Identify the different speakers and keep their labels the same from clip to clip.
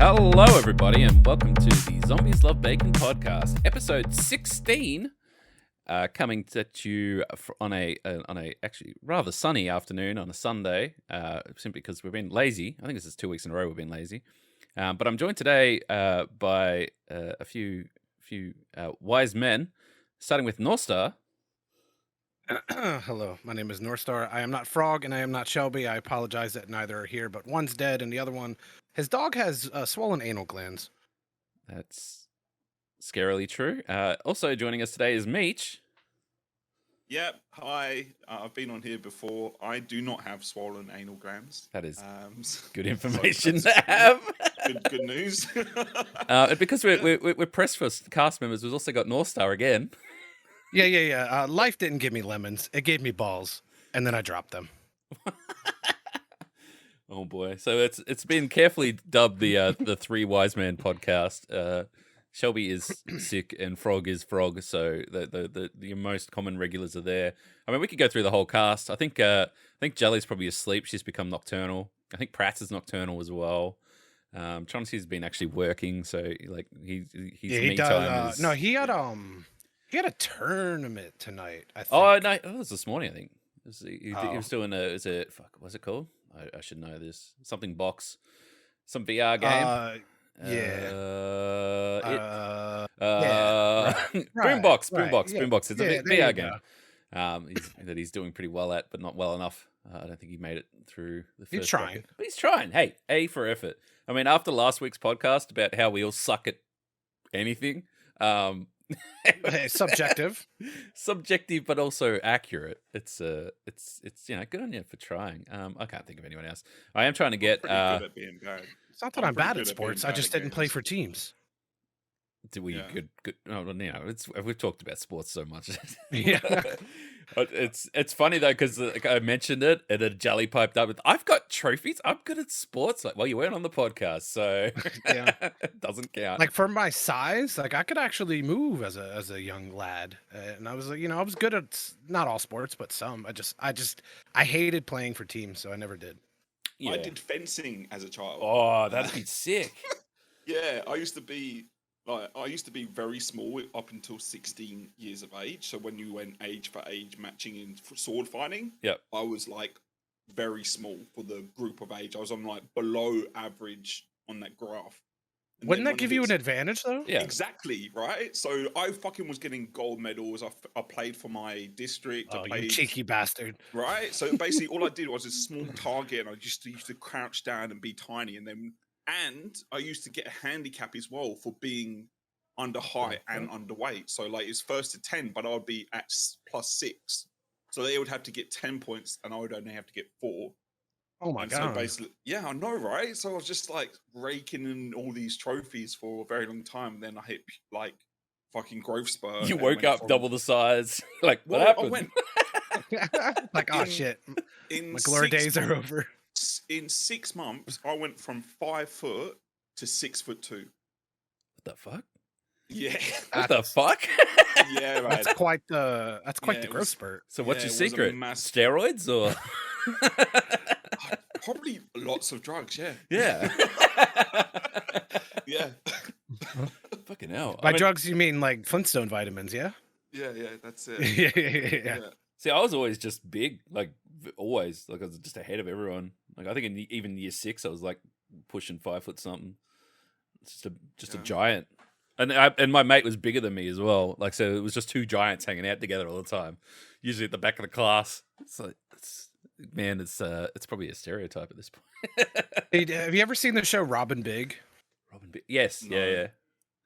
Speaker 1: Hello, everybody, and welcome to the Zombies Love Bacon podcast, episode 16, coming at you on a actually rather sunny afternoon on a Sunday, simply because we've been lazy. I think this is 2 weeks in a row we've been lazy, but I'm joined today by a few wise men, starting with Northstar.
Speaker 2: Hello, my name is Northstar. I am not Frog and I am not Shelby. I apologize that neither are here, but one's dead and the other one, his dog has swollen anal glands.
Speaker 1: That's scarily true. Also joining us today is Meech.
Speaker 3: Yep. Hi. I've been on here before. I do not have swollen anal glands.
Speaker 1: That is good information to have.
Speaker 3: Good news.
Speaker 1: Because we're pressed for cast members, we've also got Northstar again.
Speaker 2: Yeah. Life didn't give me lemons. It gave me balls, and then I dropped them.
Speaker 1: Oh boy! So it's been carefully dubbed the Three Wise Men podcast. Shelby is sick and Frog is Frog, so the most common regulars are there. I mean, we could go through the whole cast. I think Jelly's probably asleep. She's become nocturnal. I think Pratt's is nocturnal as well. Chauncey's been actually working, so like he's me time.
Speaker 2: No, he had a tournament tonight, I think.
Speaker 1: Oh no, it was this morning. I think he was doing what's it called? I should know this. Something box, some VR game. Boombox. It's a VR game. That he's doing pretty well at, but not well enough. I don't think he made it through the first.
Speaker 2: He's trying.
Speaker 1: But he's trying. Hey, A for effort. I mean, after last week's podcast about how we all suck at anything,
Speaker 2: subjective,
Speaker 1: but also accurate. It's good on you for trying. I can't think of anyone else. I am trying to get.
Speaker 3: Good at being bad.
Speaker 2: It's not that I'm bad at sports. I just didn't play for teams.
Speaker 1: Do we good? Oh, we've talked about sports so much.
Speaker 2: Yeah.
Speaker 1: It's funny though because I mentioned it and then Jelly piped up with, "I've got trophies. I'm good at sports." Like, well, you weren't on the podcast, so yeah, it doesn't count.
Speaker 2: Like for my size, like I could actually move as a young lad, and I was I was good at not all sports, but some. I hated playing for teams, so I never did.
Speaker 3: Yeah. I did fencing as a child.
Speaker 1: Oh, that'd be sick.
Speaker 3: Yeah, I used to be very small up until 16 years of age. So when you went age for age matching in sword fighting, I was like very small for the group of age. I was on like below average on that graph. And
Speaker 2: wouldn't that give you an advantage though?
Speaker 3: Yeah, exactly. Right. So I fucking was getting gold medals. I played for my district.
Speaker 2: Oh, you cheeky bastard!
Speaker 3: Right. So basically, all I did was a small target, and I just used to crouch down and be tiny, and I used to get a handicap as well for being under height and underweight. So like it's 1st to 10, but I would be at +6. So they would have to get 10 points, and I would only have to get 4.
Speaker 2: Oh my god!
Speaker 3: So basically, yeah, I know, right? So I was just like raking in all these trophies for a very long time. And then I hit like fucking growth spurt.
Speaker 1: You woke up double the size. Like, what happened?
Speaker 2: Like, oh shit! My glory days are over.
Speaker 3: In 6 months, I went from 5 foot to 6'2".
Speaker 1: What the fuck?
Speaker 3: Yeah.
Speaker 1: What the fuck?
Speaker 3: Yeah, man.
Speaker 2: That's quite the growth spurt.
Speaker 1: So what's your secret? Steroids or?
Speaker 3: Probably lots of drugs. Yeah.
Speaker 1: Yeah.
Speaker 3: Yeah.
Speaker 1: Fucking hell.
Speaker 2: By drugs, you mean like Flintstone vitamins? Yeah.
Speaker 3: Yeah. That's it.
Speaker 2: Yeah.
Speaker 1: See, I was always just big, like always, like I was just ahead of everyone. Like I think even year 6, I was like pushing 5 foot something. It's just a giant, and my mate was bigger than me as well. Like so, it was just 2 giants hanging out together all the time. Usually at the back of the class. It's like it's probably a stereotype at this point.
Speaker 2: Hey, have you ever seen the show Robin Big?
Speaker 1: Robin Big, yes, no. Yeah.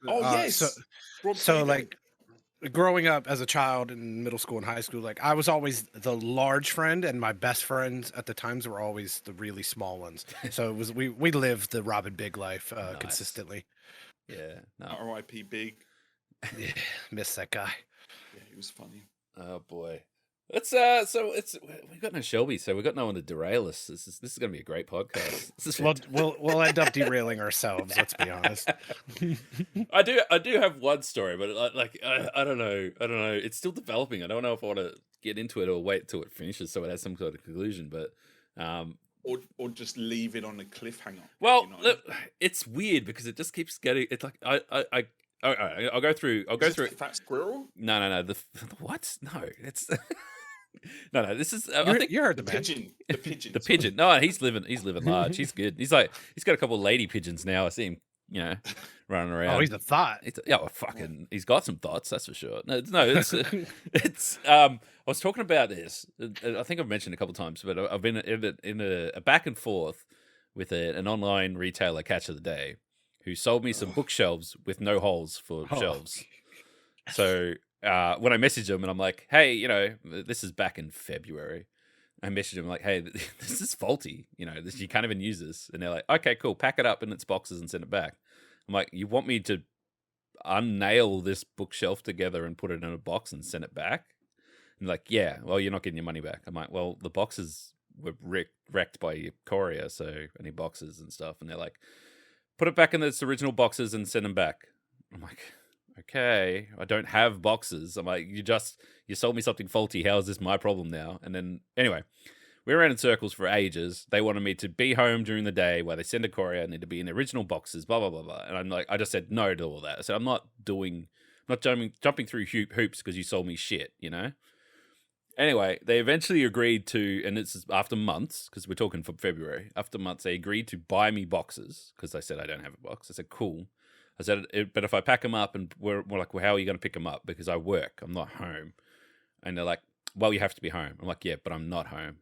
Speaker 3: Oh yes.
Speaker 2: So like. Growing up as a child in middle school and high school, like I was always the large friend, and my best friends at the times were always the really small ones. So it was we lived the Robin Big life consistently.
Speaker 1: Yeah. No.
Speaker 3: R.I.P. Big.
Speaker 2: Yeah, miss that guy.
Speaker 3: Yeah, he was funny.
Speaker 1: Oh boy. We've got no Shelby, so we've got no one to derail us. This is going to be a great podcast.
Speaker 2: We'll end up derailing ourselves. Let's be honest.
Speaker 1: I do have one story, but I don't know. It's still developing. I don't know if I want to get into it or wait till it finishes so it has some sort of conclusion. But
Speaker 3: or just leave it on a cliffhanger.
Speaker 1: Well,
Speaker 3: you know?
Speaker 1: look, it's weird because it just keeps getting. It's like I'll go through. I'll go
Speaker 3: Is
Speaker 1: through.
Speaker 3: this the fat squirrel?
Speaker 1: No. The what? No, it's no. This is. I think
Speaker 2: you heard
Speaker 3: The
Speaker 2: the man.
Speaker 3: pigeon. The pigeon.
Speaker 1: the pigeon. No, he's living large. He's good. He's got a couple of lady pigeons now. I see him, running around.
Speaker 2: Oh, he's a thought.
Speaker 1: He's got some thoughts, that's for sure. It's I was talking about this. I think I've mentioned a couple of times, but I've been in a back and forth with an online retailer, Catch of the Day, who sold me some bookshelves with no holes for shelves. So when I messaged him and I'm like, hey, this is back in February. I messaged him like, hey, this is faulty. You can't even use this. And they're like, okay, cool. Pack it up in its boxes and send it back. I'm like, you want me to unnail this bookshelf together and put it in a box and send it back? And they're like, yeah, well, you're not getting your money back. I'm like, well, the boxes were wrecked by your courier, so any boxes and stuff. And they're like, put it back in its original boxes and send them back. I'm like, okay, I don't have boxes. I'm like, you sold me something faulty. How is this my problem now? And then anyway, we ran in circles for ages. They wanted me to be home during the day while they send a courier. I need to be in the original boxes, blah, blah, blah, blah. And I'm like, I just said no to all that. I said, I'm not jumping through hoops because you sold me shit, Anyway, they eventually agreed to, and it's after months, because we're talking from February, after months, they agreed to buy me boxes because I said I don't have a box. I said, cool. I said, but if I pack them up, and we're like, well, how are you going to pick them up? Because I work, I'm not home. And they're like, well, you have to be home. I'm like, yeah, but I'm not home.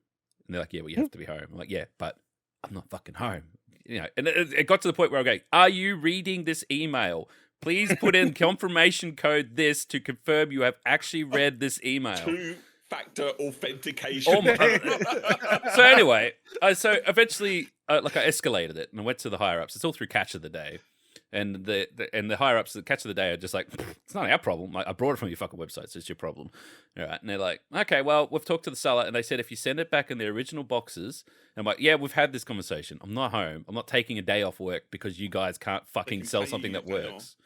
Speaker 1: And they're like, yeah, well, you have to be home. I'm like, yeah, but I'm not fucking home. And it got to the point where I'm going, are you reading this email? Please put in confirmation code this to confirm you have actually read this email.
Speaker 3: Two-factor authentication.
Speaker 1: So anyway, so eventually, I escalated it and I went to the higher ups. It's all through Catch of the Day. And the higher ups that Catch of the Day are just like, it's not our problem. Like, I brought it from your fucking website, so it's your problem. All right. And they're like, okay, well, we've talked to the seller, and they said if you send it back in the original boxes, and I'm like, yeah, we've had this conversation. I'm not home. I'm not taking a day off work because you guys can't fucking sell something that works.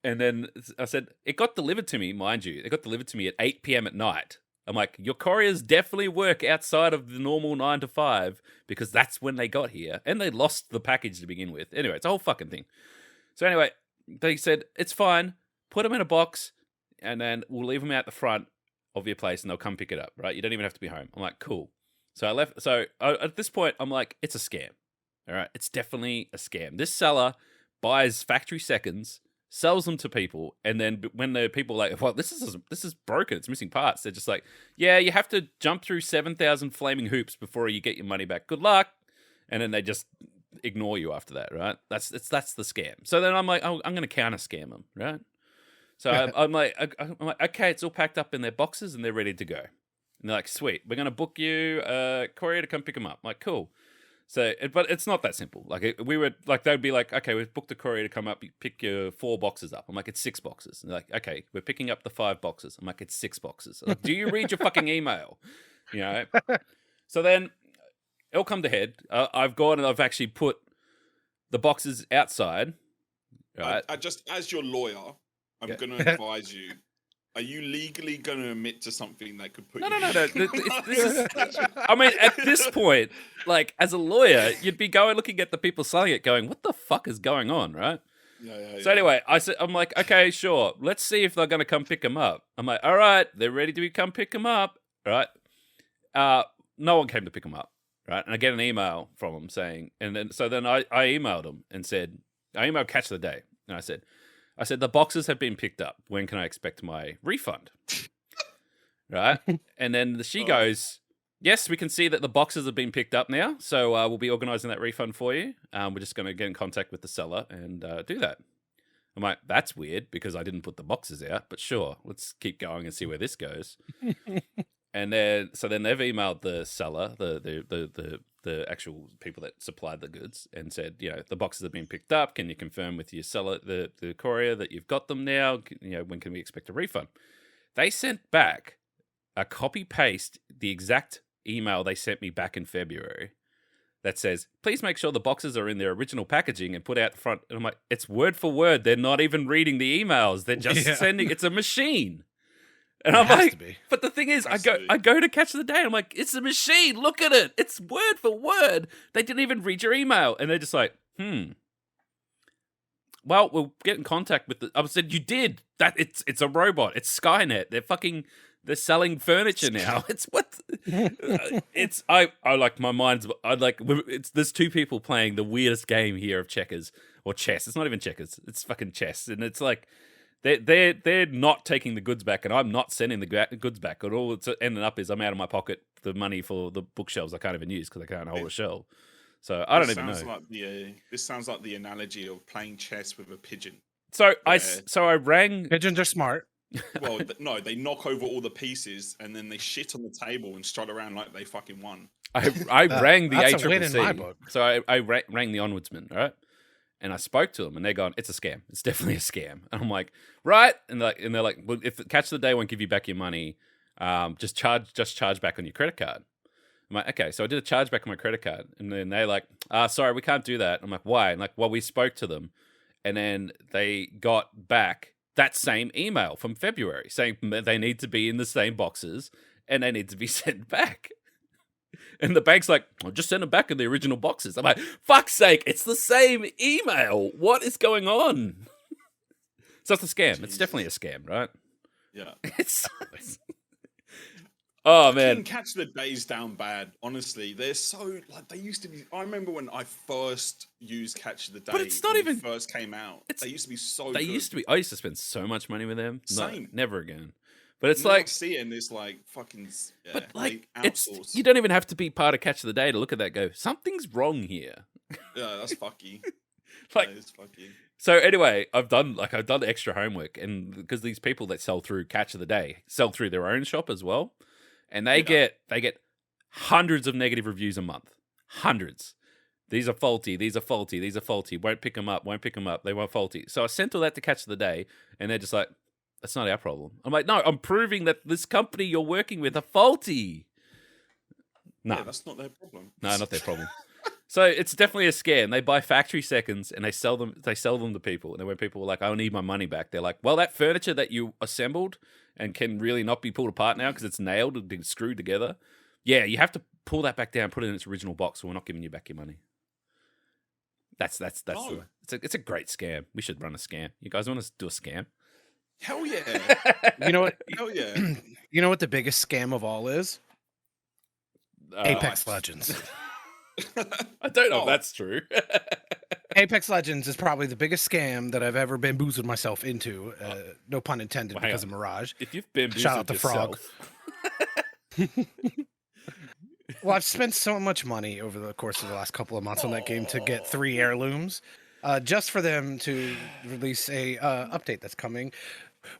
Speaker 1: And then I said, it got delivered to me, mind you. It got delivered to me at 8 p.m. at night. I'm like, your couriers definitely work outside of the normal 9 to 5 because that's when they got here. And they lost the package to begin with. Anyway, it's a whole fucking thing. So anyway, they said, it's fine. Put them in a box and then we'll leave them out the front of your place and they'll come pick it up, right? You don't even have to be home. I'm like, cool. So I left. So at this point, I'm like, it's a scam. All right. It's definitely a scam. This seller buys factory seconds, sells them to people, and then when the people are like, well, this is broken, it's missing parts, they're just like, yeah, you have to jump through 7,000 flaming hoops before you get your money back. Good luck. And then they just ignore you after that, right? That's the scam. So then I'm like, oh, I'm going to counter scam them, right? So I'm like, okay, it's all packed up in their boxes and they're ready to go. And they're like, sweet, we're going to book you a courier to come pick them up. I'm like, cool. So, but it's not that simple. Like we were like, they'd be like, okay, we've booked a courier to come up, pick your 4 boxes up. I'm like, it's 6 boxes. And they're like, okay, we're picking up the 5 boxes. I'm like, it's 6 boxes. I'm like, do you read your fucking email? So then it'll come to head. I've gone and I've actually put the boxes outside. Right.
Speaker 3: I just, as your lawyer, I'm going to advise you. Are you legally going to admit to something that could put
Speaker 1: No. I mean, at this point, like, as a lawyer, you'd be looking at the people selling it going, what the fuck is going on, right?
Speaker 3: Yeah.
Speaker 1: So anyway, I'm like, okay, sure. Let's see if they're going to come pick them up. I'm like, all right, they're ready to come pick them up, right? No one came to pick them up, right? And I get an email from them saying, and then I emailed them and said, I emailed Catch of the Day, and I said, the boxes have been picked up. When can I expect my refund? Right? And then she goes, yes, we can see that the boxes have been picked up now. So we'll be organizing that refund for you. We're just going to get in contact with the seller and do that. I'm like, that's weird because I didn't put the boxes out. But sure, let's keep going and see where this goes. And then they've emailed the seller, the actual people that supplied the goods, and said, the boxes have been picked up. Can you confirm with your seller, the courier, that you've got them now? When can we expect a refund? They sent back a copy paste the exact email they sent me back in February that says, please make sure the boxes are in their original packaging and put out the front. And I'm like, it's word for word. They're not even reading the emails. They're just sending. It's a machine. And
Speaker 2: It
Speaker 1: I'm
Speaker 2: has
Speaker 1: like,
Speaker 2: to be.
Speaker 1: but the thing is,
Speaker 3: Has to be.
Speaker 1: I go to Catch of the Day. I'm like, it's a machine. Look at it. It's word for word. They didn't even read your email, and they're just like, well, we'll get in contact with the. I said, you did that. It's a robot. It's Skynet. They're selling furniture now. It's what? It's I like my mind's. I like. There's two people playing the weirdest game here of checkers or chess. It's not even checkers. It's fucking chess, and it's like. They're not taking the goods back, and I'm not sending the goods back. And all it's ending up is I'm out of my pocket the money for the bookshelves I can't even use because I can't hold a shelf. So I don't even know.
Speaker 3: This sounds like the analogy of playing chess with a pigeon.
Speaker 1: So I rang.
Speaker 2: Pigeons are smart.
Speaker 3: Well, no, they knock over all the pieces and then they shit on the table and strut around like they fucking won.
Speaker 1: I rang the
Speaker 2: That's a win in my
Speaker 1: ACCC.
Speaker 2: book.
Speaker 1: So I rang the ombudsman, right? And I spoke to them, and they're going, "It's a scam. It's definitely a scam." And I'm like, "Right?" And they're like, "Well, if the Catch of the Day won't give you back your money, just charge back on your credit card." I'm like, "Okay." So I did a charge back on my credit card, and then they're like, "Sorry, we can't do that." I'm like, "Why?" And like, well, we spoke to them, and then they got back that same email from February saying they need to be in the same boxes and they need to be sent back. And the bank's like, I'll just send them back in the original boxes. I'm like, fuck's sake, it's the same email. What is going on? So it's a scam.
Speaker 3: Jeez.
Speaker 1: It's definitely a scam, right?
Speaker 3: Yeah.
Speaker 1: Oh, man.
Speaker 3: Catch the Days down bad. Honestly, they're so like they used to be. I remember when I first used Catch of the Day,
Speaker 1: but it's not even
Speaker 3: first came out. They used to be so.
Speaker 1: They used to be. I used to spend so much money with them.
Speaker 3: Same.
Speaker 1: No, never again. But it's
Speaker 3: now
Speaker 1: like
Speaker 3: seeing this like fucking. Yeah,
Speaker 1: but like
Speaker 3: it's
Speaker 1: you don't even have to be part of Catch of the Day to look at that. And go, something's wrong here.
Speaker 3: Yeah, that's fucky.
Speaker 1: Like,
Speaker 3: that is fucky.
Speaker 1: So anyway, I've done extra homework, and because these people that sell through Catch of the Day sell through their own shop as well, and they get hundreds of negative reviews a month, hundreds. These are faulty. These are faulty. These are faulty. Won't pick them up. Won't pick them up. They weren't faulty. So I sent all that to Catch of the Day, and they're just like, "That's not our problem." I'm like, "No, I'm proving that this company you're working with are faulty." No,
Speaker 3: Yeah, that's not their problem.
Speaker 1: No, not their problem. So it's definitely a scam. They buy factory seconds and they sell them to people. And then when people are like, "I need my money back," they're like, "Well, that furniture that you assembled and can really not be pulled apart now because it's nailed and screwed together. Yeah, you have to pull that back down, put it in its original box, or we're not giving you back your money." It's a great scam. We should run a scam. You guys want to do a scam?
Speaker 3: Hell yeah.
Speaker 2: You know what?
Speaker 3: Hell yeah.
Speaker 2: You know what the biggest scam of all is? Apex Legends.
Speaker 1: I don't know if that's true.
Speaker 2: Apex Legends is probably the biggest scam that I've ever bamboozled myself into. No pun intended,
Speaker 1: Well,
Speaker 2: because of Mirage.
Speaker 1: If you've bamboozled
Speaker 2: Shout out to Frog.
Speaker 1: yourself-
Speaker 2: Well, I've spent so much money over the course of the last couple of months on that game to get 3 heirlooms, just for them to release a update that's coming,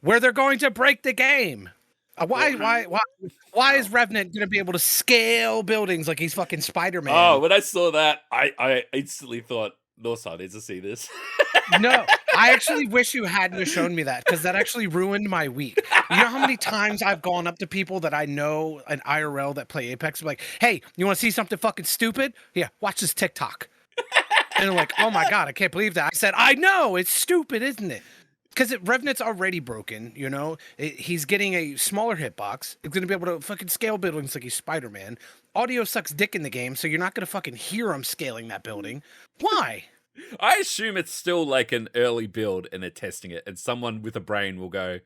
Speaker 2: where they're going to break the game. Why is Revenant going to be able to scale buildings like he's fucking Spider-Man?
Speaker 1: Oh, when I saw that, I instantly thought, Northside needs to see this.
Speaker 2: No, I actually wish you hadn't have shown me that, because that actually ruined my week. You know how many times I've gone up to people that I know in IRL that play Apex, like, "Hey, you want to see something fucking stupid? Yeah, watch this TikTok." And they're like, "Oh my God, I can't believe that." I said, "I know, it's stupid, isn't it?" Because Revenant's already broken, you know? He's getting a smaller hitbox. He's going to be able to fucking scale buildings like he's Spider-Man. Audio sucks dick in the game, so you're not going to fucking hear him scaling that building. Why?
Speaker 1: I assume it's still like an early build and they're testing it, and someone with a brain will go,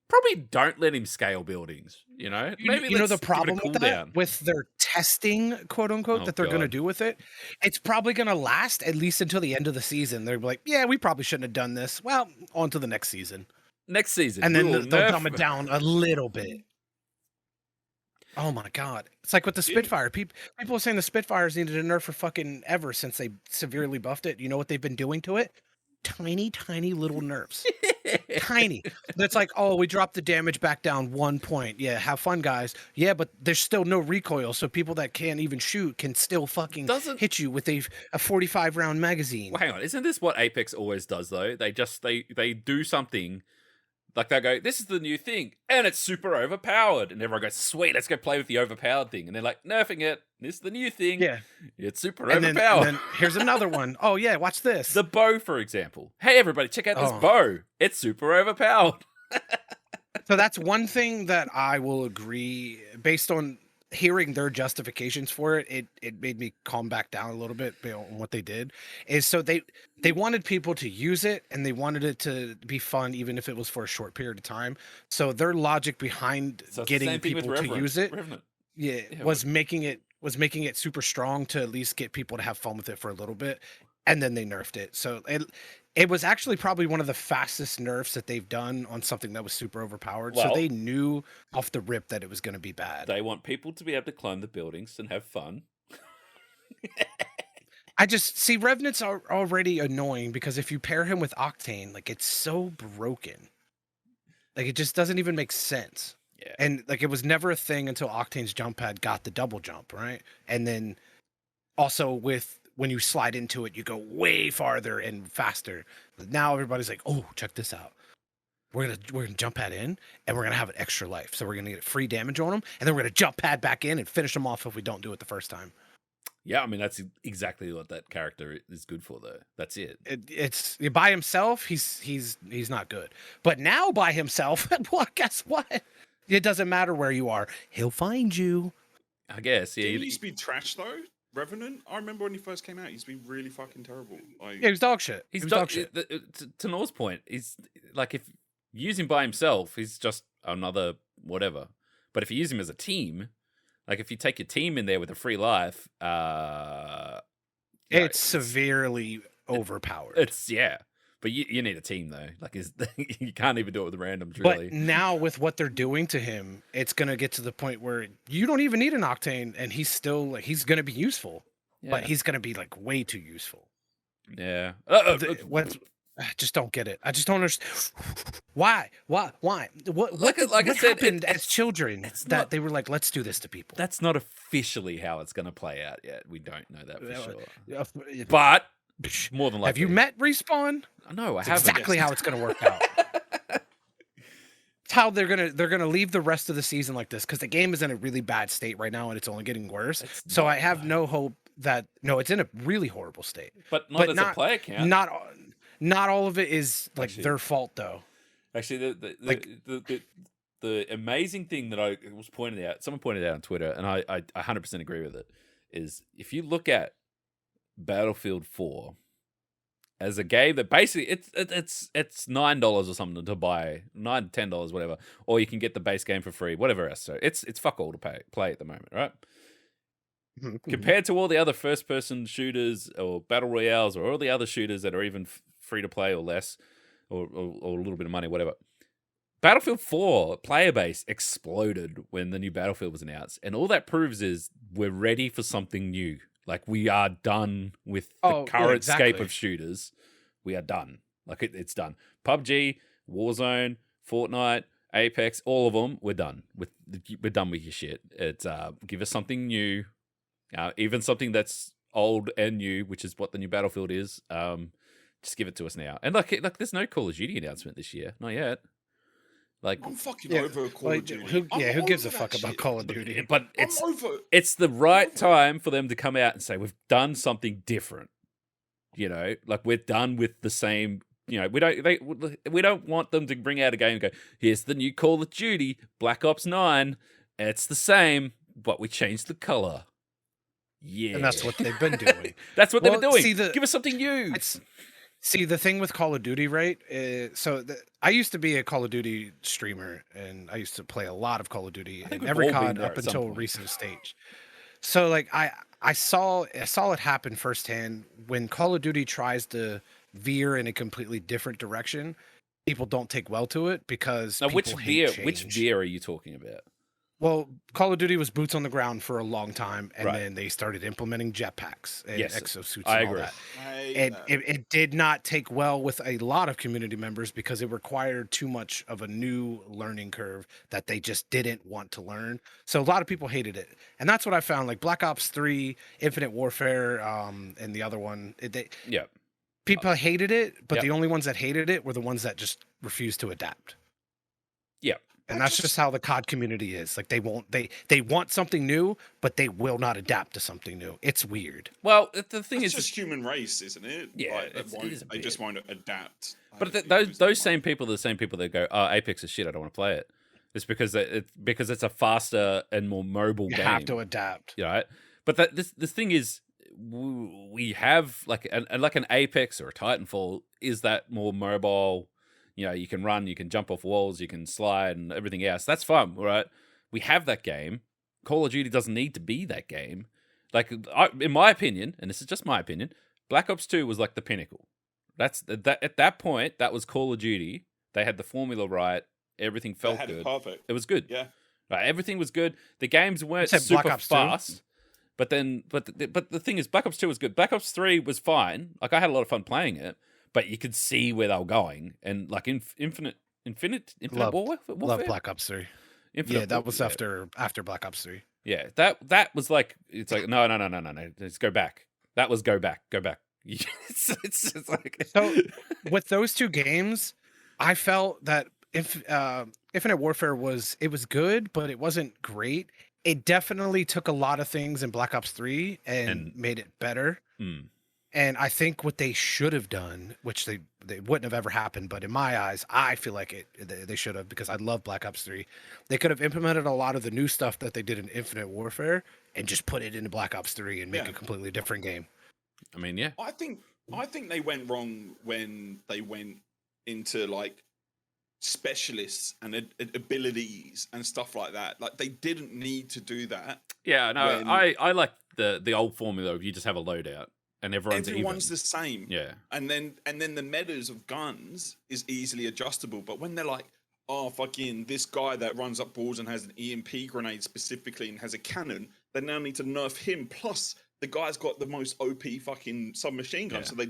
Speaker 1: probably don't let him scale buildings, you know? Maybe
Speaker 2: you know the
Speaker 1: let's give it a
Speaker 2: problem with that,
Speaker 1: cooldown.
Speaker 2: with their testing, quote unquote, that they're going to
Speaker 1: God.
Speaker 2: do with it? It's probably going to last at least until the end of the season. They're like, "Yeah, we probably shouldn't have done this. Well, on to the next season."
Speaker 1: Next season.
Speaker 2: And then
Speaker 1: we'll
Speaker 2: they'll dumb it down a little bit. Oh my God. It's like with the Spitfire. People are saying the Spitfires needed a nerf for fucking ever since they severely buffed it. You know what they've been doing to it? Tiny, tiny little nerfs. Tiny. That's like, "Oh, we dropped the damage back down 1 point. Yeah, have fun, guys." Yeah, but there's still no recoil, so people that can't even shoot can still fucking hit you with a 45 round magazine.
Speaker 1: Well, hang on. Isn't this what Apex always does, though? They do something. Like, they go, "This is the new thing, and it's super overpowered." And everyone goes, "Sweet, let's go play with the overpowered thing." And they're like, nerfing it. "This is the new thing.
Speaker 2: Yeah.
Speaker 1: It's super
Speaker 2: And
Speaker 1: overpowered."
Speaker 2: then here's another one. "Oh, yeah, watch this."
Speaker 1: The bow, for example. "Hey, everybody, check out this
Speaker 2: Oh.
Speaker 1: bow. It's super overpowered."
Speaker 2: So that's one thing that I will agree, based on hearing their justifications for it, it made me calm back down a little bit on what they did. Is so they wanted people to use it, and they wanted it to be fun even if it was for a short period of time. So their logic behind
Speaker 1: So it's the
Speaker 2: getting
Speaker 1: same thing with
Speaker 2: people to
Speaker 1: Revenant.
Speaker 2: use it,
Speaker 1: Revenant.
Speaker 2: yeah,
Speaker 1: Yeah,
Speaker 2: was making it super strong to at least get people to have fun with it for a little bit, and then they nerfed it. So it was actually probably one of the fastest nerfs that they've done on something that was super overpowered. So
Speaker 1: Well-
Speaker 2: they knew off the rip that it was going to be bad.
Speaker 1: They want people to be able to climb the buildings and have fun.
Speaker 2: I just see Revenants are already annoying because if you pair him with Octane, like it's so broken. Like it just doesn't even make sense.
Speaker 1: Yeah.
Speaker 2: And like it was never a thing until Octane's jump pad got the double jump, right? And then also with when you slide into it, you go way farther and faster. But now everybody's like, oh, check this out. We're gonna jump pad in and we're gonna have an extra life. So we're gonna get free damage on them, and then we're gonna jump pad back in and finish them off if we don't do it the first time.
Speaker 1: Yeah, I mean that's exactly what that character is good for, though. That's it.
Speaker 2: It's by himself, he's not good. But now by himself, well, guess what? It doesn't matter where you are. He'll find you.
Speaker 1: I guess. Yeah.
Speaker 3: Didn't he used to be trash though? Revenant. I remember when he first came out, he used to be really fucking terrible. Like,
Speaker 2: Yeah, he was dog shit.
Speaker 1: He's
Speaker 2: He was dog shit.
Speaker 1: To Noah's point, he's like if you use him by himself, he's just another whatever. But if you use him as a team, like if you take your team in there with a free life,
Speaker 2: It's severely overpowered.
Speaker 1: It's but you need a team though. Like you can't even do it with randoms, really.
Speaker 2: But now with what they're doing to him, it's gonna get to the point where you don't even need an Octane, and he's still like he's gonna be useful, but he's gonna be like way too useful.
Speaker 1: Yeah.
Speaker 2: I just don't get it. I just don't understand. Why? What
Speaker 1: Like I said,
Speaker 2: happened as children
Speaker 1: it's
Speaker 2: that
Speaker 1: not-
Speaker 2: they were like, let's do this to people?
Speaker 1: That's not officially how it's going to play out yet. We don't know that for sure.
Speaker 2: Yeah,
Speaker 1: But more than likely.
Speaker 2: have you met Respawn?
Speaker 1: No, I
Speaker 2: It's
Speaker 1: haven't.
Speaker 2: exactly how it's going to work out. It's how they're gonna leave the rest of the season like this, because the game is in a really bad state right now and it's only getting worse. So I have no hope that it's in a really horrible state.
Speaker 1: But not as a player count.
Speaker 2: Not all of it is like
Speaker 1: Actually-
Speaker 2: their fault though.
Speaker 1: Actually, the amazing thing that I was pointed out, someone pointed out on Twitter, and I 100% agree with it, is if you look at Battlefield 4 as a game that basically it's $9 or something to buy, $9 to $10 whatever, or you can get the base game for free, whatever else. So it's fuck all to play at the moment, right? Compared to all the other first-person shooters or battle royales or all the other shooters that are even free to play or less, or a little bit of money, whatever. Battlefield 4 player base exploded when the new Battlefield was announced, and all that proves is we're ready for something new. Like we are done with the current scape of shooters. We are done. Like it's done. PUBG, Warzone, Fortnite, Apex, all of them. We're done with. We're done with your shit. It's give us something new. Even something that's old and new, which is what the new Battlefield is. Just give it to us now. And like, there's no Call of Duty announcement this year, not yet. Like,
Speaker 3: I'm fucking over Call of Duty.
Speaker 2: Who gives a fuck about Call of Duty?
Speaker 1: But it's the right time for them to come out and say we've done something different. You know, like we're done with the same. You know, we don't want them to bring out a game and go, here's the new Call of Duty, Black Ops 9. It's the same, but we changed the color. Yeah,
Speaker 2: And that's what they've been doing.
Speaker 1: That's what they've been doing.
Speaker 2: See,
Speaker 1: Give us something new.
Speaker 2: See, the thing with Call of Duty, right? I used to be a Call of Duty streamer, and I used to play a lot of Call of Duty in every COD up until a recent stage. So, like, I saw it happen firsthand when Call of Duty tries to veer in a completely different direction. People don't take well to it because
Speaker 1: now, which
Speaker 2: change.
Speaker 1: veer are you talking about?
Speaker 2: Well, Call of Duty was boots on the ground for a long time, and
Speaker 1: Right.
Speaker 2: then they started implementing jetpacks and
Speaker 1: Yes,
Speaker 2: exosuits
Speaker 1: I
Speaker 2: and all
Speaker 1: agree.
Speaker 2: that. And it did not take well with a lot of community members because it required too much of a new learning curve that they just didn't want to learn. So a lot of people hated it. And that's what I found. Like Black Ops 3, Infinite Warfare, and the other one.
Speaker 1: Yeah.
Speaker 2: People hated it, but
Speaker 1: Yep.
Speaker 2: the only ones that hated it were the ones that just refused to adapt.
Speaker 1: Yeah.
Speaker 2: And that's just how the COD community is. Like they want something new, but they will not adapt to something new. It's weird.
Speaker 1: Well, the thing
Speaker 3: It's
Speaker 1: is,
Speaker 3: just human race, isn't it?
Speaker 1: Yeah,
Speaker 3: Like,
Speaker 1: it is a
Speaker 3: they just
Speaker 1: bit.
Speaker 3: won't adapt.
Speaker 1: but
Speaker 3: Like,
Speaker 1: those same people are the same people that go, "Oh, Apex is shit. I don't want to play it." It's because it's a faster and more mobile
Speaker 2: You
Speaker 1: game.
Speaker 2: have to adapt.
Speaker 1: Right? But this thing is, we have like an Apex or a Titanfall is that more mobile. You know, you can run, you can jump off walls, you can slide, and everything else. That's fun, right? We have that game. Call of Duty doesn't need to be that game. Like, in my opinion, and this is just my opinion, Black Ops 2 was like the pinnacle. That's that at that point, that was Call of Duty. They had the formula right. Everything felt good.
Speaker 3: Perfect.
Speaker 1: It was good.
Speaker 3: Yeah.
Speaker 1: Right, everything was good. The games weren't
Speaker 2: You said Black
Speaker 1: super
Speaker 2: Ops 2?
Speaker 1: fast. But the thing is, Black Ops 2 was good. Black Ops 3 was fine. Like, I had a lot of fun playing it, but you could see where they were going. And like Infinite Warfare?
Speaker 2: Love Black Ops 3. That was after Black Ops 3.
Speaker 1: Yeah, that was like, it's like, no. Let's go back. That was go back. It's like...
Speaker 2: So with those two games, I felt that Infinite Warfare was good, but it wasn't great. It definitely took a lot of things in Black Ops 3 and made it better. And I think what they should have done, which they wouldn't have ever happened, but in my eyes, I feel like they should have, because I love Black Ops 3. They could have implemented a lot of the new stuff that they did in Infinite Warfare and just put it into Black Ops 3 and make a completely different game.
Speaker 1: I mean, yeah.
Speaker 3: I think they went wrong when they went into like specialists and abilities and stuff like that. Like, they didn't need to do that.
Speaker 1: Yeah, no, I like the old formula of you just have a loadout and everyone's even.
Speaker 3: The same.
Speaker 1: Yeah.
Speaker 3: And then the metas of guns is easily adjustable. But when they're like, oh, fucking this guy that runs up walls and has an EMP grenade specifically and has a cannon, they now need to nerf him. Plus, the guy's got the most OP fucking submachine gun. Yeah. So they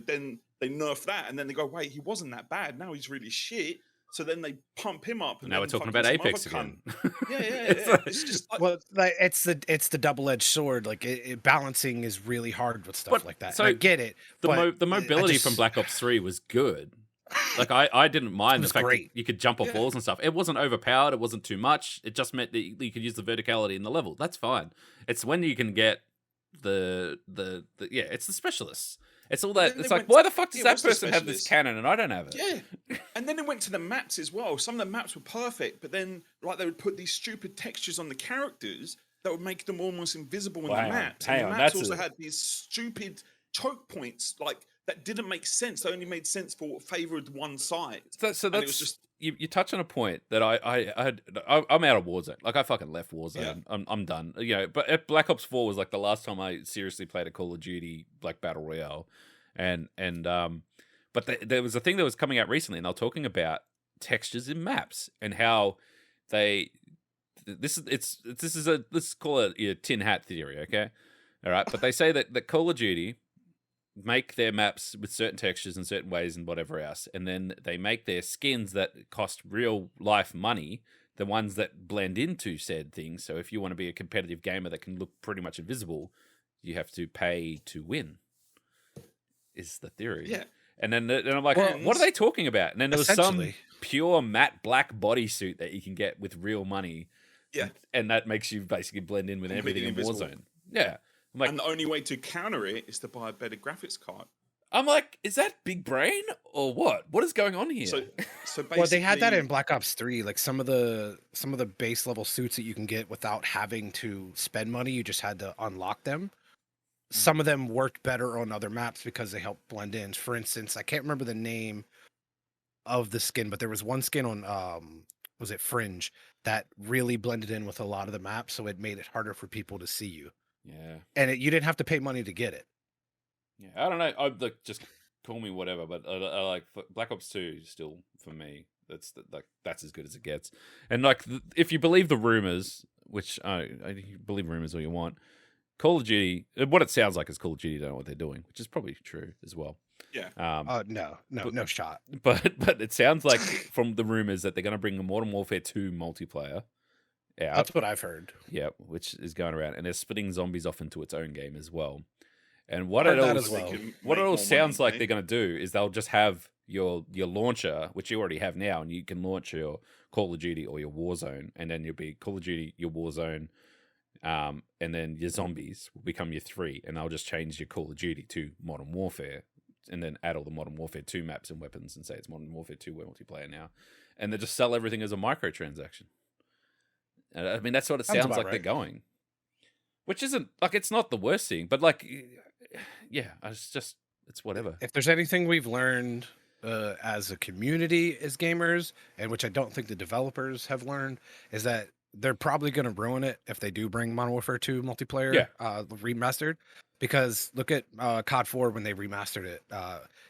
Speaker 3: nerf that, and then they go, wait, he wasn't that bad. Now he's really shit. So then they pump him up. And
Speaker 1: now we're talking about Apex again.
Speaker 3: Yeah. It's just like,
Speaker 2: well, like, it's the double-edged sword. Like, balancing is really hard with stuff like that.
Speaker 1: So
Speaker 2: and I get it.
Speaker 1: The mobility from Black Ops 3 was good. Like, I didn't mind the fact that you could jump off walls and stuff. It wasn't overpowered. It wasn't too much. It just meant that you could use the verticality in the level. That's fine. It's when you can get it's the specialists. It's all that. It's like, why the fuck does that person have this cannon and I don't have it?
Speaker 3: Yeah. And then it went to the maps as well. Some of the maps were perfect, but then like they would put these stupid textures on the characters that would make them almost invisible in the maps. And the maps also had these stupid choke points like that didn't make sense. They only made sense for favored one side.
Speaker 1: So that's just you touch on a point that I'm out of Warzone. Like, I fucking left Warzone. Yeah. I'm done. You know, but Black Ops 4 was like the last time I seriously played a Call of Duty like Battle Royale, but there was a thing that was coming out recently, and they were talking about textures in maps and how let's call it a tin hat theory, okay? All right, but they say that Call of Duty make their maps with certain textures in certain ways and whatever else, and then they make their skins that cost real life money, the ones that blend into said things. So if you want to be a competitive gamer that can look pretty much invisible, you have to pay to win, is the theory.
Speaker 3: Yeah.
Speaker 1: And then I'm like, what are they talking about? And then there was some pure matte black bodysuit that you can get with real money.
Speaker 3: Yeah.
Speaker 1: And that makes you basically blend in with everything in Warzone. Yeah. Like,
Speaker 3: and the only way to counter it is to buy a better graphics card.
Speaker 1: I'm like, is that big brain or what? What is going on here?
Speaker 3: So basically,
Speaker 2: well, they had that in Black Ops 3. Like, some of the base level suits that you can get without having to spend money, you just had to unlock them. Some of them worked better on other maps because they helped blend in. For instance, I can't remember the name of the skin, but there was one skin on was it Fringe that really blended in with a lot of the maps, so it made it harder for people to see you.
Speaker 1: Yeah, and
Speaker 2: you didn't have to pay money to get it.
Speaker 1: Yeah, I don't know. I like, just call me whatever, but I like Black Ops 2 still for me. That's as good as it gets. And like, if you believe the rumors, which I believe rumors all you want, Call of Duty, what it sounds like is Call of Duty don't know what they're doing, which is probably true as well.
Speaker 3: Yeah.
Speaker 2: No shot.
Speaker 1: But it sounds like from the rumors that they're going to bring the Modern Warfare 2 multiplayer out.
Speaker 2: That's what I've heard.
Speaker 1: Yeah, which is going around, and they're splitting Zombies off into its own game as well. And what
Speaker 2: Heard
Speaker 1: it
Speaker 2: that
Speaker 1: all
Speaker 2: as well.
Speaker 1: what it all sounds like
Speaker 3: eh?
Speaker 1: they're going to do is they'll just have your launcher, which you already have now, and you can launch your Call of Duty or your Warzone, and then you'll be Call of Duty, your Warzone, and then your zombies will become your 3, and they'll just change your Call of Duty to Modern Warfare, and then add all the Modern Warfare 2 maps and weapons, and say it's Modern Warfare 2 multiplayer now, and they just sell everything as a microtransaction. I mean, that's what it sounds like
Speaker 2: right.
Speaker 1: they're going, which isn't like it's not the worst thing, but like, yeah, it's whatever.
Speaker 2: If there's anything we've learned as a community as gamers, and which I don't think the developers have learned, is that they're probably going to ruin it if they do bring Modern Warfare 2 multiplayer remastered. Because look at COD 4 when they remastered it.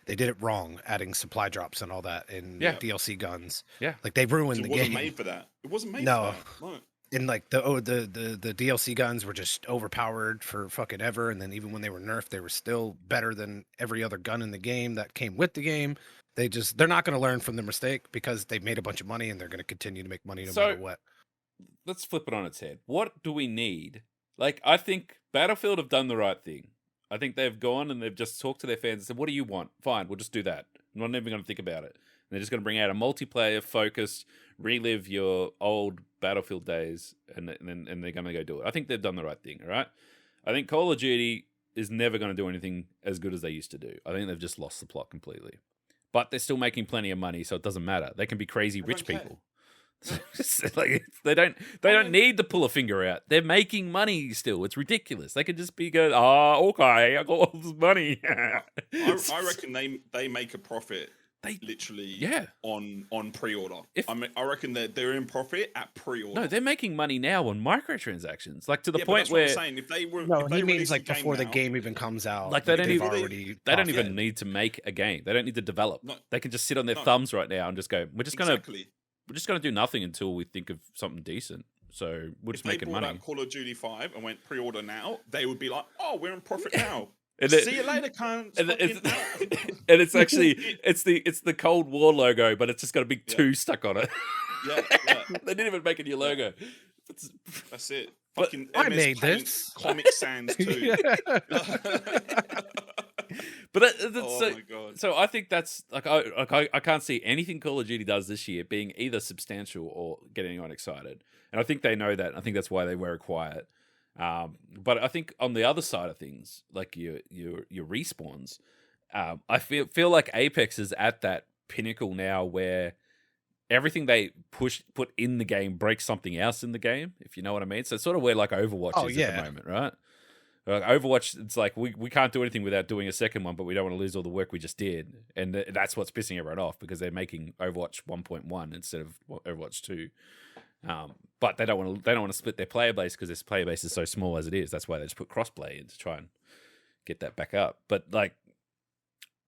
Speaker 2: They did it wrong, adding supply drops and all that in DLC guns.
Speaker 1: Yeah.
Speaker 2: Like they ruined
Speaker 3: So
Speaker 2: the
Speaker 3: it wasn't
Speaker 2: game.
Speaker 3: made for that. It wasn't made
Speaker 2: No.
Speaker 3: for that. No.
Speaker 2: And like the DLC guns were just overpowered for fucking ever, and then even when they were nerfed, they were still better than every other gun in the game that came with the game. They're not going to learn from the mistake because they've made a bunch of money and they're going to continue to make money no matter what.
Speaker 1: Let's flip it on its head. What do we need? Like, I think Battlefield have done the right thing. I think they've gone and they've just talked to their fans and said, "What do you want? Fine, we'll just do that. I'm not even going to think about it." And they're just going to bring out a multiplayer focused, relive your old Battlefield days, and they're going to go do it. I think they've done the right thing, all right? I think Call of Duty is never going to do anything as good as they used to do. I think they've just lost the plot completely. But they're still making plenty of money, so it doesn't matter. They can be crazy rich people. Like, they don't need to pull a finger out. They're making money still. It's ridiculous. They could just be going, okay, I got all this money.
Speaker 3: I reckon they make a profit. They literally on pre-order. I reckon they're in profit at pre-order.
Speaker 1: No, they're making money now on microtransactions, like to the point
Speaker 3: but that's
Speaker 1: where
Speaker 3: what I'm saying. If they were,
Speaker 2: he means like before the game even comes out.
Speaker 1: Like they don't even need to make a game. They don't need to develop. They can just sit on their thumbs right now and just go, we're just gonna do nothing until we think of something decent. So we're just making money.
Speaker 3: If they brought out Call of Duty 5 and went pre-order now, they would be like, "Oh, we're in profit now."
Speaker 1: And
Speaker 3: see you later, cunts.
Speaker 1: And it's actually it's the Cold War logo, but it's just got a big 2 stuck on it.
Speaker 3: Yeah.
Speaker 1: They didn't even make a new logo.
Speaker 3: That's it. Fucking
Speaker 2: I
Speaker 3: MS
Speaker 2: made
Speaker 3: Paint,
Speaker 2: this.
Speaker 3: Comic Sans too.
Speaker 1: But
Speaker 3: oh my god!
Speaker 1: So I think that's like I can't see anything Call of Duty does this year being either substantial or getting anyone excited, and I think they know that. I think that's why they were quiet. But I think on the other side of things, like your respawns, I feel like Apex is at that pinnacle now where everything they put in the game breaks something else in the game, if you know what I mean. So it's sort of where like Overwatch is at the moment, right? Overwatch, it's like we can't do anything without doing a second one, but we don't want to lose all the work we just did, and that's what's pissing everyone off because they're making Overwatch 1.1 instead of Overwatch 2. But they don't want to split their player base because this player base is so small as it is. That's why they just put crossplay in to try and get that back up. But like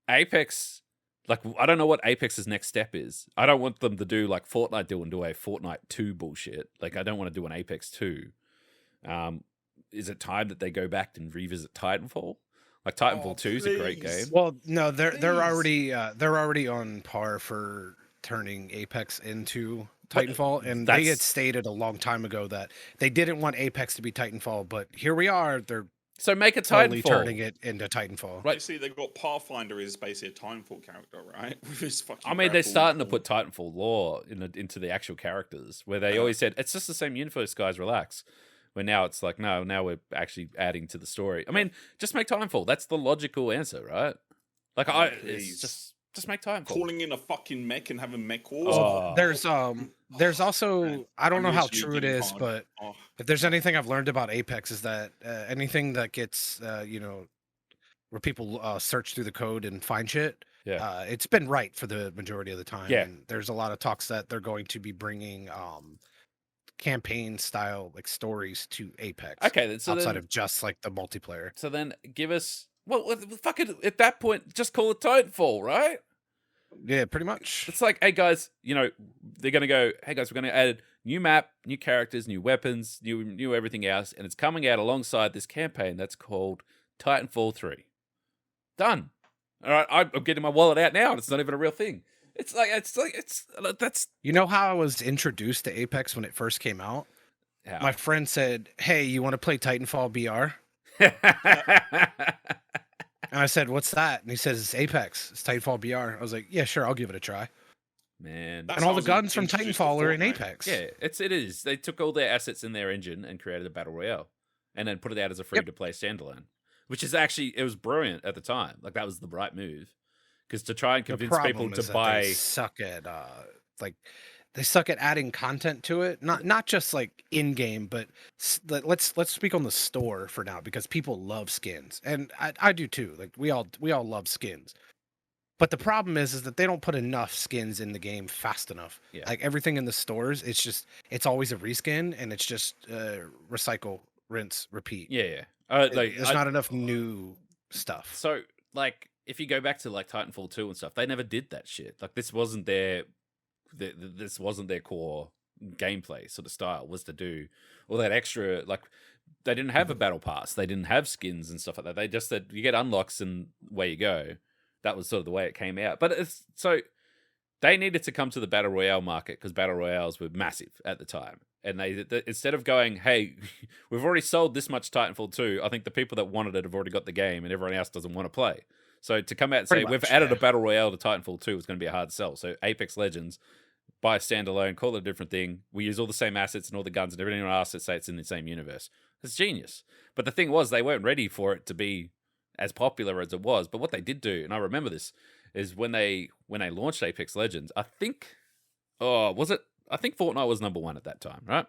Speaker 1: Apex, like I don't know what Apex's next step is. I don't want them to do like Fortnite do and do a Fortnite 2 bullshit. Like I don't want to do an Apex 2. Is it time that they go back and revisit Titanfall? Like Titanfall 2 is a great game.
Speaker 2: Well, no, they're already on par for turning Apex into Titanfall, and they had stated a long time ago that they didn't want Apex to be Titanfall, but here we are. They're
Speaker 1: so make a Titanfall,
Speaker 2: turning it into Titanfall.
Speaker 3: Right. See, they've got Pathfinder is basically a Titanfall character, right? With his fucking.
Speaker 1: I mean, they're starting to put Titanfall lore into the actual characters, where they always said it's just the same universe, guys. Relax. Where now it's like, no, now we're actually adding to the story. I mean, just make Titanfall. That's the logical answer, right? Like, it's just make Titanfall.
Speaker 3: Calling in a fucking mech and having mech wars.
Speaker 2: There's also, I don't know how true it is, but if there's anything I've learned about Apex is that anything that gets, where people search through the code and find shit, it's been right for the majority of the time.
Speaker 1: Yeah.
Speaker 2: And there's a lot of talks that they're going to be bringing campaign style like stories to Apex.
Speaker 1: Okay, so
Speaker 2: outside of just like the multiplayer.
Speaker 1: So then give us fuck it, at that point just call it Titanfall, right?
Speaker 2: Yeah, pretty much.
Speaker 1: It's like, hey guys, they're gonna go, hey guys, we're gonna add new map, new characters, new weapons, new everything else, and it's coming out alongside this campaign that's called Titanfall 3. Done. All right, I'm getting my wallet out now, and it's not even a real thing. It's that's.
Speaker 2: You know how I was introduced to Apex when it first came out?
Speaker 1: How?
Speaker 2: My friend said, "Hey, you want to play Titanfall BR?" said, "What's that?" And he says, "It's Apex. It's Titanfall BR." I was like, "Yeah, sure, I'll give it a try."
Speaker 1: Man,
Speaker 3: That
Speaker 2: And all the
Speaker 3: sounds
Speaker 2: guns from
Speaker 3: introduced
Speaker 2: Titanfall
Speaker 3: to
Speaker 2: are in
Speaker 3: Fortnite.
Speaker 2: Apex.
Speaker 1: yeah, it is. They took all their assets in their engine and created a battle royale, and then put it out as a free to play standalone, which is actually it was brilliant at the time. Like that was the right move, because to try and
Speaker 2: The
Speaker 1: convince people
Speaker 2: problem
Speaker 1: to
Speaker 2: is that
Speaker 1: buy.
Speaker 2: they suck at like they suck at adding content to it. Not just like in game, but let's speak on the store for now because people love skins, and I do too. Like we all love skins. But the problem is that they don't put enough skins in the game fast enough.
Speaker 1: Yeah.
Speaker 2: Like everything in the stores, it's always a reskin, and it's just recycle, rinse, repeat.
Speaker 1: Yeah.
Speaker 2: There's not enough new stuff.
Speaker 1: So, like, if you go back to like Titanfall 2 and stuff, they never did that shit. Like, this wasn't their core gameplay sort of style. Was to do all that extra. Like, they didn't have a battle pass. They didn't have skins and stuff like that. They just said you get unlocks and away you go. That was sort of the way it came out. But it's so they needed to come to the battle royale market because battle royales were massive at the time. And they instead of going, hey, we've already sold this much Titanfall 2, I think the people that wanted it have already got the game and everyone else doesn't want to play. So to come out and say, we've added a battle royale to Titanfall 2 is going to be a hard sell. So Apex Legends, buy a standalone, call it a different thing. We use all the same assets and all the guns and everything else that say it's in the same universe. It's genius. But the thing was, they weren't ready for it to be as popular as it was. But what they did do, and I remember this, is when they launched Apex Legends, I think Fortnite was number one at that time, right?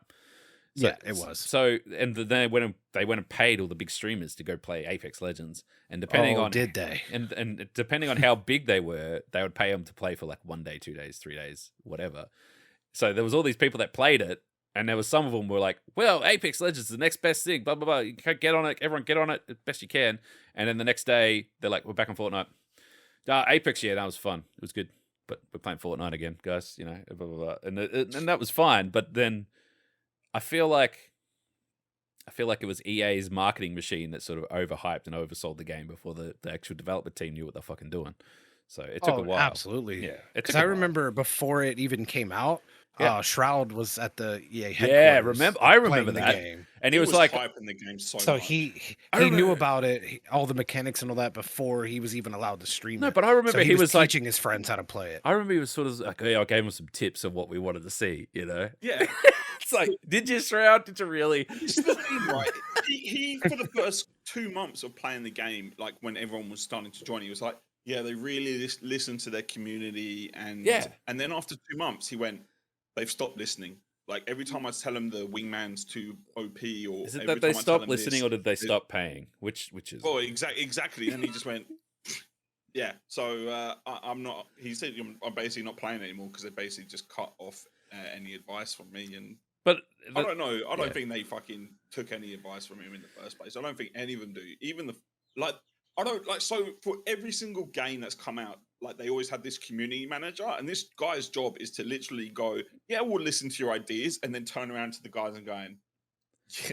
Speaker 1: So,
Speaker 2: yeah, it was.
Speaker 1: So, and then they went and paid all the big streamers to go play Apex Legends, and depending on
Speaker 2: did they?
Speaker 1: And depending on how big they were, they would pay them to play for like 1 day, 2 days, 3 days, whatever. So there was all these people that played it, and there was some of them were like, "Well, Apex Legends is the next best thing." Blah blah blah. You can't get on it. Everyone get on it as best you can. And then the next day, they're like, "We're back on Fortnite." Apex, yeah, that was fun. It was good, but we're playing Fortnite again, guys. You know, blah blah blah. And that was fine. But then I feel like it was EA's marketing machine that sort of overhyped and oversold the game before the actual development team knew what they're fucking doing. So it took a while.
Speaker 2: Absolutely.
Speaker 1: Yeah.
Speaker 2: Because I remember before it even came out, Shroud was at the EA headquarters.
Speaker 1: Yeah, I remember that.
Speaker 2: Game.
Speaker 1: And he was like
Speaker 3: hyping the game so much.
Speaker 2: he knew about it, all the mechanics and all that before he was even allowed to stream it.
Speaker 1: No, but I remember
Speaker 2: so
Speaker 1: he was like
Speaker 2: teaching his friends how to play it.
Speaker 1: I remember he was sort of like, I gave him some tips of what we wanted to see, you know?
Speaker 3: Yeah.
Speaker 1: It's like, did you, Shroud? Did you really?
Speaker 3: It's the thing, right? He for the first 2 months of playing the game, like when everyone was starting to join, he was like, yeah, they really listen to their community. And then after 2 months, he went, they've stopped listening. Like every time I tell them the wingman's too OP, or
Speaker 1: is it that they stopped listening, or did they stop paying? Which is?
Speaker 3: Oh, exactly. And he just went, yeah. So I'm not. He said I'm basically not playing anymore because they basically just cut off any advice from me. And
Speaker 1: but
Speaker 3: I don't know. I don't think they fucking took any advice from him in the first place. I don't think any of them do. Even I don't like. So for every single game that's come out, like they always had this community manager, and this guy's job is to literally go, yeah, we'll listen to your ideas, and then turn around to the guys and going, yeah,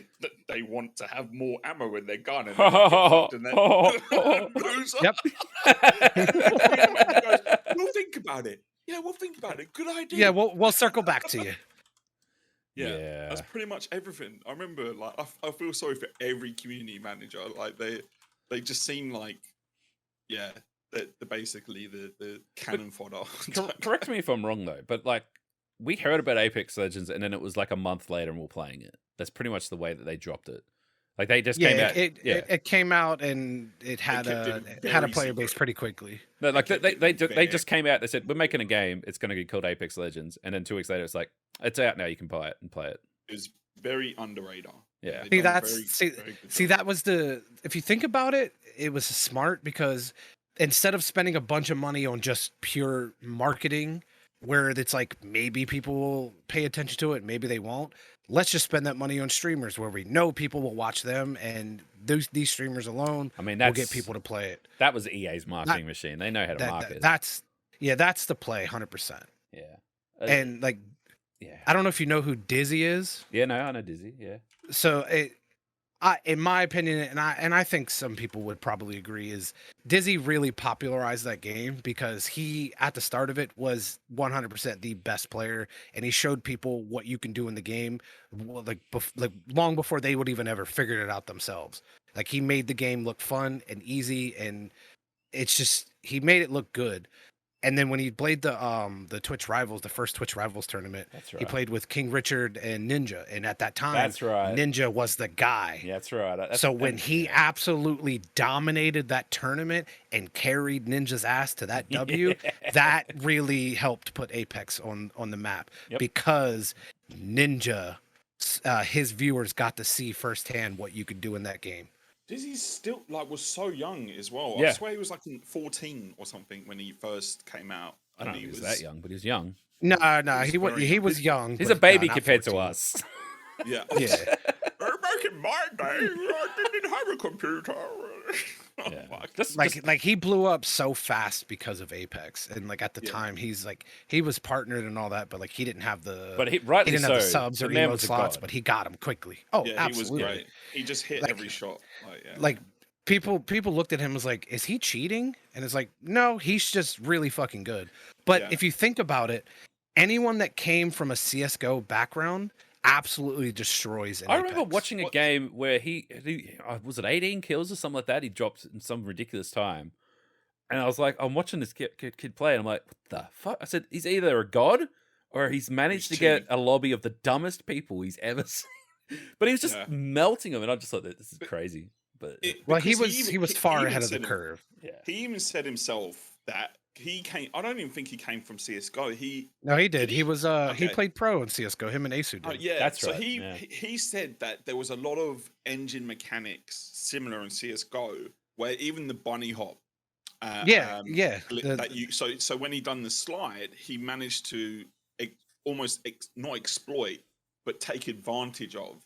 Speaker 3: they want to have more ammo in their gun, and then goes up.
Speaker 2: Yep.
Speaker 3: Goes, we'll think about it. Yeah, we'll think about it. Good idea.
Speaker 2: Yeah, we'll circle back to you.
Speaker 3: Yeah, that's pretty much everything. I remember, like, I feel sorry for every community manager. Like they just seem like, yeah. They're basically the cannon fodder.
Speaker 1: Correct me if I'm wrong though, but like we heard about Apex Legends and then it was like a month later and we're playing it. That's pretty much the way that they dropped it. Like they just came out.
Speaker 2: It came out and it had a player base pretty quickly.
Speaker 1: No, like they just came out. They said we're making a game. It's going to be called Apex Legends, and then 2 weeks later it's like it's out now. You can buy it and play it.
Speaker 3: It was very under radar.
Speaker 1: Yeah.
Speaker 2: See, that was if you think about it, it was smart because instead of spending a bunch of money on just pure marketing, where it's like maybe people will pay attention to it, maybe they won't. Let's just spend that money on streamers where we know people will watch them, and these streamers alone, will get people to play it.
Speaker 1: That was EA's marketing machine. They know how to market.
Speaker 2: That's the play, 100%.
Speaker 1: Yeah,
Speaker 2: and like, I don't know if you know who Dizzy is.
Speaker 1: Yeah, no, I know Dizzy. Yeah.
Speaker 2: So in my opinion, and I think some people would probably agree, is Dizzy really popularized that game because he, at the start of it, was 100% the best player, and he showed people what you can do in the game, like long before they would even ever figured it out themselves. Like he made the game look fun and easy, and it's just he made it look good. And then when he played the Twitch Rivals, the first Twitch Rivals tournament,
Speaker 1: That's right.
Speaker 2: he played with King Richard and Ninja. And at that time,
Speaker 1: That's right.
Speaker 2: Ninja was the guy.
Speaker 1: Yeah, that's right.
Speaker 2: So when he absolutely dominated that tournament and carried Ninja's ass to that W, that really helped put Apex on the map because Ninja, his viewers got to see firsthand what you could do in that game.
Speaker 3: Dizzy still was so young as well.
Speaker 1: Yeah.
Speaker 3: I swear he was 14 or something when he first came out.
Speaker 1: I don't know if he was that young, but he was young.
Speaker 2: No, he was young.
Speaker 1: He's a baby compared to us.
Speaker 3: Yeah.
Speaker 2: Yeah.
Speaker 3: Back in my day, I didn't have a computer.
Speaker 1: Yeah.
Speaker 2: Like he blew up so fast because of Apex, and at the time he was partnered and all that, but he didn't have the
Speaker 1: rightly
Speaker 2: he didn't
Speaker 1: so.
Speaker 2: have the subs or
Speaker 1: The man
Speaker 2: emote
Speaker 1: was a
Speaker 2: slots,
Speaker 1: god.
Speaker 2: but he got them quickly. Oh,
Speaker 3: Yeah,
Speaker 2: absolutely.
Speaker 3: he was great. He just hit every shot.
Speaker 2: People looked at him as is he cheating? And it's no, he's just really fucking good. But if you think about it, anyone that came from a CS:GO background absolutely destroys an
Speaker 1: I remember
Speaker 2: Apex.
Speaker 1: watching a game where he was it 18 kills or something like that. He dropped in some ridiculous time, and I was like, I'm watching this kid play, and I'm like, what the fuck? I said, he's either a god or he's managed to get a lobby of the dumbest people he's ever seen. But he was just melting them, and I just thought that this is crazy. But
Speaker 2: he was far ahead of the curve.
Speaker 1: Yeah,
Speaker 3: he even said himself that he came. I don't even think he came from CS:GO. He
Speaker 2: did. He was he played pro in CS:GO. Him and Asu did.
Speaker 3: Yeah,
Speaker 1: that's right.
Speaker 3: So he said that there was a lot of engine mechanics similar in CS:GO, where even the bunny hop. So when he done the slide, he managed to almost not exploit, but take advantage of.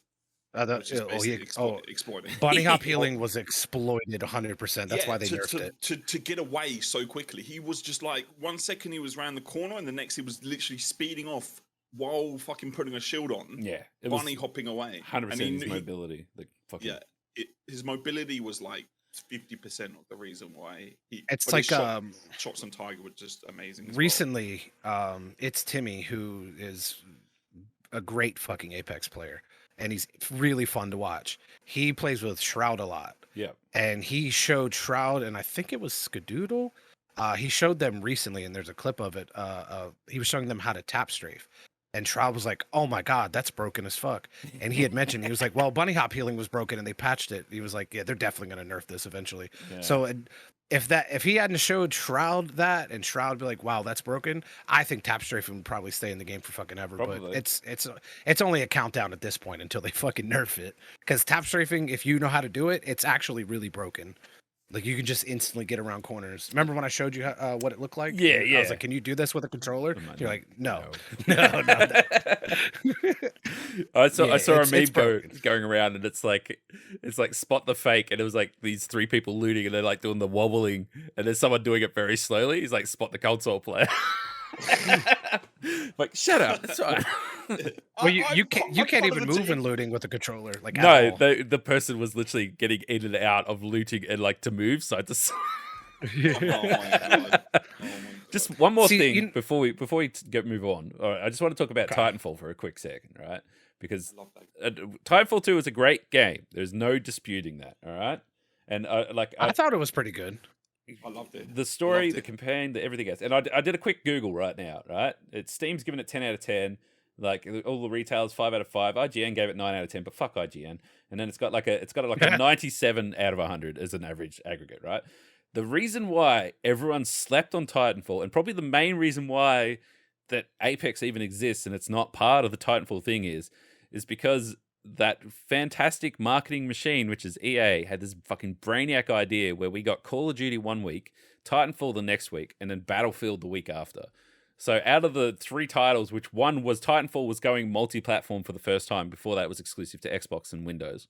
Speaker 3: Exploiting.
Speaker 2: Bunny hop healing was exploited 100%. That's why they nerfed it.
Speaker 3: To get away so quickly. He was just 1 second he was around the corner, and the next he was literally speeding off while fucking putting a shield on.
Speaker 1: Yeah.
Speaker 3: Bunny hopping away.
Speaker 1: 100% his mobility.
Speaker 3: His mobility was 50% of the reason why he.
Speaker 2: It's
Speaker 3: shots on Tiger were just amazing.
Speaker 2: Recently, it's Timmy, who is a great fucking Apex player. And he's really fun to watch. He plays with Shroud a lot.
Speaker 1: Yeah.
Speaker 2: And he showed Shroud, and I think it was Skadoodle. He showed them recently, and there's a clip of it. He was showing them how to tap strafe. And Shroud was like, oh my God, that's broken as fuck. And he had mentioned, he was like, well, bunny hop healing was broken and they patched it. He was like, yeah, they're definitely going to nerf this eventually. Yeah. So if he hadn't showed Shroud that, and Shroud be like, wow, that's broken, I think tap strafing would probably stay in the game for fucking ever. Probably. But it's only a countdown at this point until they fucking nerf it. Because tap strafing, if you know how to do it, it's actually really broken. You can just instantly get around corners. Remember when I showed you what it looked like?
Speaker 1: Yeah.
Speaker 2: I was like, can you do this with a controller? You're like, no.
Speaker 1: I saw a meme going around, and it's like spot the fake, and it was these three people looting, and they're doing the wobbling, and there's someone doing it very slowly. He's like, spot the console player. Shut up. That's right.
Speaker 2: Well, you can't even move when looting with a controller.
Speaker 1: No, the person was literally getting in and out of looting and to move side to side.
Speaker 3: Oh my God.
Speaker 1: Just one more thing before we move on. All right, I just want to talk about Titanfall for a quick second, right? Because Titanfall 2 is a great game. There's no disputing that. All right, and
Speaker 2: I thought it was pretty good.
Speaker 3: I loved it.
Speaker 1: The story, the campaign, everything else. And I did a quick Google right now, right? Steam's giving it 10 out of 10. All the retailers 5 out of 5. IGN gave it 9 out of 10, but fuck IGN. And then it's got a 97 out of 100 as an average aggregate, right? The reason why everyone slept on Titanfall, and probably the main reason why that Apex even exists and it's not part of the Titanfall thing is because that fantastic marketing machine, which is EA, had this fucking brainiac idea where we got Call of Duty 1 week, Titanfall the next week, and then Battlefield the week after. So out of the 3 titles, which one was Titanfall was going multi-platform for the first time. Before that, it was exclusive to Xbox and Windows,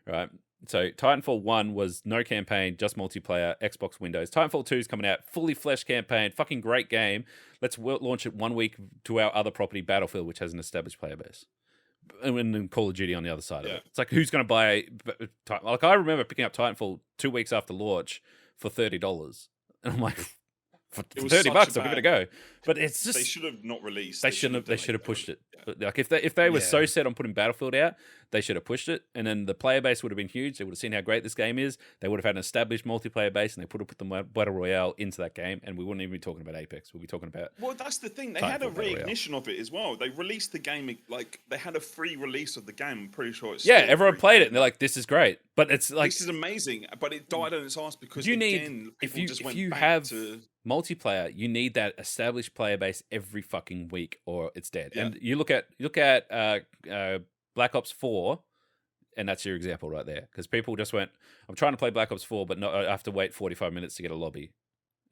Speaker 1: right? So Titanfall 1 was no campaign, just multiplayer, Xbox, Windows. Titanfall 2 is coming out, fully fleshed campaign, fucking great game. Let's launch it 1 week to our other property, Battlefield, which has an established player base. And then Call of Duty on the other side of it. It's who's going to buy... I remember picking up Titanfall 2 weeks after launch for $30. And I'm like... For $30, I'll give it a go. But it's just...
Speaker 3: They should have not released.
Speaker 1: They should have pushed it. Yeah. But if they were so set on putting Battlefield out, They should have pushed it, and then the player base would have been huge. They would have seen how great this game is. They would have had an established multiplayer base, and they put the battle royale into that game, and we wouldn't even be talking about Apex. We'd be talking about.
Speaker 3: Well, that's the thing. They had a reignition of it as well. They released the game like they had a free release of the game. I'm pretty sure it's
Speaker 1: everyone played it, and they're like, "This is great," but it's like
Speaker 3: this is amazing. But it died on its ass because
Speaker 1: if you have multiplayer, you need that established player base every fucking week, or it's dead.
Speaker 3: Yeah.
Speaker 1: And you look at Black Ops 4, and that's your example right there. Because people just went, I'm trying to play Black Ops 4, but I have to wait 45 minutes to get a lobby.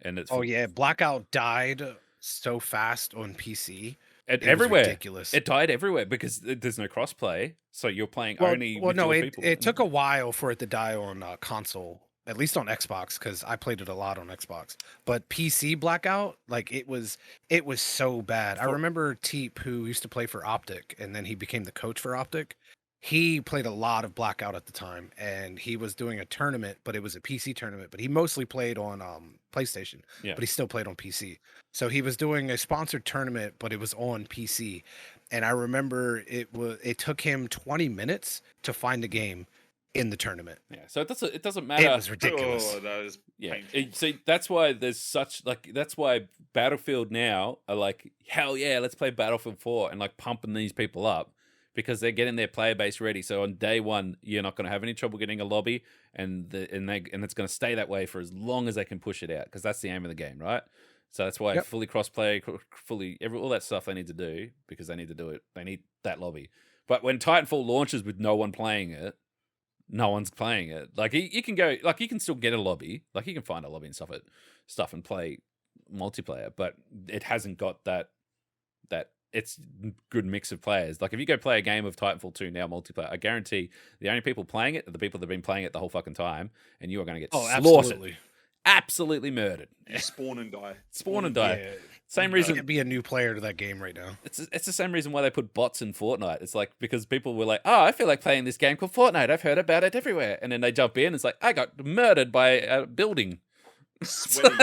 Speaker 1: And it's
Speaker 2: Blackout died so fast on PC.
Speaker 1: Everywhere.
Speaker 2: Ridiculous.
Speaker 1: It died everywhere because there's no crossplay. So you're playing only with your people.
Speaker 2: It took a while for it to die on console. At least on Xbox, because I played it a lot on Xbox. But PC Blackout, like it was so bad. I remember Teep, who used to play for Optic, and then he became the coach for Optic. He played a lot of Blackout at the time, and he was doing a tournament, but it was a PC tournament. But he mostly played on PlayStation, but he still played on PC. So he was doing a sponsored tournament, but it was on PC. And I remember it took him 20 minutes to find a game in the tournament.
Speaker 1: Yeah, so it doesn't matter.
Speaker 2: It was ridiculous.
Speaker 3: Oh, that is
Speaker 1: see, that's why there's that's why Battlefield now are like, hell yeah, let's play Battlefield 4 and like pumping these people up because they're getting their player base ready. So on day one, you're not going to have any trouble getting a lobby, and it's going to stay that way for as long as they can push it out, because that's the aim of the game, right? So that's why fully crossplay, all that stuff they need to do, because they need to do it. They need that lobby. But when Titanfall launches with no one playing it, no one's playing it. Like you can go, like you can still get a lobby, like you can find a lobby and stuff and play multiplayer, but it hasn't got that it's good mix of players. Like if you go play a game of Titanfall 2 now multiplayer, I guarantee the only people playing it are the people that have been playing it the whole fucking time, and you are going to get slaughtered. Absolutely murdered.
Speaker 3: You spawn and die.
Speaker 2: Yeah.
Speaker 1: Same reason.
Speaker 2: Can't be a new player to that game right now.
Speaker 1: It's the same reason why they put bots in Fortnite. It's like because people were like, "Oh, I feel like playing this game called Fortnite. I've heard about it everywhere." And then they jump in. It's like I got murdered by a building.
Speaker 3: Sweaty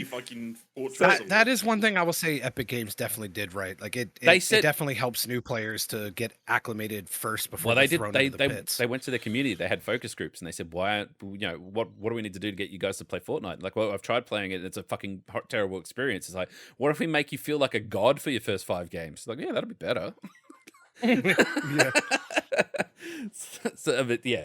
Speaker 3: fucking fortress.
Speaker 2: That is one thing I will say Epic Games definitely did right. Like it definitely helps new players to get acclimated first before they're thrown into the pits.
Speaker 1: They went to their community. They had focus groups and they said, "Why? What do we need to do to get you guys to play Fortnite?" Like, well, I've tried playing it. It's a fucking terrible experience. It's like, what if we make you feel like a god for your first 5 games? Like, yeah, that'll be better.
Speaker 2: Yeah.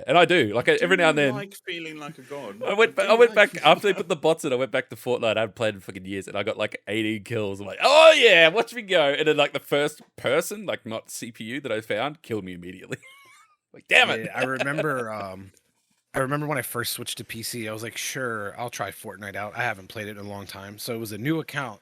Speaker 1: And I do. Like every now and then,
Speaker 3: like feeling like a god.
Speaker 1: I went back after they put the bots in. I went back to Fortnite. I haven't played in fucking years, and I got like 18 kills. I'm like, oh yeah, watch me go. And then like the first person, like not CPU that I found, killed me immediately. Like, damn it.
Speaker 2: Yeah, I remember when I first switched to PC. I was like, sure, I'll try Fortnite out. I haven't played it in a long time, so it was a new account.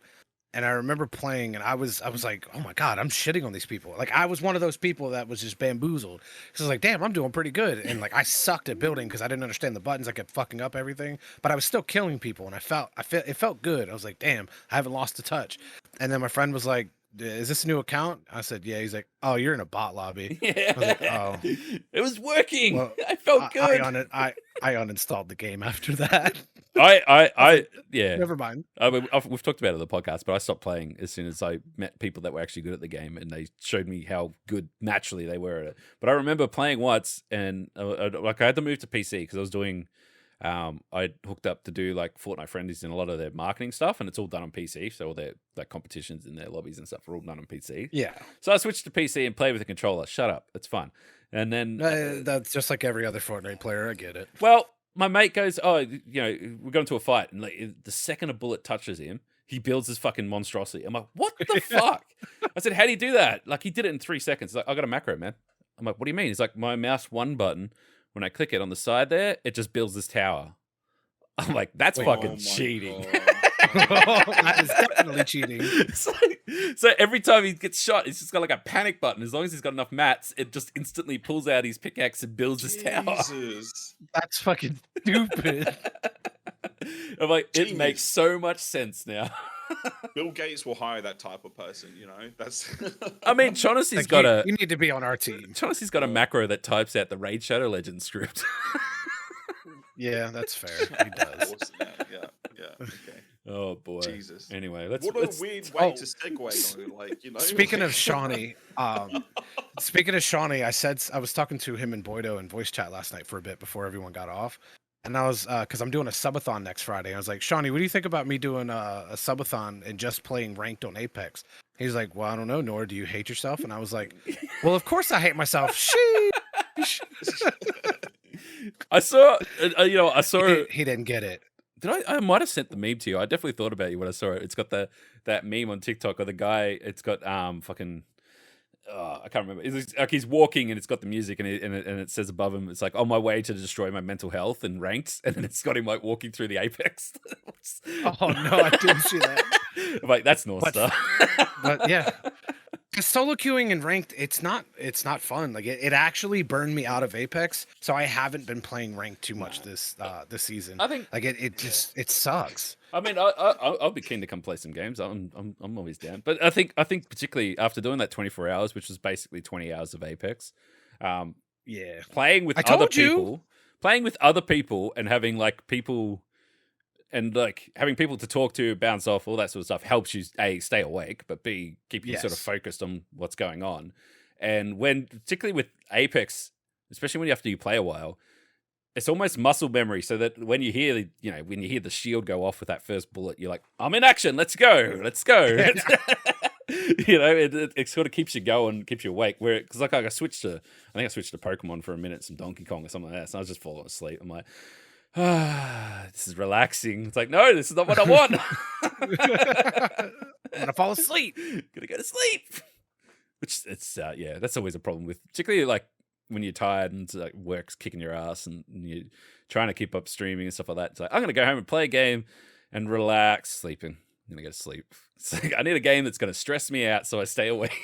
Speaker 2: And I remember playing, and I was like, oh my god, I'm shitting on these people. Like I was one of those people that was just bamboozled. Because I was like, damn, I'm doing pretty good. And like I sucked at building because I didn't understand the buttons. I kept fucking up everything. But I was still killing people, and it felt good. I was like, damn, I haven't lost a touch. And then my friend was like, is this a new account? I said, yeah. He's like, oh, you're in a bot lobby.
Speaker 1: Yeah.
Speaker 2: I was like, oh.
Speaker 1: It was working.
Speaker 2: Well,
Speaker 1: I felt good.
Speaker 2: I uninstalled the game after that.
Speaker 1: Yeah.
Speaker 2: Never mind.
Speaker 1: We've talked about it on the podcast, but I stopped playing as soon as I met people that were actually good at the game, and they showed me how good naturally they were at it. But I remember playing once, and I had to move to PC because I was doing. I hooked up to do like Fortnite friendlies and a lot of their marketing stuff, and it's all done on PC. So all their like competitions and their lobbies and stuff are all done on PC.
Speaker 2: Yeah.
Speaker 1: So I switched to PC and played with a controller. Shut up, it's fun. And then
Speaker 2: that's just like every other Fortnite player. I get it.
Speaker 1: Well, my mate goes, oh, we got into a fight, and like the second a bullet touches him, he builds this fucking monstrosity. I'm like, what the fuck? I said, how do you do that? Like he did it in 3 seconds. He's like, I got a macro, man. I'm like, what do you mean? He's like, my mouse one button. When I click it on the side there, it just builds this tower. I'm like, that's fucking cheating.
Speaker 2: That is definitely cheating.
Speaker 1: So every time he gets shot, he's just got like a panic button. As long as he's got enough mats, it just instantly pulls out his pickaxe and builds this tower.
Speaker 2: That's fucking stupid.
Speaker 1: I'm like, it makes so much sense now.
Speaker 3: Bill Gates will hire that type of person, That's.
Speaker 1: I mean, Chauncey's
Speaker 2: like
Speaker 1: got
Speaker 2: you need to be on our team.
Speaker 1: Chauncey's got a macro that types out the Raid Shadow Legends script.
Speaker 2: Yeah, that's fair. He does.
Speaker 3: Yeah. Okay.
Speaker 1: Oh boy.
Speaker 3: Jesus.
Speaker 1: Anyway,
Speaker 3: What a
Speaker 1: let's
Speaker 3: weird way to segue on it, like, you know.
Speaker 2: Speaking of Shawnee, I was talking to him and Boydo in voice chat last night for a bit before everyone got off, and I was because I'm doing a subathon next Friday. I was like, Shawnee, what do you think about me doing a subathon and just playing ranked on Apex? He's like, well, I don't know. Nor do you hate yourself? And I was like, well, of course I hate myself. Sheesh.
Speaker 1: I saw, I saw.
Speaker 2: He didn't get it.
Speaker 1: Did I might have sent the meme to you. I definitely thought about you when I saw it. It's got that meme on TikTok of the guy. It's got fucking. I can't remember. It's like he's walking and it's got the music and it says above him, it's like, on my way to destroy my mental health and ranked, and then it's got him like walking through the Apex.
Speaker 2: Oh no, I didn't see that.
Speaker 1: I'm like, that's North Star.
Speaker 2: But yeah. Solo queuing and ranked, it's not fun. Like it actually burned me out of Apex, so I haven't been playing ranked too much this season.
Speaker 1: I think
Speaker 2: like it sucks.
Speaker 1: I mean, I'll be keen to come play some games. I'm always down. But I think particularly after doing that 24 hours, which was basically 20 hours of Apex,
Speaker 2: yeah,
Speaker 1: playing with other people and having like people. And like having people to talk to, bounce off, all that sort of stuff helps you A, stay awake, but B, keep you sort of focused on what's going on. And particularly with Apex, especially when you play a while, it's almost muscle memory. So that when you hear the shield go off with that first bullet, you're like, I'm in action. Let's go. It sort of keeps you going, keeps you awake. Because I switched to Pokemon for a minute, some Donkey Kong or something like that. So I was just falling asleep. I'm like, this is relaxing. It's like, no, this is not what I want.
Speaker 2: I'm gonna fall asleep.
Speaker 1: Gonna go to sleep. Which that's always a problem with, particularly like when you're tired and like work's kicking your ass and you're trying to keep up streaming and stuff like that. It's like, I'm gonna go home and play a game and relax, sleeping. I'm gonna go to sleep. It's like, I need a game that's gonna stress me out so I stay awake.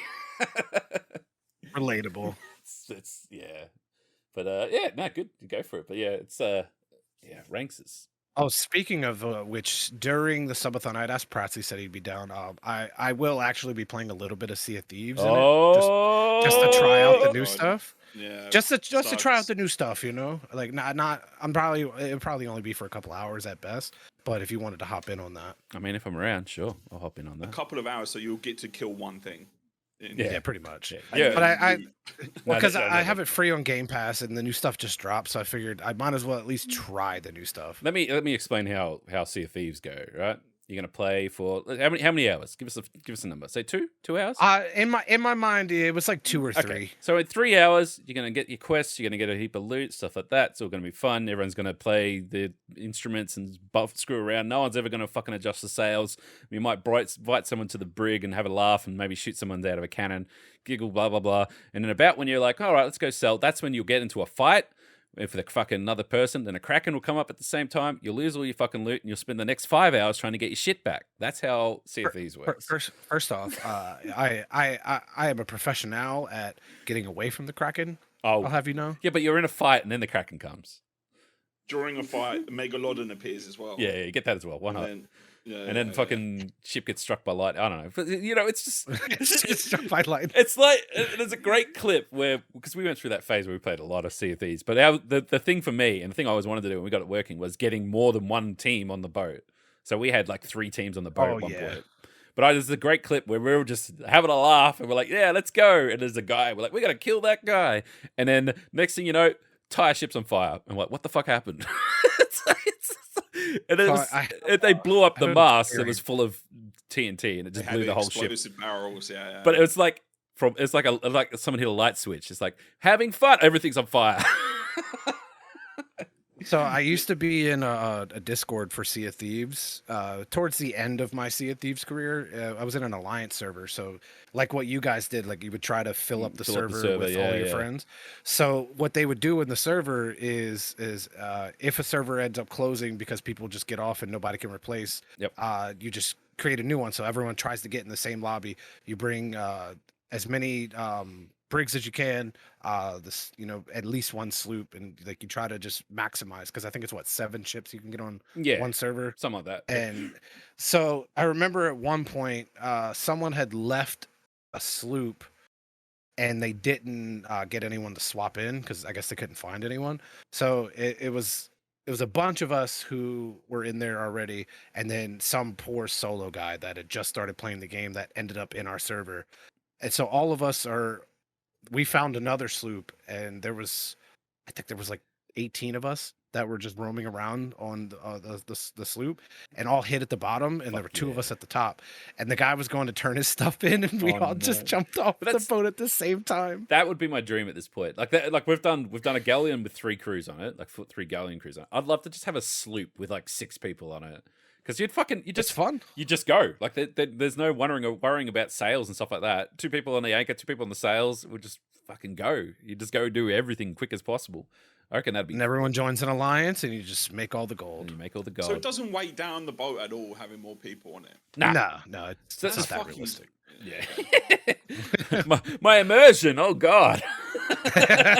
Speaker 2: Relatable.
Speaker 1: It's but good. You go for it. But it's ranks is.
Speaker 2: Oh, speaking of which, during the subathon, I'd asked Pratsy, said he'd be down. I will actually be playing a little bit of Sea of Thieves in it, just to try out the new stuff.
Speaker 3: Yeah,
Speaker 2: just to try out the new stuff, Like it'll probably only be for a couple hours at best. But if you wanted to hop in on that,
Speaker 1: I mean, if I'm around, sure, I'll hop in on that.
Speaker 3: A couple of hours, so you'll get to kill one thing.
Speaker 2: Yeah, pretty much.
Speaker 1: Yeah.
Speaker 2: But because I have it free on Game Pass and the new stuff just dropped, so I figured I might as well at least try the new stuff.
Speaker 1: Let me explain how Sea of Thieves go. Right, you're gonna play for how many hours? Give us a number. Say 2 hours.
Speaker 2: In my mind, it was like 2 or 3.
Speaker 1: Okay. So in 3 hours, you're gonna get your quests. You're gonna get a heap of loot, stuff like that. It's all gonna be fun. Everyone's gonna play the instruments and screw around. No one's ever gonna fucking adjust the sails. You might invite someone to the brig and have a laugh and maybe shoot someone out of a cannon, giggle, blah blah blah. And then about when you're like, all right, let's go sell. That's when you'll get into a fight with the fucking another person. Then a Kraken will come up at the same time. You'll lose all your fucking loot and you'll spend the next 5 hours trying to get your shit back. That's how Sea of Thieves works.
Speaker 2: First off, I am a professional at getting away from the Kraken. I'll have you know.
Speaker 1: Yeah, but you're in a fight and then the Kraken comes.
Speaker 3: During a fight, Megalodon appears as well.
Speaker 1: Yeah, you get that as well. Why not? And then fucking ship gets struck by light. I don't know. But, it's just...
Speaker 2: it's struck by light.
Speaker 1: It's like... There's a great clip where... Because we went through that phase where we played a lot of Sea of Thieves. But the thing for me, and the thing I always wanted to do when we got it working, was getting more than one team on the boat. So we had like 3 teams on the boat at one point. But there's a great clip where we were just having a laugh and we're like, yeah, let's go. And there's a guy. We're like, we got to kill that guy. And then next thing you know, entire ship's on fire. I'm like, what the fuck happened? And they blew up the mast that was full of TNT, and it just blew the whole ship.
Speaker 3: Explosive barrels, yeah.
Speaker 1: But it was like like someone hit a light switch. It's like having fun. Everything's on fire.
Speaker 2: So I used to be in a Discord for Sea of Thieves. Towards the end of my Sea of Thieves career, I was in an alliance server. So like what you guys did, like you would try to fill up the server with all your friends. So what they would do in the server is if a server ends up closing because people just get off and nobody can replace, you just create a new one. So everyone tries to get in the same lobby. You bring as many brigs as you can, at least one sloop, and like you try to just maximize, because I think it's 7 ships you can get on one server,
Speaker 1: something like that.
Speaker 2: And so I remember at one point someone had left a sloop and they didn't get anyone to swap in because I guess they couldn't find anyone. So it was it was a bunch of us who were in there already, and then some poor solo guy that had just started playing the game that ended up in our server. And so all of us we found another sloop, and I think there was like 18 of us that were just roaming around on the sloop, and all hid at the bottom, and there were two of us at the top. And the guy was going to turn his stuff in, and we all just jumped off the boat at the same time.
Speaker 1: That would be my dream at this point. Like that, like we've done a galleon with 3 crews on it, like 3 galleon crews on it. I'd love to just have a sloop with like 6 people on it. Because
Speaker 2: it's fun.
Speaker 1: You just go. Like there's no worrying about sails and stuff like that. 2 people on the anchor, 2 people on the sails. We'll just fucking go. You just go do everything quick as possible. I reckon that'd be.
Speaker 2: And everyone joins an alliance, and you just make all the gold.
Speaker 1: And you make all the gold.
Speaker 3: So it doesn't weigh down the boat at all, having more people on it.
Speaker 2: No, it's not that
Speaker 3: fucking
Speaker 2: realistic.
Speaker 1: Yeah. my immersion. Oh God.
Speaker 3: Yeah.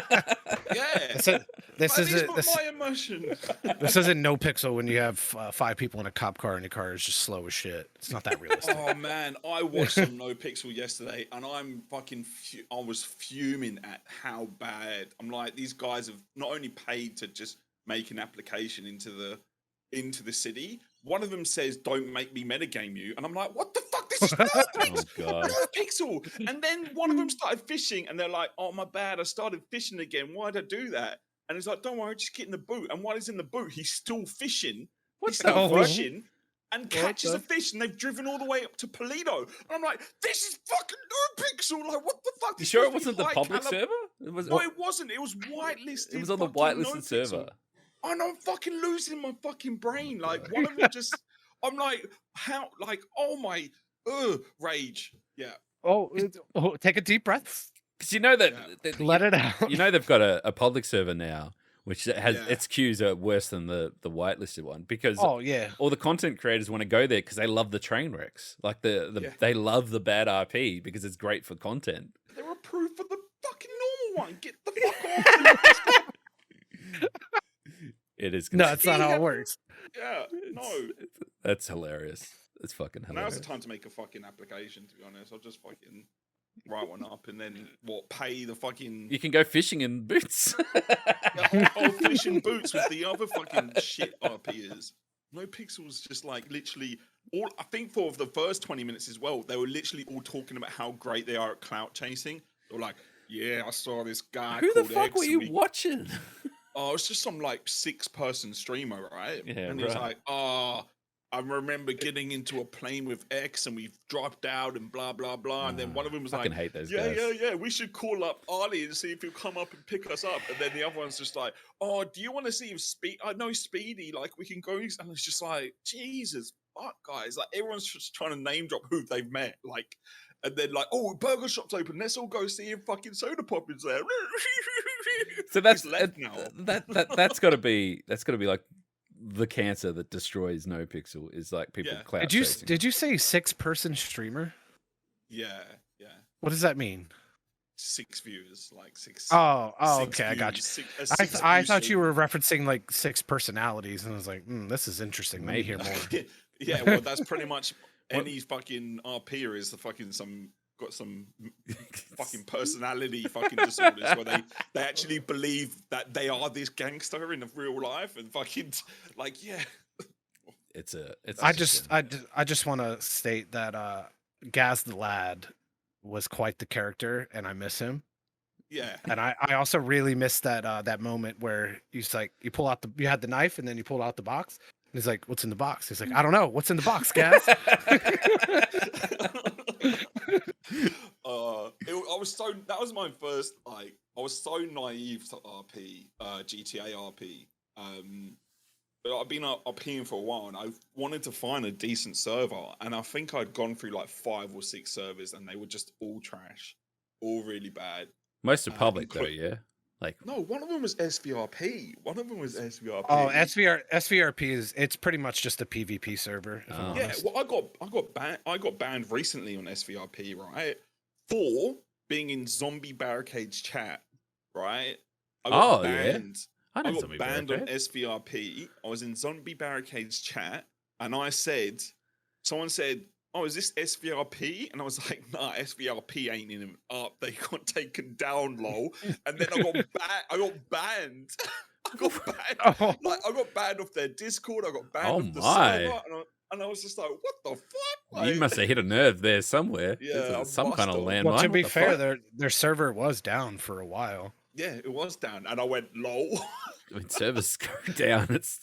Speaker 2: This isn't
Speaker 3: my immersion.
Speaker 2: This isn't No Pixel when you have 5 people in a cop car and your car is just slow as shit. It's not that realistic.
Speaker 3: Oh man, I watched some No Pixel yesterday, and I'm fucking. I was fuming at how bad. I'm like, these guys have not only paid to just make an application into the city. One of them says, "Don't make me metagame you," and I'm like, "What the fuck? This is No Pixel."
Speaker 1: Oh, God.
Speaker 3: No Pixel. And then one of them started fishing, and they're like, "Oh my bad, I started fishing again. Why'd I do that?" And he's like, "Don't worry, just get in the boot." And while he's in the boot, he's still fishing. He's still fishing and catches a fish. And they've driven all the way up to Polito. And I'm like, "This is fucking No Pixel. Like, what the fuck?"
Speaker 1: You sure it wasn't the public server?
Speaker 3: No, it wasn't. It was whitelisted.
Speaker 1: It was on the whitelisted server.
Speaker 3: And I'm fucking losing my fucking brain. Like, one of them just, I'm like, how, like, oh my, rage. Yeah.
Speaker 2: Take a deep breath.
Speaker 1: Because you know that,
Speaker 2: Let it out.
Speaker 1: You know they've got a public server now, which has its queues are worse than the whitelisted one. Because all the content creators want to go there because they love the train wrecks. Like they love the bad RP because it's great for content.
Speaker 3: They're approved for the fucking normal one. Get the fuck off.
Speaker 1: It is.
Speaker 2: No, it's not how it works.
Speaker 3: Yeah, no.
Speaker 1: That's hilarious. It's fucking hilarious.
Speaker 3: Now's the time to make a fucking application, to be honest. I'll just fucking write one up and then, pay the fucking...
Speaker 1: You can go fishing in boots.
Speaker 3: I'll fish in boots with the other fucking shit RPers. No Pixels just like literally... I think for the first 20 minutes as well, they were literally all talking about how great they are at clout chasing. They were like, yeah, I saw this guy
Speaker 1: Who
Speaker 3: called
Speaker 1: the fuck
Speaker 3: X
Speaker 1: were you watching?
Speaker 3: Oh, it's just some like 6-person streamer, right?
Speaker 1: Yeah,
Speaker 3: and he's like, I remember getting into a plane with X and we've dropped out and blah blah blah. And then one of them was like,
Speaker 1: hate those guys.
Speaker 3: Yeah, we should call up Ollie and see if he'll come up and pick us up. And then the other one's just like, oh, do you want to see if I know Speedy, like we can go. And it's just like, Jesus fuck, guys. Like everyone's just trying to name drop who they've met. Like, and then like, oh, burger shop's open. Let's all go see if fucking Soda Pop is there.
Speaker 1: So that's
Speaker 3: left now.
Speaker 1: That's got to be like the cancer that destroys No Pixel is like people clout chasing.
Speaker 2: Did you say 6-person streamer?
Speaker 3: Yeah.
Speaker 2: What does that mean?
Speaker 3: 6 viewers, like 6.
Speaker 2: Oh,
Speaker 3: six
Speaker 2: okay, I
Speaker 3: views,
Speaker 2: got you.
Speaker 3: I
Speaker 2: thought you were referencing like 6 personalities, and I was like, this is interesting. Let me hear more.
Speaker 3: Yeah, well, that's pretty much any fucking RPer is the fucking got some fucking personality fucking disorders where they actually believe that they are this gangster in real life and fucking like
Speaker 2: I just want to state that Gaz the Lad was quite the character, and I miss him.
Speaker 3: Yeah.
Speaker 2: And I also really miss that moment where he's like, you had the knife and then you pulled out the box. And he's like, what's in the box? He's like, I don't know. What's in the box, Gaz?
Speaker 3: That was my first, like, I was so naive to RP, GTA RP. But I've been RPing for a while and I wanted to find a decent server. And I think I'd gone through like 5 or 6 servers and they were just all trash, all really bad.
Speaker 1: Most are public though, yeah? Like
Speaker 3: no, one of them was SVRP. Oh,
Speaker 2: SVRP it's pretty much just a PvP server.
Speaker 3: Yeah, well, I got banned recently on SVRP, right? For being in Zombie Barricade's chat, right? I got banned.
Speaker 1: Yeah.
Speaker 3: I got banned on SVRP. I was in Zombie Barricade's chat, and someone said, oh, is this SVRP? And I was like, nah, SVRP ain't in them up. They got taken down, lol. And then I got banned. I got banned.
Speaker 2: Oh.
Speaker 3: Like I got banned off their Discord. I got banned
Speaker 1: Oh
Speaker 3: off the
Speaker 1: my.
Speaker 3: server, and I was just like, what the fuck?
Speaker 1: You
Speaker 3: Like,
Speaker 1: must have hit a nerve there somewhere.
Speaker 3: Yeah,
Speaker 1: This is
Speaker 3: I
Speaker 1: some
Speaker 3: must
Speaker 1: kind of
Speaker 3: have.
Speaker 1: landmine.
Speaker 2: Well, to
Speaker 1: What
Speaker 2: be
Speaker 1: the
Speaker 2: fair,
Speaker 1: fuck?
Speaker 2: their server was down for a while.
Speaker 3: Yeah, it was down, and I went lol.
Speaker 1: I mean, servers go down. It's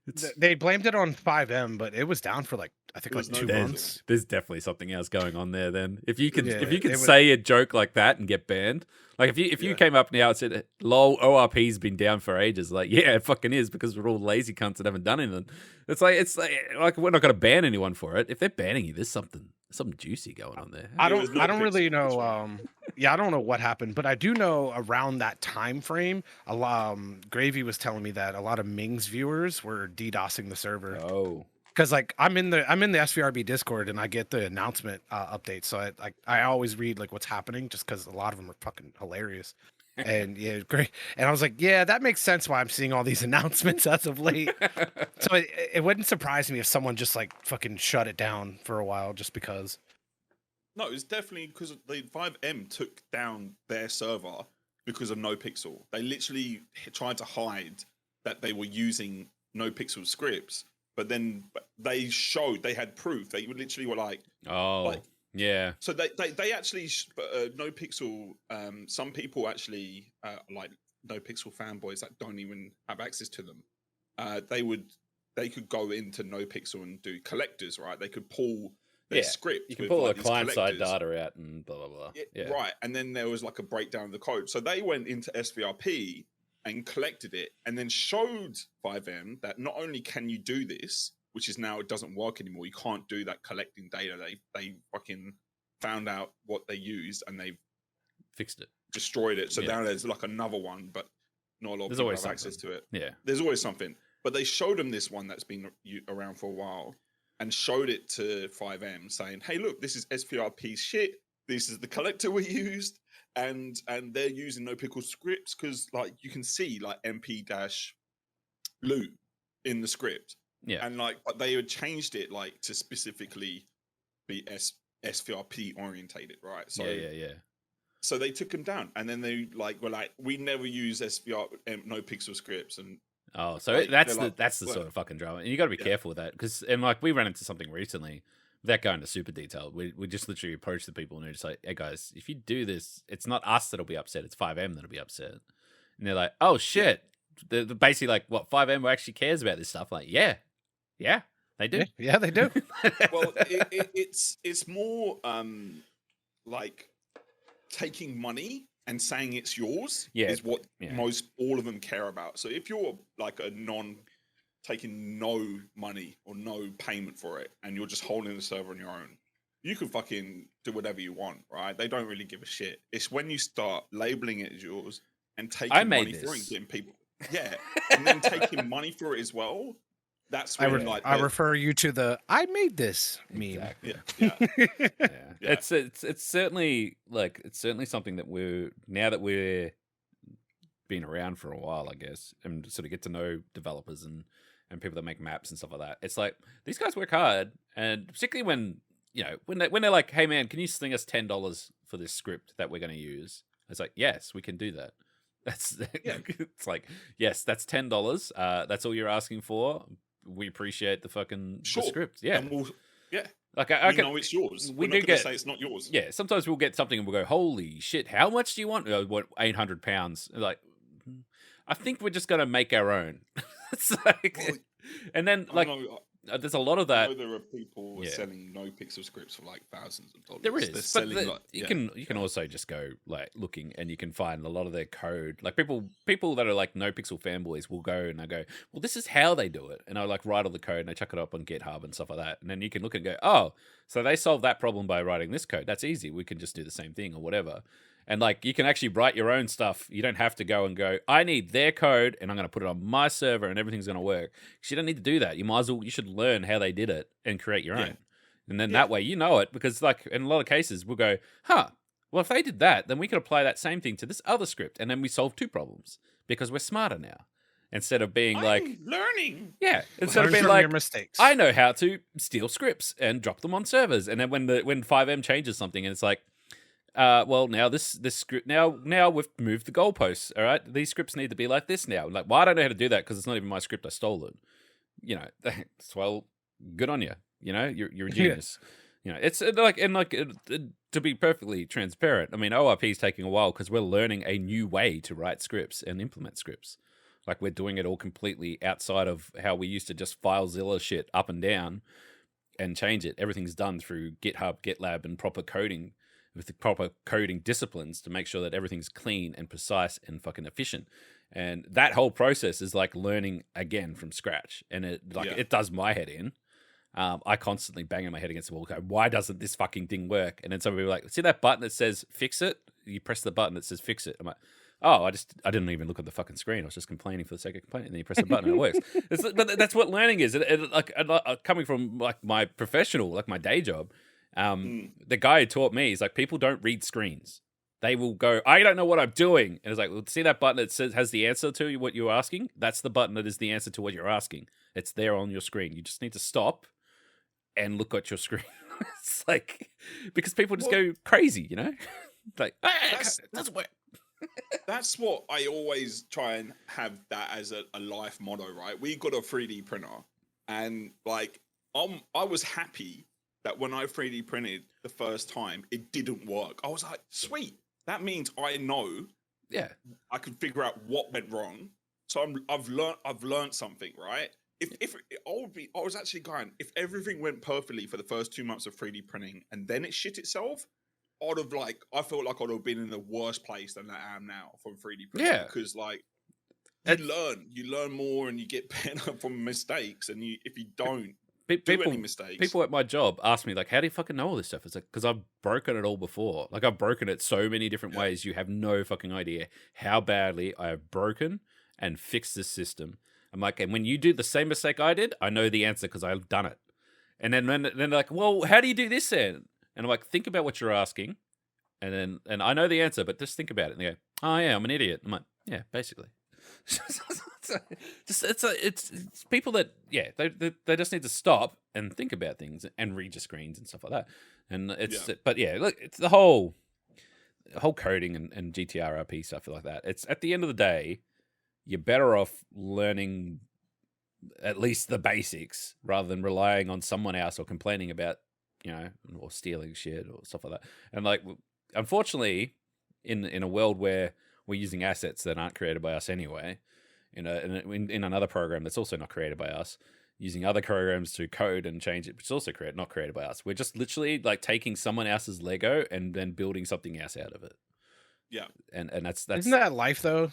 Speaker 1: it's
Speaker 2: They blamed it on 5M, but it was down for like I think
Speaker 3: It
Speaker 2: like
Speaker 3: was no
Speaker 2: 2
Speaker 3: There's-
Speaker 2: months.
Speaker 1: there's definitely something else going on there. Then if you could
Speaker 2: Yeah,
Speaker 1: if you
Speaker 2: it was-
Speaker 1: say a joke like that and get banned, like if you
Speaker 3: Yeah.
Speaker 1: came up now and said lol ORP's been down for ages, like yeah it fucking is because we're all lazy cunts that haven't done anything. It's like we're not gonna ban anyone for it. If they're banning you, there's something juicy going on there.
Speaker 2: I
Speaker 3: There was
Speaker 2: don't
Speaker 3: no
Speaker 2: I don't really
Speaker 3: pixel, that's
Speaker 2: know
Speaker 3: right.
Speaker 2: yeah, I don't know what happened, but I do know around that time frame, Gravy was telling me that a lot of Ming's viewers were DDoSing the server.
Speaker 1: Oh,
Speaker 2: Because like I'm in the SVRB Discord and I get the announcement updates, so I always read like what's happening just because a lot of them are fucking hilarious. And yeah, great. And I was like, yeah, that makes sense why I'm seeing all these announcements as of late. So it wouldn't surprise me if someone just like fucking shut it down for a while just because.
Speaker 3: No, it's definitely because the 5M took down their server because of NoPixel. They literally tried to hide that they were using NoPixel scripts, but then they showed they had proof. They literally were like,
Speaker 1: oh, yeah.
Speaker 3: so they actually NoPixel. Some people actually like NoPixel fanboys that don't even have access to them. They could go into NoPixel and do collectors, right? They could pull their script.
Speaker 1: You can
Speaker 3: with,
Speaker 1: pull
Speaker 3: like,
Speaker 1: the
Speaker 3: these
Speaker 1: client-side
Speaker 3: collectors.
Speaker 1: data out and blah, blah, blah. Yeah.
Speaker 3: Right. And then there was like a breakdown of the code. So they went into SVRP and collected it and then showed 5M that not only can you do this, which is now it doesn't work anymore. You can't do that collecting data. They fucking found out what they used and they
Speaker 1: Fixed it.
Speaker 3: destroyed it. So
Speaker 1: Yeah.
Speaker 3: now there's like another one, but not a lot of
Speaker 1: There's
Speaker 3: people
Speaker 1: always
Speaker 3: have access
Speaker 1: something.
Speaker 3: to it.
Speaker 1: Yeah.
Speaker 3: There's always something. But they showed them this one that's been around for a while and showed it to 5M saying, hey, look, this is SVRP shit. This is the collector we used. And they're using NoPixel scripts because like you can see like MP-loot in the script.
Speaker 1: Yeah.
Speaker 3: And like but they had changed it like to specifically be SVRP orientated, right? So
Speaker 1: yeah.
Speaker 3: so they took them down, and then they were like, we never use SVR NoPixel scripts, and
Speaker 1: Oh, so
Speaker 3: like,
Speaker 1: that's
Speaker 3: they're
Speaker 1: the
Speaker 3: like,
Speaker 1: that's the
Speaker 3: well,
Speaker 1: sort of fucking drama, and you got to be
Speaker 3: yeah.
Speaker 1: careful with that because like we ran into something recently, without going to super detail. We just literally approached the people and we're just like, hey guys, if you do this, it's not us that'll be upset, it's 5M that'll be upset, and they're like, oh shit, they're basically like, what 5M actually cares about this stuff? Like, yeah, they do.
Speaker 2: Yeah, they do.
Speaker 3: well, it's more like taking money and saying it's yours is what most all of them care about. So if you're like a taking no money or no payment for it and you're just holding the server on your own, you can fucking do whatever you want, right? They don't really give a shit. It's when you start labeling it as yours and taking money for it and getting people and then taking money for it as well. That's when
Speaker 2: I refer you to the "I made this" meme.
Speaker 1: Exactly.
Speaker 3: Yeah.
Speaker 1: Yeah. It's certainly something that we're been around for a while, I guess, and sort of get to know developers and people that make maps and stuff like that. It's like these guys work hard, and particularly when they're like, hey man, can you sling us $10 for this script that we're going to use? It's like, yes, we can do that. That's it's like, yes, that's $10. That's all you're asking for. We appreciate the fucking the script. Yeah.
Speaker 3: And
Speaker 1: like
Speaker 3: we know it's yours.
Speaker 1: We
Speaker 3: We're
Speaker 1: do
Speaker 3: not say it's not yours.
Speaker 1: Yeah, sometimes we'll get something and we'll go, holy shit, how much do you want? What, 800 pounds? Like, I think we're just gonna make our own. It's like, and then like, there's a lot of that.
Speaker 3: I know there are people selling NoPixel scripts for like thousands of dollars.
Speaker 1: There is,
Speaker 3: They're selling
Speaker 1: you can also just go like looking, and you can find a lot of their code. Like people that are like NoPixel fanboys will go and I go, well, this is how they do it, and I like write all the code and I chuck it up on GitHub and stuff like that, and then you can look and go, oh, so they solved that problem by writing this code. That's easy. We can just do the same thing or whatever. And like you can actually write your own stuff. You don't have to go and go, I need their code and I'm going to put it on my server and everything's going to work. You don't need to do that. You should learn how they did it and create your own. And then that way you know it, because like in a lot of cases we'll go, well, if they did that, then we could apply that same thing to this other script and then we solve 2 problems because we're smarter now. Instead of being
Speaker 3: learning.
Speaker 1: Yeah. Instead of being
Speaker 2: like, your mistakes.
Speaker 1: I know how to steal scripts and drop them on servers. And then when 5M changes something and it's like, Well, now this script now we've moved the goalposts. All right, these scripts need to be like this now. Like, well, I don't know how to do that because it's not even my script. I stole it. You know, well, good on you. You know, you're a genius. You know, it's to be perfectly transparent. I mean, ORP is taking a while because we're learning a new way to write scripts and implement scripts. Like, we're doing it all completely outside of how we used to just FileZilla shit up and down and change it. Everything's done through GitHub, GitLab, and proper coding with the proper coding disciplines to make sure that everything's clean and precise and fucking efficient. And that whole process is like learning again from scratch. And it does my head in. I constantly banging my head against the wall. Go, why doesn't this fucking thing work? And then some people are like, see that button that says fix it? You press the button that says fix it. I'm like, oh, I didn't even look at the fucking screen. I was just complaining for the sake of complaining. And then you press the button and it works. But that's what learning is. Coming from like my professional, like my day job, the guy who taught me is like, people don't read screens. They will go, I don't know what I'm doing. And it's like, well, see that button that says has the answer to what you're asking? That's the button that is the answer to what you're asking. It's there on your screen. You just need to stop and look at your screen. It's like, because people just go crazy, you know? Like, that's what.
Speaker 3: That's what I always try and have that as a life motto, right? We got a 3D printer, and like I was happy that when I 3D printed the first time, it didn't work. I was like, sweet, that means I know, I can figure out what went wrong. So I've learned something, right? If I was actually going, if everything went perfectly for the first 2 months of 3D printing and then it shit itself, I felt like I'd have been in a worse place than I am now from 3D printing. Yeah, because like you learn more and you get better from mistakes. And if you don't do any mistakes,
Speaker 1: people at my job ask me like, "How do you fucking know all this stuff?" It's like, because I've broken it all before. Like, I've broken it so many different ways. You have no fucking idea how badly I have broken and fixed this system. I'm like, and when you do the same mistake I did, I know the answer because I've done it. And then they're like, "Well, how do you do this then?" And I'm like, think about what you're asking, and I know the answer, but just think about it. And they go, "Oh yeah, I'm an idiot." I'm like, "Yeah, basically." It's people that they just need to stop and think about things and read your screens and stuff like that. And but yeah, look, it's the whole coding and GTRP stuff like that. It's at the end of the day, you're better off learning at least the basics rather than relying on someone else or complaining about, or stealing shit or stuff like that. And like, unfortunately, in a world where we're using assets that aren't created by us anyway, in another program that's also not created by us, using other programs to code and change it, which is also not created by us. We're just literally like taking someone else's Lego and then building something else out of it. Yeah, and that's
Speaker 2: isn't that life though?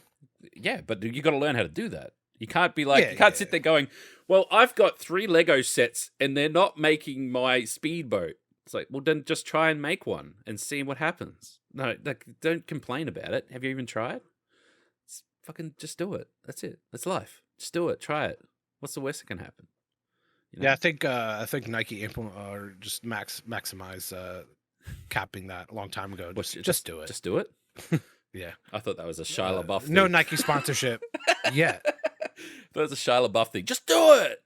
Speaker 1: Yeah, but you got to learn how to do that. You can't be like, you can't sit there going, well, I've got 3 Lego sets and they're not making my speedboat. It's like, well, then just try and make one and see what happens. No, like, don't complain about it. Have you even tried? Fucking just do it. That's it. That's life. Just do it. Try it. What's the worst that can happen?
Speaker 2: Yeah, I think Nike implement or just maximize capping that a long time ago. Just do it.
Speaker 1: Just do it.
Speaker 2: Yeah,
Speaker 1: I thought that was a Shia LaBeouf thing.
Speaker 2: No Nike sponsorship. Yeah,
Speaker 1: that was a Shia LaBeouf thing. Just do it.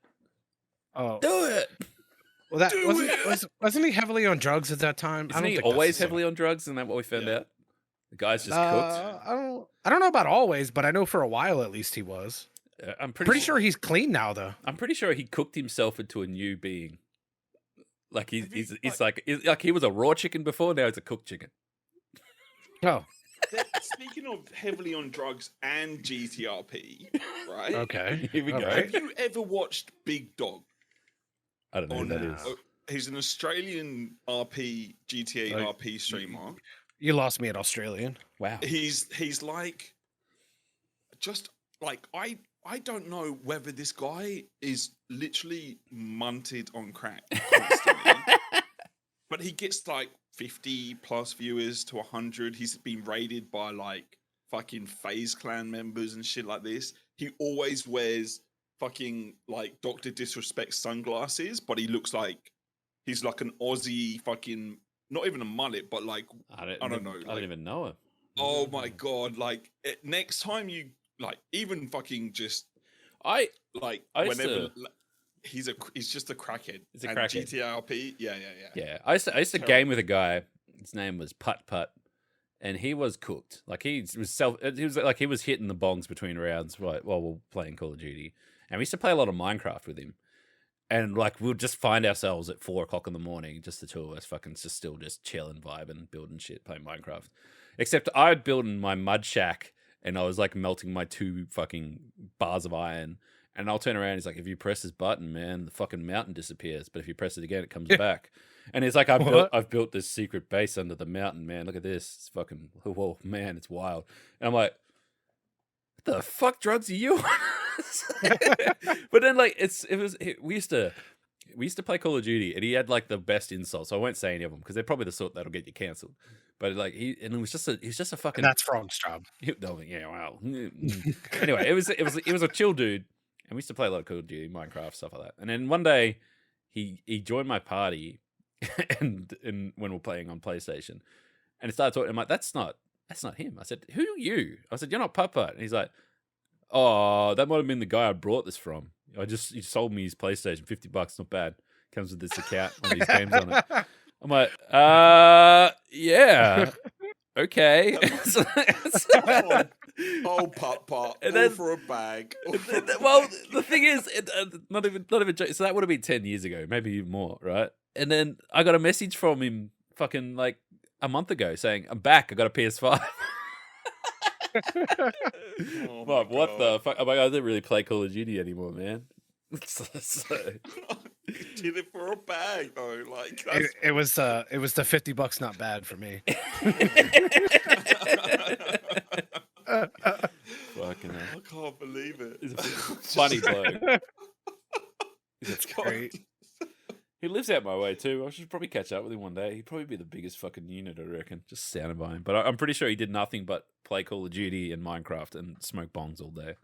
Speaker 2: Oh,
Speaker 1: do it.
Speaker 2: Well, that wasn't he heavily on drugs at that time?
Speaker 1: Isn't he always heavily on drugs? Isn't that what we found out? The guy's just cooked.
Speaker 2: I don't know about always, but I know for a while at least he was. I'm pretty sure he's clean now, though.
Speaker 1: I'm pretty sure he cooked himself into a new being. Like he's like he was a raw chicken before. Now he's a cooked chicken.
Speaker 2: Oh.
Speaker 3: Speaking of heavily on drugs and GTRP, right?
Speaker 2: Okay,
Speaker 1: here we go.
Speaker 3: Have you ever watched Big Dog?
Speaker 1: I don't know who that is.
Speaker 3: He's an Australian GTA RP streamer.
Speaker 2: You lost me at Australian.
Speaker 1: Wow.
Speaker 3: He's like, just like I don't know whether this guy is literally munted on crack constantly, but he gets like 50 plus viewers to 100. He's been raided by like fucking FaZe Clan members and shit like this. He always wears fucking like Dr. Disrespect sunglasses, but he looks like he's like an Aussie fucking, not even a mullet, but like I don't know.
Speaker 1: I don't even know him.
Speaker 3: Oh my god! Like next time you like even fucking just he's just a crackhead.
Speaker 1: He's a crackhead.
Speaker 3: GTRP, yeah.
Speaker 1: I used to game with a guy. His name was Putt Putt, and he was cooked. Like he was hitting the bongs between rounds while we're playing Call of Duty, and we used to play a lot of Minecraft with him. And like we'll just find ourselves at 4 o'clock in the morning, just the two of us, fucking just still just chilling, vibing, building shit, playing Minecraft. Except I'd built in my mud shack, and I was like melting my 2 fucking bars of iron. And I'll turn around. He's like, if you press this button, man, the fucking mountain disappears. But if you press it again, it comes back. And it's like I've built this secret base under the mountain, man. Look at this. It's fucking whoa, man. It's wild. And I'm like, what the fuck drugs are you on? But then like we used to play Call of Duty, and he had like the best insults. So I won't say any of them because they're probably the sort that'll get you cancelled. But like it was just a fucking.
Speaker 2: And that's Frog's job.
Speaker 1: Yeah, wow. Anyway, it was a chill dude. And we used to play a lot of Call of Duty, Minecraft, stuff like that. And then one day, he joined my party, and when we're playing on PlayStation, and he started talking. I'm like, that's not him. I said, who are you? I said, you're not Papa. And he's like, oh, that might have been the guy I brought this from. He sold me his PlayStation, $50, not bad. Comes with this account, one of these games on it. I'm like, yeah, okay.
Speaker 3: Oh, Papa,
Speaker 1: and then,
Speaker 3: for a bag.
Speaker 1: Well, the thing is, not even. So that would have been 10 years ago, maybe even more, right? And then I got a message from him, fucking like a month ago, saying, "I'm back. I got a PS5." Like, what the fuck? I'm like, I don't really play Call of Duty anymore, man.
Speaker 3: Did it for a bag though, like
Speaker 2: it was the $50 not bad for me.
Speaker 1: Fucking hell.
Speaker 3: I can't believe it.
Speaker 1: He's a funny bloke.
Speaker 2: That's great.
Speaker 1: He lives out my way too. I should probably catch up with him one day. He'd probably be the biggest fucking unit, I reckon. Just sounding by him. But I'm pretty sure he did nothing but play Call of Duty and Minecraft and smoke bongs all day.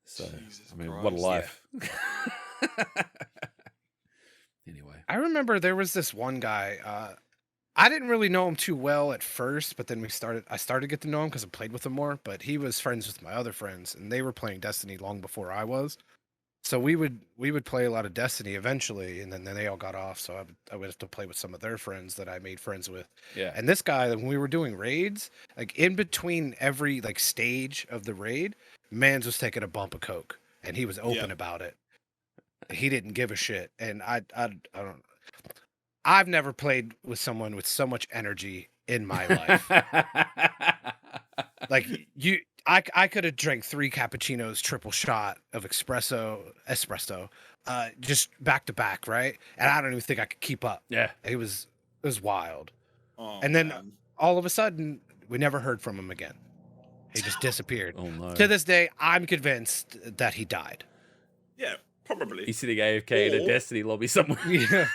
Speaker 1: So,
Speaker 3: Jesus
Speaker 1: I mean,
Speaker 3: Christ,
Speaker 1: what a life. Yeah. Anyway.
Speaker 2: I remember there was this one guy. I didn't really know him too well at first, but then I started to get to know him because I played with him more. But he was friends with my other friends, and they were playing Destiny long before I was. So we would play a lot of Destiny eventually, and then they all got off. So I would have to play with some of their friends that I made friends with.
Speaker 1: Yeah.
Speaker 2: And this guy, when we were doing raids, like in between every like stage of the raid, Mans was taking a bump of coke, and he was open about it. He didn't give a shit, and I don't. I've never played with someone with so much energy in my life. Like I could have drank 3 cappuccinos, triple shot of espresso, just back to back, right? And I don't even think I could keep up.
Speaker 1: Yeah,
Speaker 2: it was wild.
Speaker 3: Oh,
Speaker 2: and then
Speaker 3: man.
Speaker 2: all of a sudden, we never heard from him again. He just disappeared.
Speaker 1: Oh no!
Speaker 2: To this day, I'm convinced that he died.
Speaker 3: Yeah, probably.
Speaker 1: He's sitting AFK in a Destiny lobby somewhere.
Speaker 2: Yeah.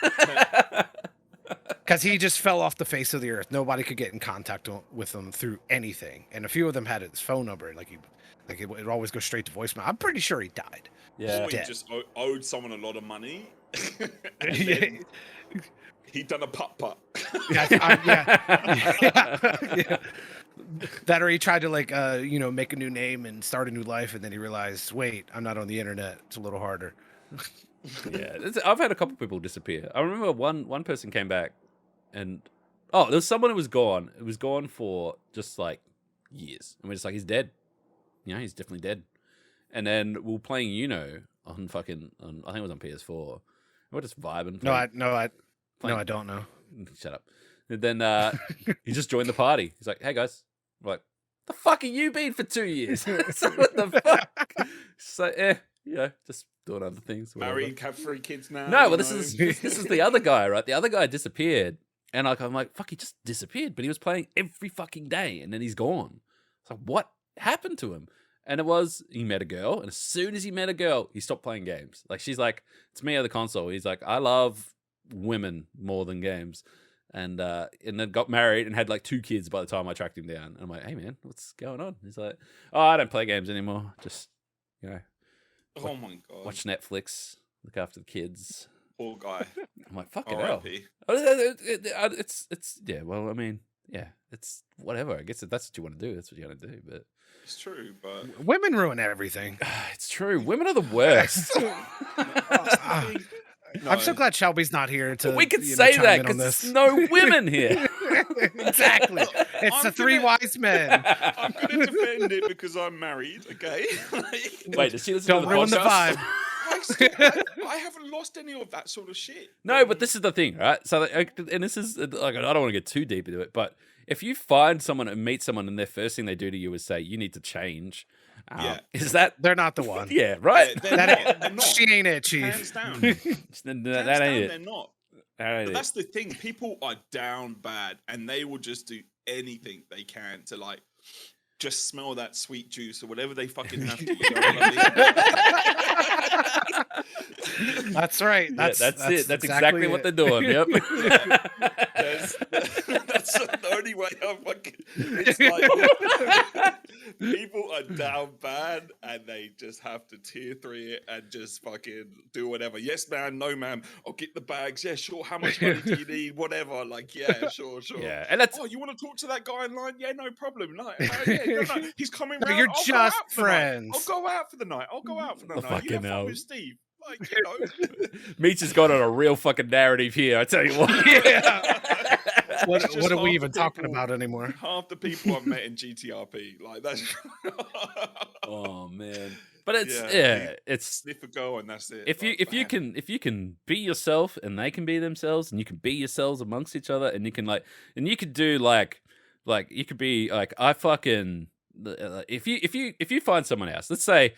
Speaker 2: Because he just fell off the face of the earth. Nobody could get in contact with him through anything. And a few of them had his phone number. It would always go straight to voicemail. I'm pretty sure he died.
Speaker 1: Yeah.
Speaker 3: Or he just owed someone a lot of money.
Speaker 2: Yeah.
Speaker 3: He'd done a putt-putt.
Speaker 2: Yeah. That or he tried to make a new name and start a new life, and then he realized, wait, I'm not on the internet. It's a little harder.
Speaker 1: Yeah, I've had a couple people disappear. I remember one person came back, and there was someone who was gone. It was gone for just like years, and we're just like, he's dead. He's definitely dead. And then we were playing on I think it was on PS4. We're just vibing.
Speaker 2: No, I don't know.
Speaker 1: Shut up. And then he just joined the party. He's like, hey guys. We're like, the fuck have you been for 2 years? So what the fuck? So just doing other things.
Speaker 3: Married, have 3 kids now.
Speaker 1: No, well, this is the other guy, right? The other guy disappeared, and I'm like, fuck, he just disappeared. But he was playing every fucking day, and then he's gone. It's like, what happened to him? And it was he met a girl, and as soon as he met a girl, he stopped playing games. Like she's like, it's me or the console. He's like, I love women more than games. And then got married and had like 2 kids by the time I tracked him down. And I'm like, hey man, what's going on? He's like, oh, I don't play games anymore. Just
Speaker 3: Oh my god.
Speaker 1: watch Netflix, look after the kids.
Speaker 3: Poor guy.
Speaker 1: I'm like, fucking hell.
Speaker 3: R.I.P.
Speaker 1: It's yeah. Well, I mean, yeah. It's whatever. I guess if that's what you want to do, that's what you got to do. But
Speaker 3: It's true, but
Speaker 2: Women ruin everything.
Speaker 1: it's true. Women are the worst.
Speaker 2: I'm so glad Shelby's not here to.
Speaker 1: We can say that
Speaker 2: chime in on
Speaker 1: because
Speaker 2: this.
Speaker 1: there's no women here.
Speaker 2: Exactly. It's the three wise men.
Speaker 3: I'm going to defend it because I'm married, okay?
Speaker 1: Wait, does she listen
Speaker 2: Don't
Speaker 1: to the
Speaker 2: ruin the
Speaker 1: podcast?
Speaker 2: vibe.
Speaker 3: I haven't lost any of that sort of shit.
Speaker 1: No, but this is the thing, right? So, and this is like, I don't want to get too deep into it, but if you find someone and meet someone and their first thing they do to you is say, you need to change, is that...
Speaker 2: They're not the one.
Speaker 1: Yeah, right?
Speaker 3: They're not.
Speaker 2: She ain't it,
Speaker 3: Hands
Speaker 2: Chief.
Speaker 3: down.
Speaker 1: that ain't it.
Speaker 3: They're not.
Speaker 1: That ain't
Speaker 3: But
Speaker 1: it.
Speaker 3: that's the thing. People are down bad, and they will just do anything they can to like just smell that sweet juice or whatever they fucking have to. You know what I mean?
Speaker 2: That's right.
Speaker 1: Yeah, that's it. That's exactly what they're doing. Yep.
Speaker 3: That's the only way I'm fucking. It's like people are down bad and they just have to tier 3 it and just fucking do whatever. Yes, man. No, ma'am. I'll get the bags. Yeah, sure. How much money do you need? Whatever. Like, yeah, sure.
Speaker 1: Yeah, and that's...
Speaker 3: Oh, you want to talk to that guy in line? Yeah, no problem. No, yeah, no. He's coming round.
Speaker 2: You're
Speaker 3: I'll
Speaker 2: just
Speaker 3: go out for the night.
Speaker 2: friends.
Speaker 3: I'll go out for the night. I'll go out for the night.
Speaker 1: Fucking
Speaker 3: You have
Speaker 1: hell.
Speaker 3: fun with Steve. Like, you know.
Speaker 1: Meech has got on a real fucking narrative here, I tell you what.
Speaker 2: What
Speaker 3: It's just
Speaker 2: are we
Speaker 3: half
Speaker 2: even
Speaker 3: the
Speaker 2: talking
Speaker 3: people-
Speaker 2: about anymore?
Speaker 3: Half the people I've met in GTRP, like that's.
Speaker 1: Oh man. But it's
Speaker 3: Yeah,
Speaker 1: it's
Speaker 3: Sniff a girl and that's it.
Speaker 1: if you
Speaker 3: Like,
Speaker 1: if you can be yourself and they can be themselves and you can be yourselves amongst each other and you can you could do like you could be like I fucking if you find someone else, let's say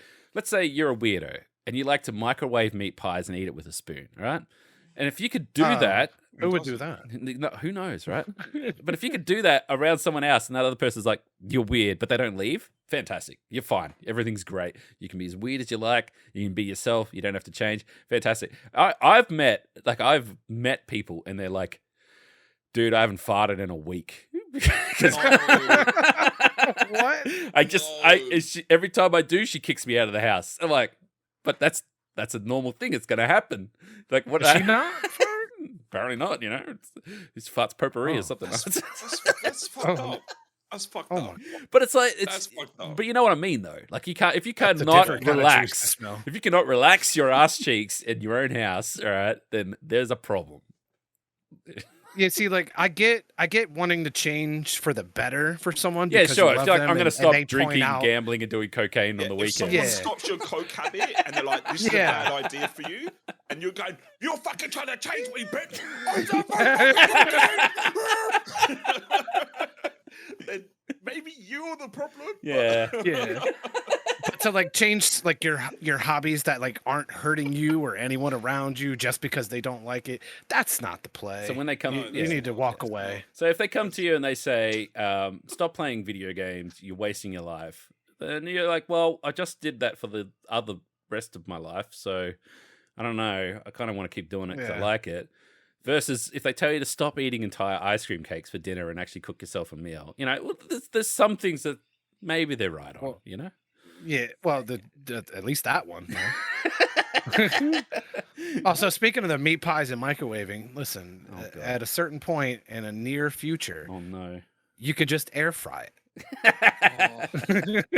Speaker 1: you're a weirdo and you like to microwave meat pies and eat it with a spoon, right? And if you could do that,
Speaker 2: Who would do that?
Speaker 1: no, who knows, right? But if you could do that around someone else and that other person's like, you're weird, but they don't leave, fantastic. You're fine. Everything's great. You can be as weird as you like. You can be yourself. You don't have to change. Fantastic. I've met people and they're like, dude, I haven't farted in a week.
Speaker 2: What?
Speaker 1: Every time I do, she kicks me out of the house. I'm like, but that's a normal thing. It's going to happen. Like, what?
Speaker 2: Is she not?
Speaker 1: Apparently not, you know. It's farts potpourri or something.
Speaker 3: that's fucked up. That's fucked up.
Speaker 1: But it's like
Speaker 3: That's fucked up.
Speaker 1: But you know what I mean, though. Like if you
Speaker 2: That's a
Speaker 1: cannot
Speaker 2: different kind of juice to
Speaker 1: relax,
Speaker 2: smell.
Speaker 1: if you cannot relax your ass cheeks in your own house, all right, then there's a problem.
Speaker 2: Yeah, see, like I get wanting to change for the better for someone.
Speaker 1: Yeah,
Speaker 2: because
Speaker 1: sure.
Speaker 2: you
Speaker 1: If
Speaker 2: love
Speaker 1: you're like,
Speaker 2: them
Speaker 1: I'm going to
Speaker 2: and
Speaker 1: stop
Speaker 2: they point
Speaker 1: drinking,
Speaker 2: out-
Speaker 1: gambling, and doing cocaine on the
Speaker 3: If
Speaker 1: weekend.
Speaker 3: someone
Speaker 2: Yeah.
Speaker 3: stops your coke habit and they're like, "This is a bad idea for you," and you're going, "You're fucking trying to change me, bitch!" Then maybe you're the problem.
Speaker 1: Yeah.
Speaker 2: Yeah. To like change like your hobbies that like aren't hurting you or anyone around you just because they don't like it. That's not the play.
Speaker 1: So when they come,
Speaker 2: you need to walk away.
Speaker 1: So if they come to you and they say, "Stop playing video games. You're wasting your life," then you're like, "Well, I just did that for the other rest of my life, so I don't know. I kind of want to keep doing it because I
Speaker 2: Yeah.
Speaker 1: like it." Versus if they tell you to stop eating entire ice cream cakes for dinner and actually cook yourself a meal, you know, there's some things that maybe they're right on.
Speaker 2: Well,
Speaker 1: you know.
Speaker 2: Yeah, well, at least that one. No? Also, speaking of the meat pies and microwaving, listen,
Speaker 1: Oh, God.
Speaker 2: at a certain point in a near future,
Speaker 1: Oh no.
Speaker 2: you could just air fry it.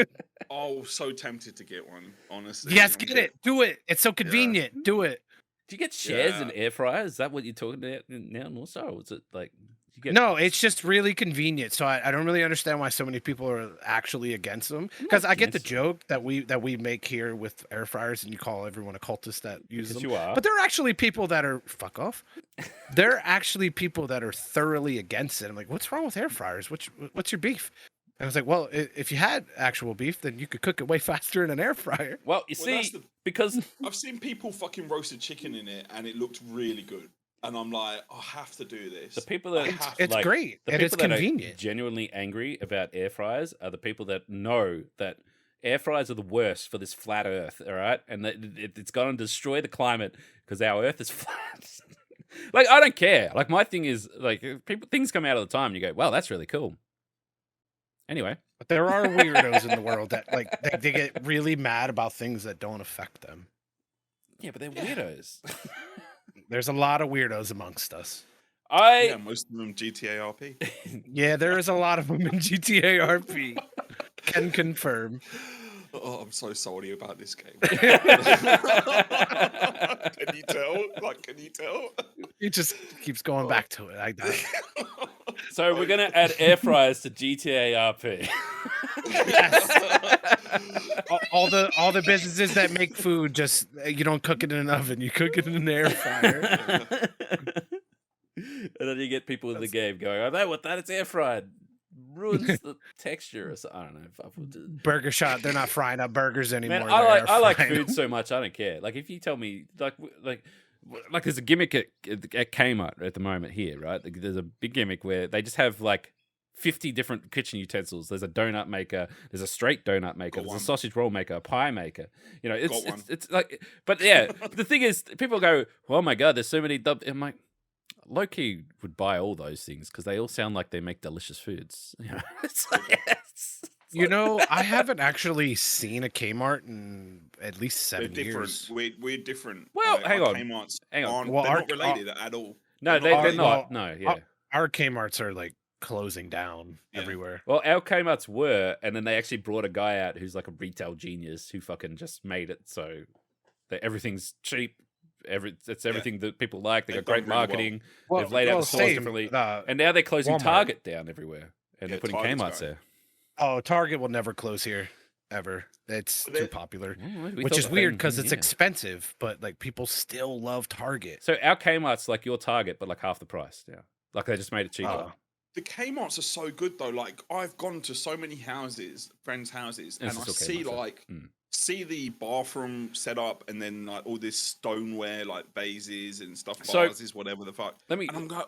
Speaker 3: Oh, so tempted to get one. Honestly.
Speaker 2: Yes,
Speaker 3: I'm
Speaker 2: get it. Do it. It's so convenient. Do it.
Speaker 1: Do you get shares in
Speaker 3: Yeah.
Speaker 1: air fryers? Is that what you're talking about now, also? Or is it like you get?
Speaker 2: No, it's just really convenient. So I don't really understand why so many people are actually against them. Because I get the
Speaker 1: against
Speaker 2: joke that we make here with air fryers, and you call everyone a cultist that uses
Speaker 1: Because
Speaker 2: them.
Speaker 1: you are.
Speaker 2: But there are actually people that are fuck off. There are actually people that are thoroughly against it. I'm like, what's wrong with air fryers? What's your beef? And I was like, well, if you had actual beef, then you could cook it way faster in an air fryer.
Speaker 1: Well, you
Speaker 3: Well,
Speaker 1: see,
Speaker 3: that's the-
Speaker 1: because
Speaker 3: I've seen people fucking roasted chicken in it, and it looked really good. And I'm like, I have to do this.
Speaker 1: the people that
Speaker 2: It's
Speaker 1: like,
Speaker 2: great
Speaker 1: the
Speaker 2: and it's
Speaker 1: people that are
Speaker 2: convenient.
Speaker 1: genuinely angry about air fryers are the people that know that air fryers are the worst for this flat Earth. All right, and that it's going to destroy the climate because our Earth is flat. Like I don't care. Like my thing is like things come out all the time. And you go, wow, that's really cool. Anyway,
Speaker 2: But there are weirdos in the world that like they get really mad about things that don't affect them.
Speaker 1: yeah, but they're weirdos.
Speaker 2: There's a lot of weirdos amongst us.
Speaker 3: Yeah, most of them GTA RP.
Speaker 2: Yeah, there is a lot of them in GTA RP. Can confirm.
Speaker 3: Oh, I'm so salty about this game. Can you tell? Like, can you tell?
Speaker 2: He just keeps going back to it. I know.
Speaker 1: So we're gonna add air fryers to GTA RP.
Speaker 2: all the businesses that make food, just you don't cook it in an oven, you cook it in an air fryer.
Speaker 1: And then you get people in the game going, "I know what that is, air fried." Ruins the texture or something. I don't know.
Speaker 2: Burger shot, they're not frying up burgers anymore.
Speaker 1: Man,
Speaker 2: they're
Speaker 1: I like
Speaker 2: frying
Speaker 1: food
Speaker 2: them.
Speaker 1: so much. I don't care. Like if you tell me like there's a gimmick at Kmart at the moment here, right? There's a big gimmick where they just have like 50 different kitchen utensils. There's a donut maker, there's a straight donut maker, there's a sausage roll maker, a pie maker. You know, it's like, but yeah, the thing is, people go, "Oh my god, there's so many." I'm like, low key would buy all those things because they all sound like they make delicious foods. You know,
Speaker 2: You know, I haven't actually seen a Kmart in at least 7 years.
Speaker 3: We're different.
Speaker 1: Well, hang on.
Speaker 3: Kmart's
Speaker 1: Hang on.
Speaker 3: aren't,
Speaker 2: Well,
Speaker 3: they're
Speaker 2: our-
Speaker 3: not related at all.
Speaker 1: No, they're not. No, yeah.
Speaker 2: Our Kmarts are like closing down
Speaker 3: Yeah.
Speaker 2: everywhere.
Speaker 1: Well, our Kmarts were, and then they actually brought a guy out who's like a retail genius who fucking just made it so that everything's cheap. It's everything that people like. They
Speaker 3: They've
Speaker 1: got great
Speaker 3: done really well.
Speaker 1: marketing.
Speaker 2: Well,
Speaker 1: They've laid out the stores
Speaker 2: same,
Speaker 1: differently.
Speaker 2: uh,
Speaker 1: And now they're closing
Speaker 2: Walmart.
Speaker 1: Target down everywhere. And
Speaker 3: Yeah,
Speaker 1: they're putting
Speaker 3: Target's
Speaker 1: Kmart's
Speaker 3: going.
Speaker 1: there.
Speaker 2: Oh, Target will never close here ever. It's
Speaker 3: But
Speaker 2: too
Speaker 3: they-
Speaker 2: popular.
Speaker 1: Oh, we
Speaker 2: Which
Speaker 1: thought
Speaker 2: is
Speaker 1: the
Speaker 2: weird
Speaker 1: same
Speaker 2: because
Speaker 1: thing,
Speaker 2: it's
Speaker 1: yeah.
Speaker 2: expensive, but like people still love Target.
Speaker 1: So our Kmart's like your Target, but like half the price. Yeah. Like they just made it cheaper.
Speaker 2: Oh.
Speaker 3: The Kmart's are so good though. Like I've gone to so many houses, friends' houses,
Speaker 1: And
Speaker 3: and I
Speaker 1: it's still
Speaker 3: see
Speaker 1: Kmart's,
Speaker 3: like
Speaker 1: mm.
Speaker 3: see the bathroom set up, and then like all this stoneware, like vases and stuff,
Speaker 1: So-
Speaker 3: vases, whatever the fuck.
Speaker 1: Let me.
Speaker 3: And I'm going,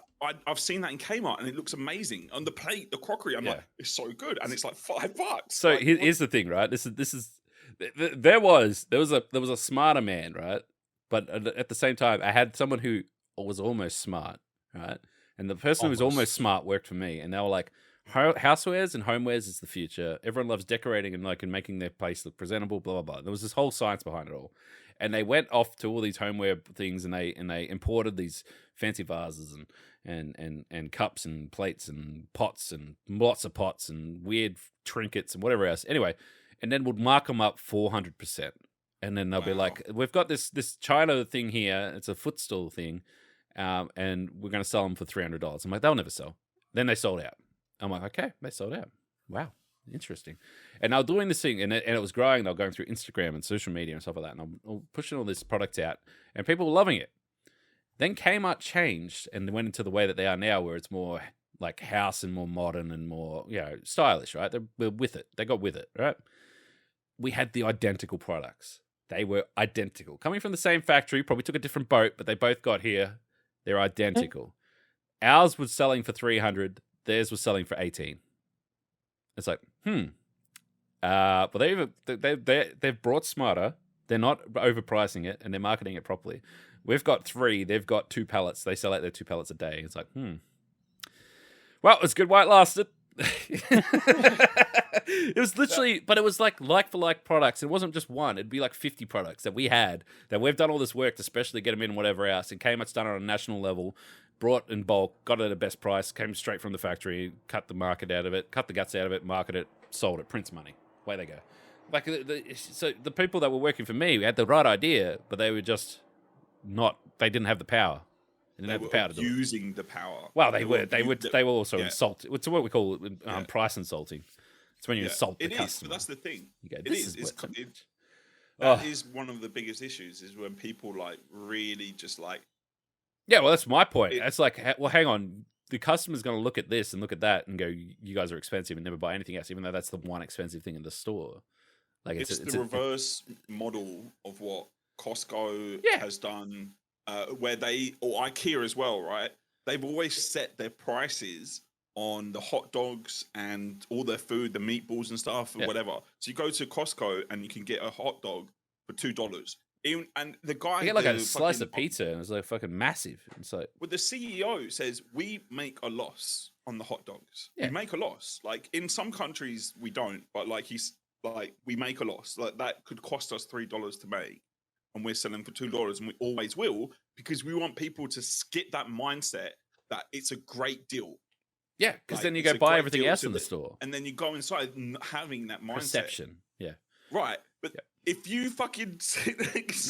Speaker 3: I've seen that in Kmart, and it looks amazing. On the plate, the crockery, I'm
Speaker 1: Yeah.
Speaker 3: like, it's so good, and it's like $5.
Speaker 1: So
Speaker 3: Like,
Speaker 1: here's the thing, right? This is there was a smarter man, right? But at the same time, I had someone who was almost smart, right? And the person who was
Speaker 2: Almost.
Speaker 1: almost smart worked for me, and they were like, housewares and homewares is the future. Everyone loves decorating and like and making their place look presentable. Blah blah blah. There was this whole science behind it all, and they went off to all these homeware things, and they imported these fancy vases and cups and plates and pots and lots of pots and weird trinkets and whatever else. Anyway, and then would mark them up 400%. And then they'll be
Speaker 3: Wow.
Speaker 1: like, "We've got this China thing here. It's a footstool thing, and we're going to sell them for $300." I'm like, "They'll never sell." Then they sold out. I'm like, "Okay, they sold out. Wow, interesting." And they were doing this thing, and it was growing. They were going through Instagram and social media and stuff like that, and I'm pushing all this product out, and people were loving it. Then Kmart changed and went into the way that they are now, where it's more like house and more modern and more stylish, right? They're with it. They got with it, right? We had the identical products. They were identical. Coming from the same factory, probably took a different boat, but they both got here. They're identical. Ours was selling for 300. Theirs was selling for 18. It's like, but they've brought smarter. They're not overpricing it, and they're marketing it properly. We've got 3. They've got 2 pallets. They sell out their 2 pallets a day. It's like, Well, it was good while it lasted. It was literally, but it was like for like products. It wasn't just one. It'd be like 50 products that we had that we've done all this work to specially get them in whatever else. And Kmart's done it on a national level, brought in bulk, got it at a best price, came straight from the factory, cut the market out of it, cut the guts out of it, market it, sold it, prints money. Away they go. Like so the people that were working for me had the right idea, but they were just not. They didn't have the power. They didn't have the power to do it.
Speaker 3: using the power.
Speaker 1: Well, they were also
Speaker 3: yeah.
Speaker 1: insult. It's what we call price insulting. It's when you
Speaker 3: Yeah,
Speaker 1: insult the
Speaker 3: it is,
Speaker 1: customer.
Speaker 3: but that's the thing.
Speaker 1: You go,
Speaker 3: It
Speaker 1: "This
Speaker 3: is.
Speaker 1: is
Speaker 3: It's,
Speaker 1: worth so
Speaker 3: it,
Speaker 1: much."
Speaker 3: that
Speaker 1: Oh.
Speaker 3: is one of the biggest issues is when people like really just like
Speaker 1: Yeah, well, that's my point.
Speaker 3: It-
Speaker 1: It's like, well, hang on. The customer's going to look at this and look at that and go, "You guys are expensive," and never buy anything else, even though that's the one expensive thing in the store. Like
Speaker 3: it's
Speaker 1: it's
Speaker 3: the reverse model of what Costco
Speaker 1: Yeah.
Speaker 3: has done, where they or IKEA as well, right? They've always set their prices on the hot dogs and all their food, the meatballs and stuff, or
Speaker 1: Yeah.
Speaker 3: whatever. So you go to Costco and you can get a hot dog for $2. And the guy,
Speaker 1: You get like a
Speaker 3: the
Speaker 1: slice
Speaker 3: fucking-
Speaker 1: of pizza and it's like fucking massive. It's like,
Speaker 3: Well, the CEO says we make a loss on the hot dogs.
Speaker 1: Yeah.
Speaker 3: We make a loss. Like in some countries we don't, but like he's like we make a loss. Like that could cost us $3 to make, and we're selling for $2, and we always will because we want people to skip that mindset that it's a great deal,
Speaker 1: yeah, because
Speaker 3: Like,
Speaker 1: then you
Speaker 3: it's
Speaker 1: go
Speaker 3: a
Speaker 1: buy
Speaker 3: great
Speaker 1: everything
Speaker 3: deal
Speaker 1: else
Speaker 3: to
Speaker 1: in the
Speaker 3: the-
Speaker 1: store.
Speaker 3: and then you go inside having that mindset.
Speaker 1: Perception. Yeah.
Speaker 3: Right, but
Speaker 1: Yeah.
Speaker 3: if you fucking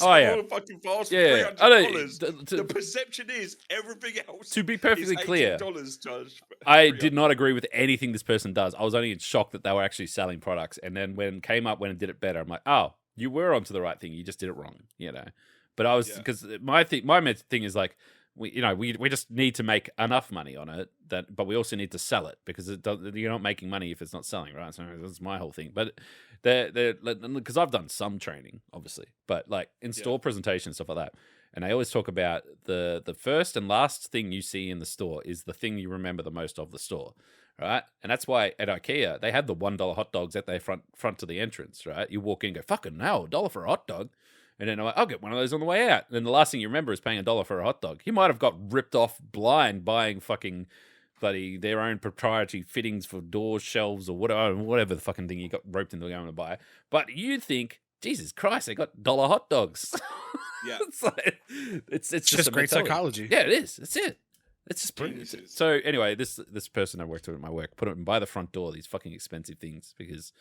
Speaker 1: Oh, yeah.
Speaker 3: a fucking fast for
Speaker 1: Yeah,
Speaker 3: $300, the perception is everything else.
Speaker 1: To be perfectly
Speaker 3: is
Speaker 1: clear,
Speaker 3: $18 charged.
Speaker 1: I did not agree with anything this person does. I was only in shock that they were actually selling products. And then when it came up when it did it better, I'm like, oh, you were onto the right thing. You just did it wrong, But I was because my thing is like we just need to make enough money on it but we also need to sell it because you're not making money if it's not selling, right? So that's my whole thing. But because I've done some training, obviously, but like in store presentation and stuff like that. And I always talk about the first and last thing you see in the store is the thing you remember the most of the store, right? And that's why at IKEA, they had the $1 hot dogs at their front to the entrance, right? You walk in and go, fucking hell, $1 for a hot dog. And then I'm like, I'll get one of those on the way out. And then the last thing you remember is paying $1 for a hot dog. You might have got ripped off blind buying fucking bloody their own proprietary fittings for doors, shelves, or whatever the fucking thing you got roped into going to buy. But you think, Jesus Christ, they got $1 hot dogs.
Speaker 3: Yeah,
Speaker 2: it's just great psychology.
Speaker 1: Yeah, it is. That's it. It's just brilliant. So anyway, this person I worked with at my work put them by the front door, these fucking expensive things because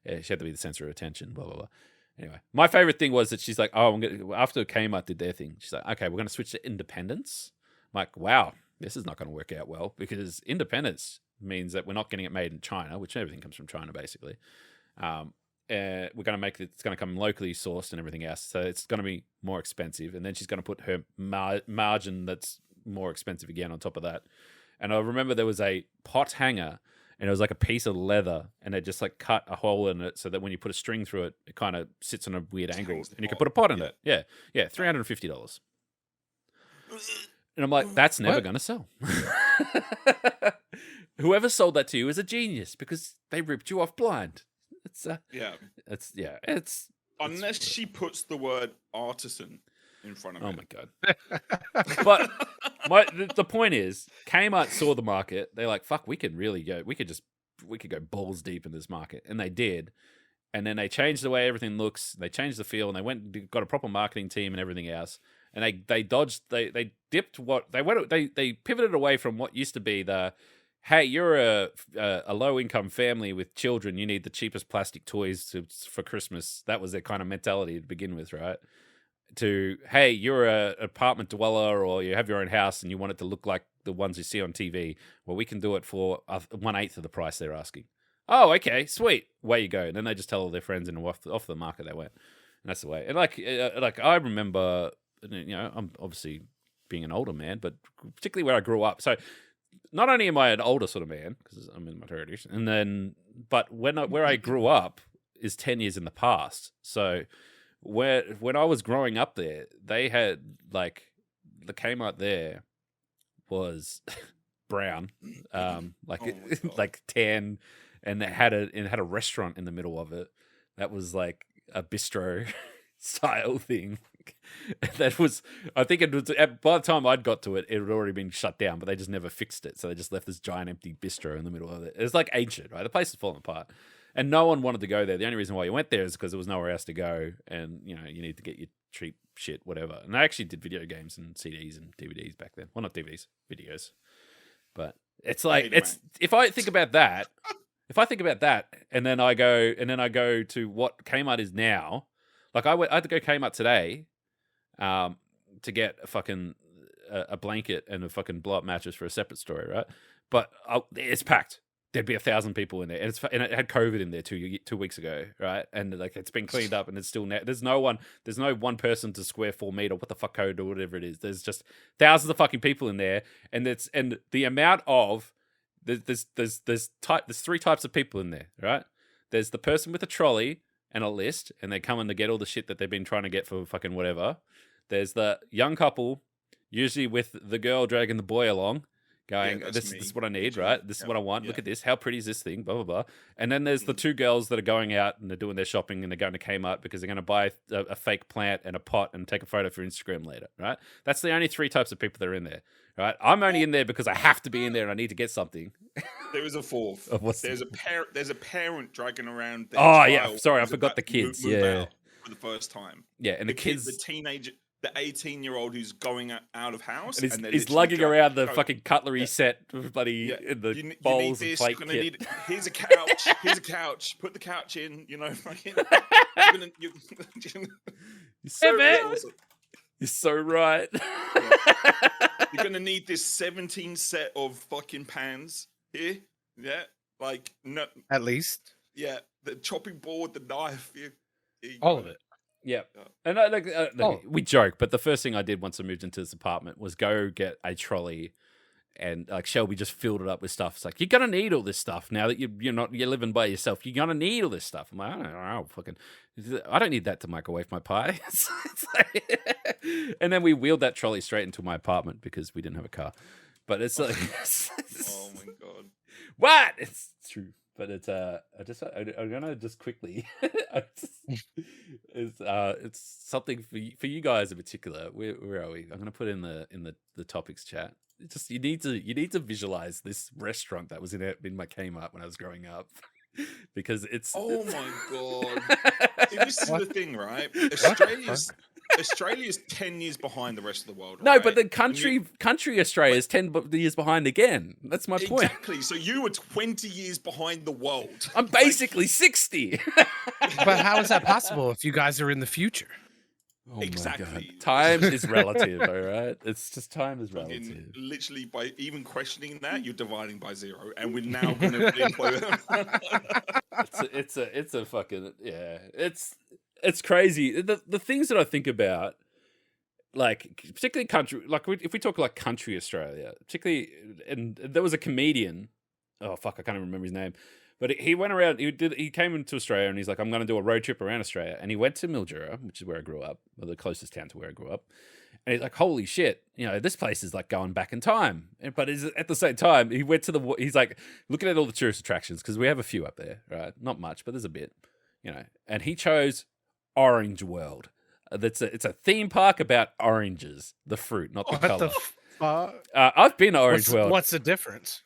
Speaker 1: she had to be the center of attention. Blah blah blah. Anyway, my favorite thing was that she's like, "Oh, after Kmart did their thing, she's like, okay, we're going to switch to independence." I'm like, wow, this is not going to work out well because independence means that we're not getting it made in China, which everything comes from China basically. We're going to make it's going to come locally sourced and everything else, so it's going to be more expensive. And then she's going to put her margin that's more expensive again on top of that. And I remember there was a pot hanger. And it was like a piece of leather, and they just like cut a hole in it so that when you put a string through it, it kind of sits on a weird angle, and you can put a pot in it. Yeah, $350. And I'm like, that's never going to sell. Whoever sold that to you is a genius because they ripped you off blind. It's
Speaker 3: unless she puts the word artisan in front of it.
Speaker 1: Oh my god! But the point is, Kmart saw the market. They're like, "Fuck, we could go balls deep in this market," and they did. And then they changed the way everything looks. They changed the feel, and they got a proper marketing team and everything else. And they pivoted away from what used to be the, hey, you're a low income family with children. You need the cheapest plastic toys for Christmas. That was their kind of mentality to begin with, right? To, hey, you're an apartment dweller or you have your own house and you want it to look like the ones you see on TV. Well, we can do it for 1/8 of the price they're asking. Oh, okay, sweet. Away you go. And then they just tell all their friends and off the market they went. And that's the way. And like I remember, I'm obviously being an older man, but particularly where I grew up. So not only am I an older sort of man because I'm in my 30s, but where I grew up is 10 years in the past. So when I was growing up there, they had like the Kmart there was brown, like tan, and it had a restaurant in the middle of it that was like a bistro style thing. That was, I think it was, by the time I'd got to it, it had already been shut down, but they just never fixed it. So they just left this giant empty bistro in the middle of it. It was like ancient, right? The place is falling apart. And no one wanted to go there. The only reason why you went there is because there was nowhere else to go. And, you need to get your cheap shit, whatever. And I actually did video games and CDs and DVDs back then. Well, not DVDs, videos. But it's like, if I think about that, and then I go to what Kmart is now, like I had to go Kmart today to get a fucking a blanket and a fucking blow-up mattress for a separate story, right? But it's packed. There'd be 1,000 people in there, and it had COVID in there 2 weeks ago, right? And like it's been cleaned up, and it's still there's no one person to square 4 meter, what the fuck code or whatever it is. There's just thousands of fucking people in there, and the amount of there's 3 types of people in there, right? There's the person with a trolley and a list, and they're coming to get all the shit that they've been trying to get for fucking whatever. There's the young couple, usually with the girl dragging the boy along, going, this is what I need, right? This is what I want. Look at this. How pretty is this thing? Blah, blah, blah. And then there's the 2 girls that are going out and they're doing their shopping and they're going to Kmart because they're going to buy a fake plant and a pot and take a photo for Instagram later, right? That's the only 3 types of people that are in there, right? I'm only in there because I have to be in there and I need to get something.
Speaker 3: There is a 4th. There's a parent dragging around their
Speaker 1: child. Sorry, I forgot the kids.
Speaker 3: Move out for the first time.
Speaker 1: Yeah, and the kids...
Speaker 3: The the 18-year-old who's going out of house,
Speaker 1: And
Speaker 3: they're
Speaker 1: he's
Speaker 3: literally
Speaker 1: lugging around the
Speaker 3: go-
Speaker 1: fucking cutlery
Speaker 3: Yeah.
Speaker 1: set with bloody in the
Speaker 3: you
Speaker 1: bowls
Speaker 3: need
Speaker 1: and
Speaker 3: this.
Speaker 1: plate
Speaker 3: You're gonna
Speaker 1: kit.
Speaker 3: need. Here's a couch. Here's a couch. Put the couch in. You know, fucking. You're
Speaker 1: so
Speaker 3: right.
Speaker 1: right. You're so right.
Speaker 3: You're gonna need this 17 set of fucking pans here. Yeah, like no,
Speaker 2: At least
Speaker 3: yeah, the chopping board, the knife,
Speaker 2: all of it.
Speaker 1: Yeah,
Speaker 3: Yeah.
Speaker 1: and we joke, but the first thing I did once I moved into this apartment was go get a trolley, and like Shelby just filled it up with stuff. It's like, you're gonna need all this stuff now that you're living by yourself. You're gonna need all this stuff. I'm like, I don't know, I don't need that to microwave my pie. It's like, and then we wheeled that trolley straight into my apartment because we didn't have a car. But it's like,
Speaker 3: Oh my god,
Speaker 1: what? It's true. But it's I'm gonna just quickly it's something for you guys in particular. Where are we? I'm gonna put in the topics chat. It's just you need to visualize this restaurant that was in my Kmart when I was growing up. Because it's
Speaker 3: oh my god. See, this is the thing, right? Australia's 10 years behind the rest of the world.
Speaker 1: No,
Speaker 3: right?
Speaker 1: but the country Australia is 10 years behind again. That's my point.
Speaker 3: Exactly. So you were 20 years behind the world.
Speaker 1: I'm basically 60.
Speaker 2: But how is that possible if you guys are in the future?
Speaker 1: Oh
Speaker 3: Exactly.
Speaker 1: my God. Time is relative, all right? It's just time is relative.
Speaker 3: Literally, by even questioning that, you're dividing by 0, and we're now going to employ
Speaker 1: It's a fucking yeah. It's crazy. The things that I think about, like particularly country, like if we talk like country Australia, particularly, and there was a comedian. Oh fuck, I can't even remember his name. But he went around. He came into Australia and he's like, I'm going to do a road trip around Australia. And he went to Mildura, which is where I grew up, or the closest town to where I grew up. And he's like, holy shit, this place is like going back in time. But at the same time, he went to he's like looking at all the tourist attractions because we have a few up there, right? Not much, but there's a bit, And he chose Orange World. It's a theme park about oranges, the fruit, not the color. I've been to Orange World.
Speaker 2: What's the difference?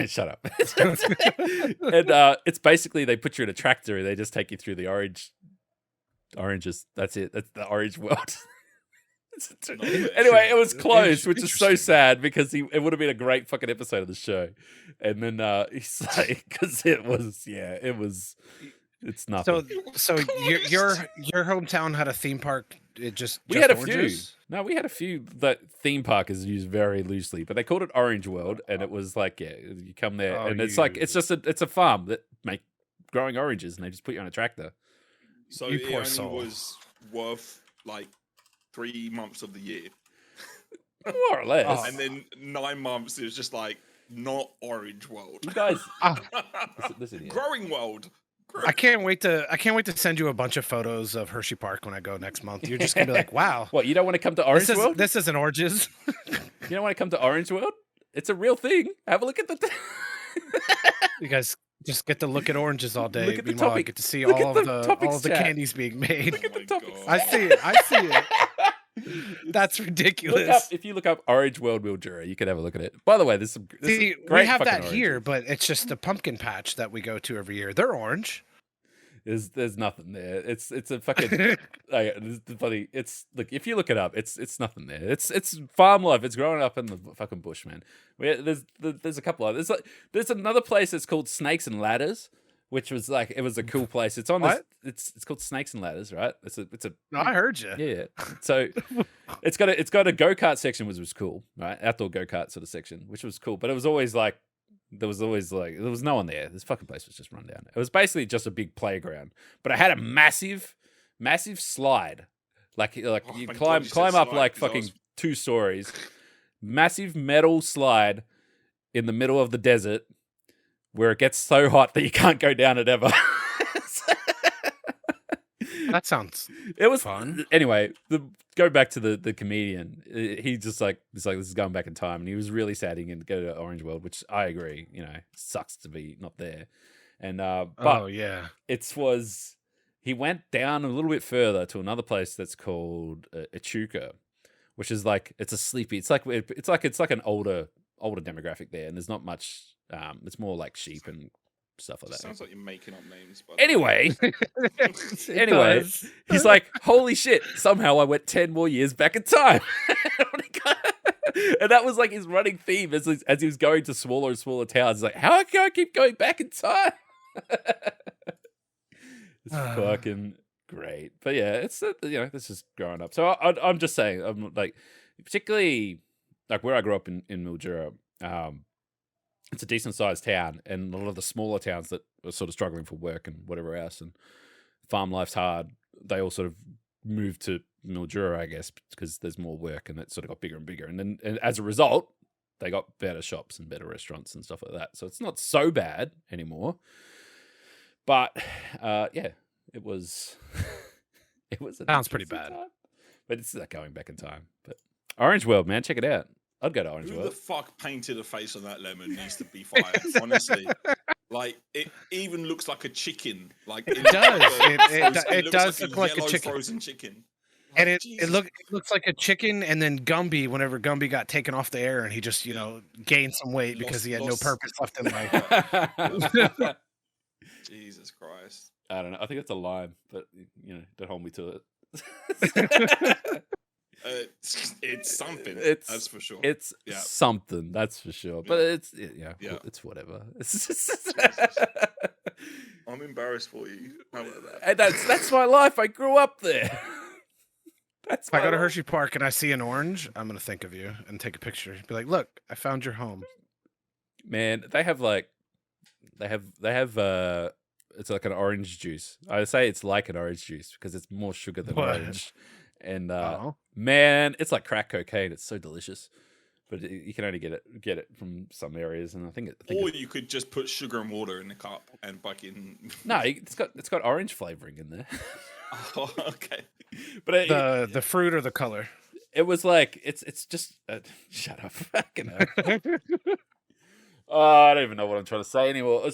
Speaker 1: Shut up. And it's basically they put you in a tractor and they just take you through the oranges. That's it. That's the Orange World. Anyway, it was closed, which is so sad because it would have been a great fucking episode of the show. And then he's like, because it's nothing.
Speaker 2: So your hometown had a theme park.
Speaker 1: We had a
Speaker 2: oranges?
Speaker 1: few. No, we had a few that theme park is used very loosely, but they called it Orange World, and it was like, you come there, and it's like it's a farm that make growing oranges, and they just put you on a tractor.
Speaker 3: So
Speaker 2: You
Speaker 3: it
Speaker 2: poor
Speaker 3: only
Speaker 2: soul.
Speaker 3: was worth like 3 months of the year,
Speaker 1: More or less.
Speaker 3: and then 9 months it was just like not Orange World.
Speaker 1: You guys,
Speaker 2: Ah,
Speaker 1: listen here.
Speaker 3: Growing World.
Speaker 2: I can't wait to send you a bunch of photos of Hershey Park when I go next month. You're just gonna be like, wow.
Speaker 1: What, you don't want to come to Orange World?
Speaker 2: This isn't oranges.
Speaker 1: You don't want to come to Orange World? It's a real thing. Have a look at the.
Speaker 2: You guys just get to look at oranges all day.
Speaker 1: Look at the
Speaker 2: Meanwhile, I
Speaker 1: topic-
Speaker 2: get to see
Speaker 1: look
Speaker 2: all
Speaker 1: at
Speaker 2: of
Speaker 1: the
Speaker 2: the
Speaker 1: topics chat.
Speaker 2: candies being made.
Speaker 1: Look at the
Speaker 3: Oh my
Speaker 1: topics.
Speaker 3: God.
Speaker 2: I see it. I see it. That's ridiculous.
Speaker 1: If you look up Orange World Mildura, you can have a look at it. By the way, there's some.
Speaker 2: See,
Speaker 1: great
Speaker 2: we have
Speaker 1: fucking
Speaker 2: that here,
Speaker 1: oranges.
Speaker 2: but it's just a pumpkin patch that we go to every year. They're orange.
Speaker 1: There's nothing there. It's a fucking. It's funny. It's look, if you look it up, it's nothing there. It's farm life. It's growing up in the fucking bush, man. There's a couple of there's another place that's called Snakes and Ladders, which was like it was a cool place. It's on
Speaker 2: What?
Speaker 1: this. It's called Snakes and Ladders, right? It's a
Speaker 2: No, I heard you.
Speaker 1: yeah. So it's got a go-kart section, which was cool, right? Outdoor go-kart sort of section, which was cool. But it was always like there was no one there. This fucking place was just run down. It was basically just a big playground, but it had a massive slide. Like you
Speaker 3: my
Speaker 1: climb
Speaker 3: God, you said
Speaker 1: up
Speaker 3: slide,
Speaker 1: like
Speaker 3: 'cause I
Speaker 1: fucking
Speaker 3: was-
Speaker 1: 2 stories. Massive metal slide in the middle of the desert where it gets so hot that you can't go down it ever.
Speaker 2: That sounds
Speaker 1: It was
Speaker 2: fun.
Speaker 1: Anyway, go back to the comedian. He just like this is going back in time, and he was really sad he didn't go to Orange World, which I agree. Sucks to be not there. And but
Speaker 2: Oh yeah.
Speaker 1: he went down a little bit further to another place that's called Echuca, which is like it's a sleepy. It's like an older demographic there, and there's not much. It's more like sheep and stuff like that.
Speaker 3: Sounds like you're making up names. But
Speaker 1: Anyway,
Speaker 2: does.
Speaker 1: he's like, holy shit, somehow I went 10 more years back in time. And that was like his running theme as he was going to smaller and smaller towns. He's like, how can I keep going back in time? It's fucking great. But yeah, it's, this is growing up. So I'm just saying, I'm like, particularly like where I grew up in Mildura, it's a decent sized town, and a lot of the smaller towns that are sort of struggling for work and whatever else, and farm life's hard, they all sort of moved to Mildura, I guess, because there's more work, and it sort of got bigger and bigger. And as a result, they got better shops and better restaurants and stuff like that. So it's not so bad anymore. But yeah, it was. It was.
Speaker 2: Sounds pretty bad.
Speaker 1: Time. But it's like going back in time. But Orange World, man, check it out. I'd go to Orange
Speaker 3: Who
Speaker 1: World.
Speaker 3: the fuck painted a face on that lemon needs to be fired, honestly. Like, it even looks like a chicken. Like
Speaker 2: it does. It does
Speaker 3: looks
Speaker 2: look like a chicken.
Speaker 3: Frozen chicken.
Speaker 2: And it looks like a chicken, and then Gumby, whenever Gumby got taken off the air and he just, gained some weight because he had no purpose left in life.
Speaker 3: Jesus Christ.
Speaker 1: I don't know. I think it's a line, but, don't hold me to it.
Speaker 3: It's something. That's for sure.
Speaker 1: It's something. That's for sure. But it's it's whatever.
Speaker 3: I'm embarrassed for you. How about that?
Speaker 1: And that's my life. I grew up there.
Speaker 2: If I go to Hershey Park and I see an orange, I'm gonna think of you and take a picture. Be like, look, I found your home.
Speaker 1: Man, they have it's like an orange juice. I say it's like an orange juice because it's more sugar than orange. And man, it's like crack cocaine. It's so delicious, but you can only get it from some areas. And I think
Speaker 3: you could just put sugar and water in the cup and fucking.
Speaker 1: No, it's got orange flavoring in there.
Speaker 3: Oh, okay.
Speaker 1: But
Speaker 2: the fruit or the color.
Speaker 1: It was like it's just shut up. Fucking hell. I don't even know what I'm trying to say anymore.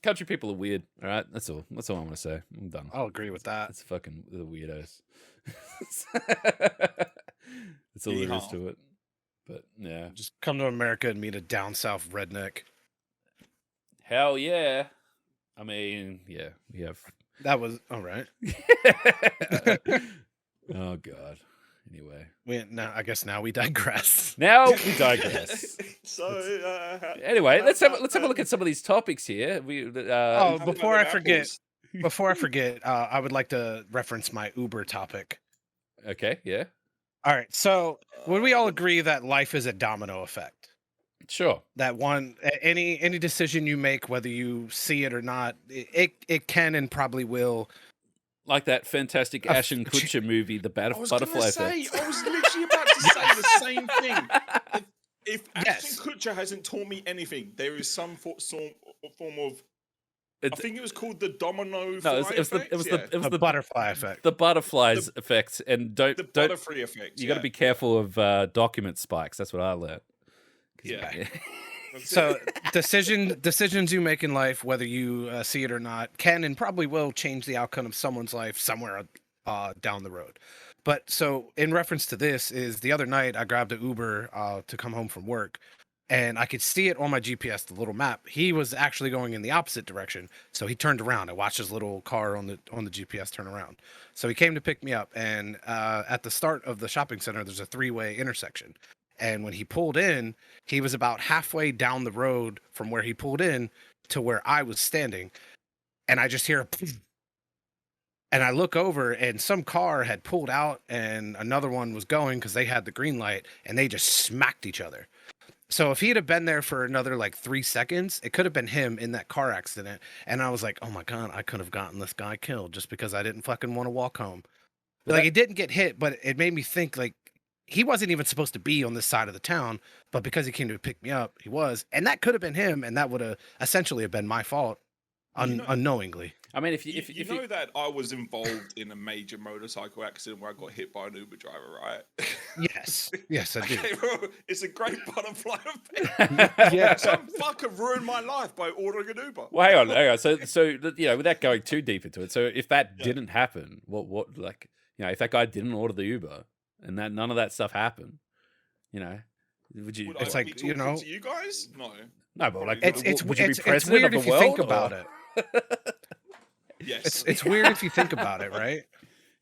Speaker 1: Country people are weird. All right, that's all. That's all I want to say. I'm done.
Speaker 2: I'll agree with that.
Speaker 1: It's fucking the weirdos. That's all there is to it. But yeah,
Speaker 2: just come to America and meet a down south redneck.
Speaker 1: Hell yeah! I mean, yeah, we have.
Speaker 2: That was all right.
Speaker 1: Oh God. Anyway,
Speaker 2: I guess now we digress.
Speaker 3: So
Speaker 1: anyway, let's have a look at some of these topics here.
Speaker 2: Before I forget, I would like to reference my Uber topic.
Speaker 1: Okay, yeah.
Speaker 2: All right. So, would we all agree that life is a domino effect?
Speaker 1: Sure.
Speaker 2: That any decision you make, whether you see it or not, it can and probably will.
Speaker 1: Like that fantastic Ashton Kutcher movie, The Butterfly Effect.
Speaker 3: I was literally about to say the same thing. If Ashton Kutcher hasn't taught me anything, there is some form of. I think it was called the domino.
Speaker 1: It was the
Speaker 2: butterfly effect.
Speaker 1: The butterflies effect, and don't
Speaker 3: butterfly effect.
Speaker 1: You got to be careful of document spikes. That's what I learned.
Speaker 3: Yeah.
Speaker 2: So decisions you make in life, whether you see it or not, can and probably will change the outcome of someone's life somewhere down the road. But so in reference to this is the other night I grabbed an Uber to come home from work, and I could see it on my GPS, the little map. He was actually going in the opposite direction, so he turned around. I watched his little car on the GPS turn around. So he came to pick me up, and at the start of the shopping center, there's a 3-way intersection. And when he pulled in, he was about halfway down the road from where he pulled in to where I was standing. And I just hear a and I look over, and some car had pulled out and another one was going because they had the green light, and they just smacked each other. So if he'd have been there for another like 3 seconds, it could have been him in that car accident. And I was like, oh my God, I could have gotten this guy killed just because I didn't fucking want to walk home. Like, he didn't get hit, but it made me think, like, he wasn't even supposed to be on this side of the town, but because he came to pick me up, he was. And that could have been him, and that would have essentially have been my fault unknowingly.
Speaker 1: I mean, if
Speaker 3: you know that I was involved in a major motorcycle accident where I got hit by an Uber driver, right?
Speaker 2: Yes, I do.
Speaker 3: Okay, bro, it's a great butterfly effect.
Speaker 2: Yeah,
Speaker 3: some fucker ruined my life by ordering an Uber.
Speaker 1: Well, hang on. So without going too deep into it, so if that didn't happen, what like, if that guy didn't order the Uber and that none of that stuff happened, would you?
Speaker 3: Would
Speaker 2: it's
Speaker 3: I
Speaker 2: like,
Speaker 3: be talking to you guys?
Speaker 1: No, but like,
Speaker 2: It's
Speaker 1: would you be
Speaker 2: it's
Speaker 1: president
Speaker 2: weird
Speaker 1: of
Speaker 2: if
Speaker 1: the
Speaker 2: you
Speaker 1: world?
Speaker 2: think about it.
Speaker 3: Yes.
Speaker 2: It's weird if you think about it, right?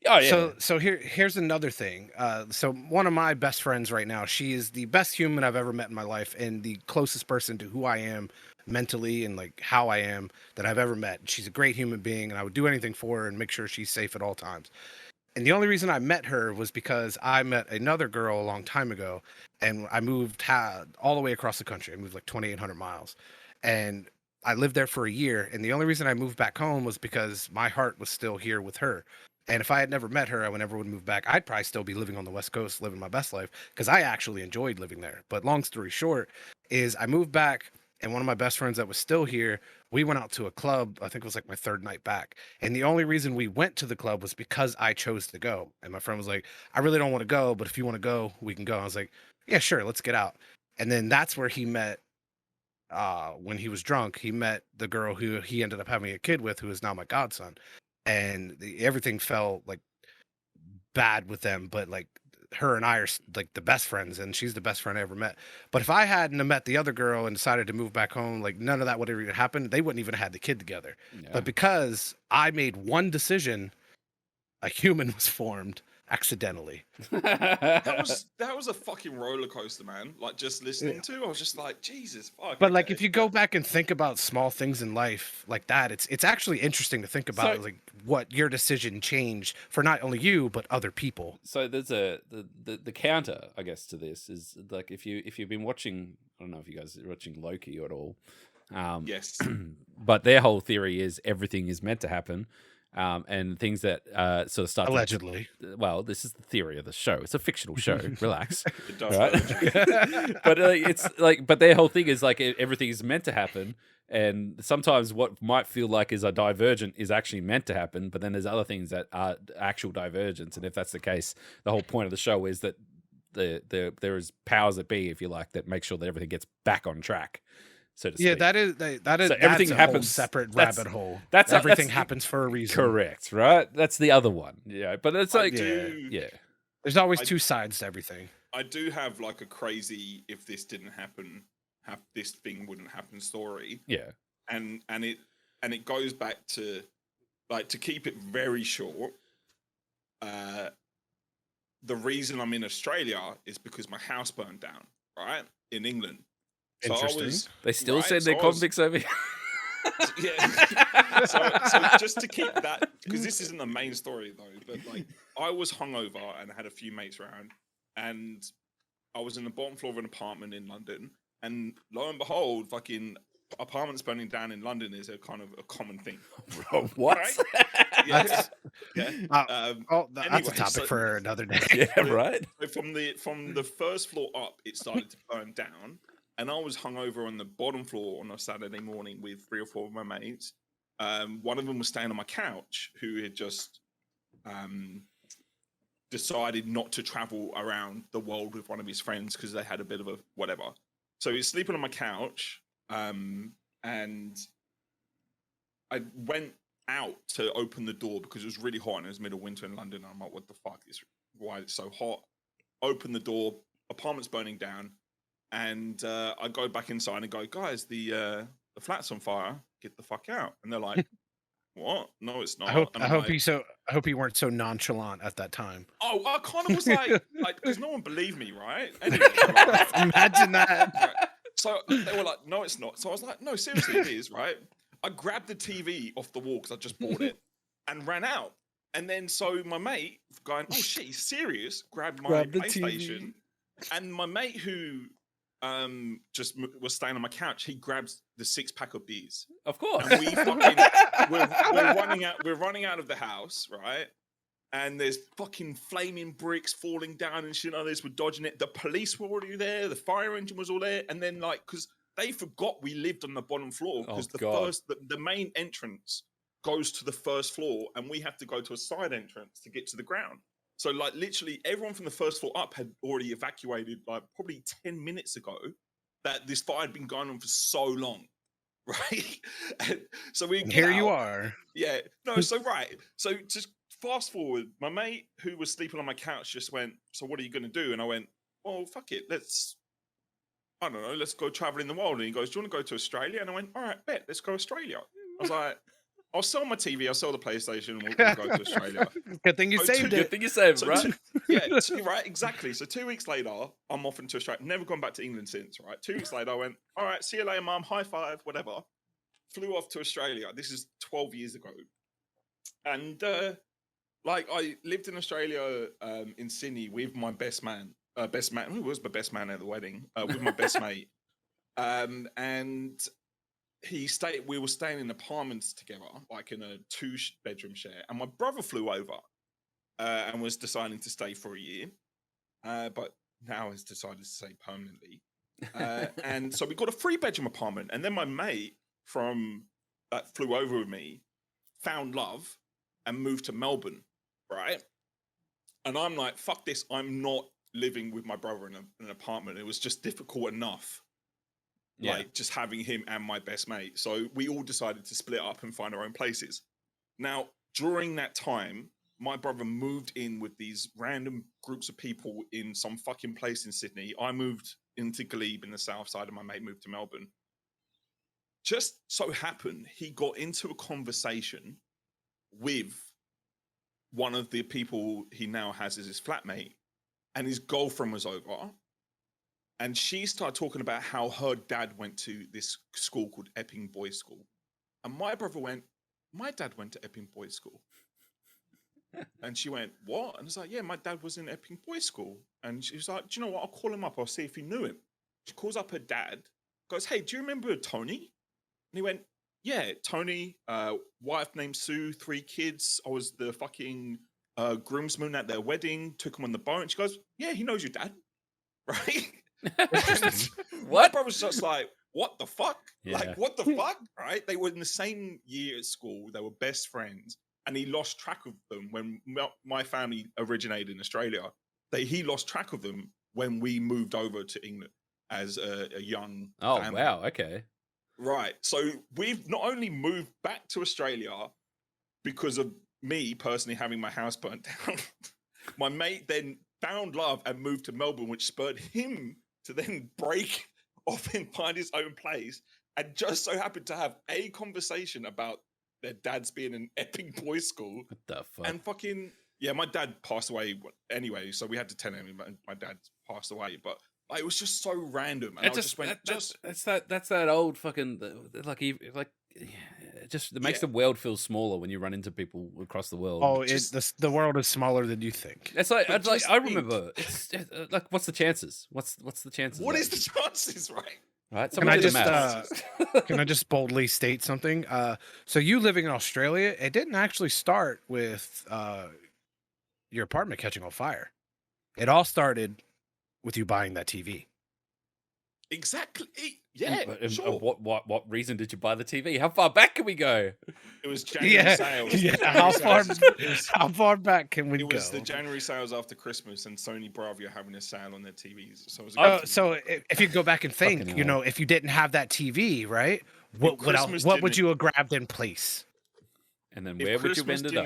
Speaker 1: Oh yeah.
Speaker 2: So here's another thing. So one of my best friends right now, she is the best human I've ever met in my life, and the closest person to who I am mentally and like how I am that I've ever met. She's a great human being, and I would do anything for her and make sure she's safe at all times. And the only reason I met her was because I met another girl a long time ago, and I moved all the way across the country. I moved like 2,800 miles, and I lived there for a year. And the only reason I moved back home was because my heart was still here with her. And if I had never met her, I would never would move back. I'd probably still be living on the West Coast, living my best life, because I actually enjoyed living there. But long story short, is I moved back, and one of my best friends that was still here, we went out to a club. I think it was like my third night back. And the only reason we went to the club was because I chose to go. And my friend was like, I really don't want to go, but if you want to go, we can go. I was like, yeah, sure, let's get out. And then that's where he met, when he was drunk, he met the girl who he ended up having a kid with, who is now my godson. And everything felt like bad with them, but like her and I are like the best friends, and she's the best friend I ever met. But if I hadn't have met the other girl and decided to move back home, like none of that would have even happened. They wouldn't even have had the kid together.
Speaker 1: Yeah.
Speaker 2: But because I made one decision, a human was formed accidentally.
Speaker 3: That was a fucking roller coaster, man. Like just listening to, I was just like, Jesus fuck.
Speaker 2: But like if you go back and think about small things in life like that, it's actually interesting to think about like what your decision changed for not only you but other people.
Speaker 1: So there's the counter, I guess, to this is like if you've been watching, I don't know if you guys are watching Loki at all.
Speaker 3: Yes.
Speaker 1: But their whole theory is everything is meant to happen. And things that sort of start
Speaker 2: Allegedly.
Speaker 1: Well, this is the theory of the show. It's a fictional show. Relax,
Speaker 3: It does
Speaker 1: right? But it's like, but their whole thing is like everything is meant to happen, and sometimes what might feel like is a divergent is actually meant to happen. But then there's other things that are actual divergence, and if that's the case, the whole point of the show is that there is powers that be, if you like, that make sure that everything gets back on track. So to speak.
Speaker 2: Yeah, that is
Speaker 1: So everything
Speaker 2: that's a
Speaker 1: happens-
Speaker 2: whole separate
Speaker 1: that's-
Speaker 2: rabbit hole.
Speaker 1: that's
Speaker 2: Everything
Speaker 1: that's-
Speaker 2: happens for a reason.
Speaker 1: Correct, right? That's the other one. Yeah, but it's like, yeah.
Speaker 2: There's always
Speaker 3: I-
Speaker 2: two sides to everything.
Speaker 3: I do have like a crazy if this didn't happen, this thing wouldn't happen story.
Speaker 1: Yeah.
Speaker 3: And it goes back to like, to keep it very short, the reason I'm in Australia is because my house burned down, right? In England. So
Speaker 2: Interesting.
Speaker 1: They still
Speaker 3: right,
Speaker 1: send
Speaker 3: so
Speaker 1: their
Speaker 3: I was-
Speaker 1: convicts over here.
Speaker 3: Yeah. so just to keep that, because this isn't the main story though, but like I was hungover and had a few mates around, and I was in the bottom floor of an apartment in London, and lo and behold, fucking apartments burning down in London is a kind of a common thing.
Speaker 1: What?
Speaker 3: Right? Yeah.
Speaker 2: That's-
Speaker 3: Yeah.
Speaker 2: That's
Speaker 3: anyway,
Speaker 2: a topic
Speaker 3: so-
Speaker 2: for another day.
Speaker 1: Yeah, right.
Speaker 3: So from the first floor up, it started to burn down, and I was hungover on the bottom floor on a Saturday morning with 3 or 4 of my mates. One of them was staying on my couch, who had just decided not to travel around the world with one of his friends because they had a bit of a whatever. So he was sleeping on my couch, and I went out to open the door because it was really hot and it was middle of winter in London. And I'm like, what the fuck is why it's so hot? Open the door, apartment's burning down, and I go back inside and go, guys, the flat's on fire. Get the fuck out. And they're like, what? No, it's not.
Speaker 2: I hope
Speaker 3: And
Speaker 2: I
Speaker 3: I'm
Speaker 2: hope
Speaker 3: like,
Speaker 2: I hope you weren't so nonchalant at that time.
Speaker 3: oh, I kind of was like, because no one believed me, right? Anyway, right?
Speaker 2: Imagine that.
Speaker 3: Right. So they were like, no, it's not. So I was like, no, seriously, it is, right? I grabbed the TV off the wall because I just bought it and ran out. And then so my mate going, oh shit, he's serious, grabbed my
Speaker 2: Grab the
Speaker 3: PlayStation.
Speaker 2: TV.
Speaker 3: And my mate who just was staying on my couch, he grabs the 6-pack of beers.
Speaker 1: Of course.
Speaker 3: And we fucking we're running out of the house, right? And there's fucking flaming bricks falling down and shit like this. We're dodging it. The police were already there. The fire engine was all there. And then like, because they forgot we lived on the bottom floor because the main entrance goes to the first floor, and we have to go to a side entrance to get to the ground. So like literally everyone from the first floor up had already evacuated like probably 10 minutes ago. That this fire had been going on for so long, right? And so we
Speaker 2: And
Speaker 3: get
Speaker 2: here you
Speaker 3: out.
Speaker 2: are.
Speaker 3: Yeah, no, so right. So just fast forward, my mate who was sleeping on my couch just went, so what are you going to do? And I went, well, fuck it. Let's I don't know, let's go traveling the world. And he goes, do you want to go to Australia? And I went, all right, bet, let's go Australia. I was like, I'll sell my TV, I'll sell the PlayStation, and we'll go to Australia.
Speaker 2: Good thing you saved
Speaker 1: Good
Speaker 2: it.
Speaker 1: thing you saved, right?
Speaker 3: Right, exactly. So 2 weeks later, I'm off into Australia. Never gone back to England since, right? 2 weeks later, I went, all right, see you later, mum, high five, whatever. Flew off to Australia. This is 12 years ago. And I lived in Australia in Sydney with my best man. Who was my best man at the wedding? With my best mate. And we were staying in apartments together, like in a 2-bedroom share. And my brother flew over and was deciding to stay for a year. But now has decided to stay permanently. And so we got a 3-bedroom apartment. And then my mate that flew over with me found love and moved to Melbourne, right? And I'm like, fuck this, I'm not living with my brother in an apartment. It was just difficult enough, like just having him and my best mate. So we all decided to split up and find our own places. Now, during that time, my brother moved in with these random groups of people in some fucking place in Sydney. I moved into Glebe in the south side, and my mate moved to Melbourne. Just so happened, he got into a conversation with one of the people he now has as his flatmate, and his girlfriend was over, and she started talking about how her dad went to this school called Epping Boys School. And my brother went, my dad went to Epping Boys School. And she went, what? And I was like, yeah, my dad was in Epping Boys School. And she was like, do you know what? I'll call him up. I'll see if he knew him. She calls up her dad, goes, hey, do you remember Tony? And he went, yeah, Tony, wife named Sue, 3 kids. I was the fucking groomsman at their wedding, took him on the boat. And she goes, yeah, he knows your dad. Right?
Speaker 1: What?
Speaker 3: My brother's just like, what the fuck?
Speaker 1: Yeah.
Speaker 3: Like, what the fuck? Right? They were in the same year at school. They were best friends. And he lost track of them when my family originated in Australia. He lost track of them when we moved over to England as a young family.
Speaker 1: Wow, okay.
Speaker 3: Right. So we've not only moved back to Australia because of me personally having my house burnt down, my mate then found love and moved to Melbourne, which spurred him to then break off and find his own place, and just so happened to have a conversation about their dads being in Epping Boys School.
Speaker 1: What the fuck?
Speaker 3: And fucking, yeah, my dad passed away anyway, so we had to tell him my dad passed away, but like, it was just so random. And
Speaker 1: that's that old fucking it makes the world feel smaller when you run into people across the world.
Speaker 2: Oh, the world is smaller than you think.
Speaker 1: It's like I remember. It's like, what's the chances? What's the chances?
Speaker 3: What is the chances, right?
Speaker 1: Right.
Speaker 2: Can I just boldly state something? So you living in Australia, it didn't actually start with your apartment catching on fire. It all started with you buying that TV.
Speaker 3: Exactly. Yeah. Sure.
Speaker 1: What reason did you buy the TV? How far back can we go?
Speaker 3: It was January sales.
Speaker 2: Yeah. How far back can we go?
Speaker 3: It was the January sales after Christmas, and Sony Bravia having a sale on their TVs. So
Speaker 2: so if you go back and think, if you didn't have that TV, right? What would you have grabbed in place?
Speaker 1: And then where would you have ended up?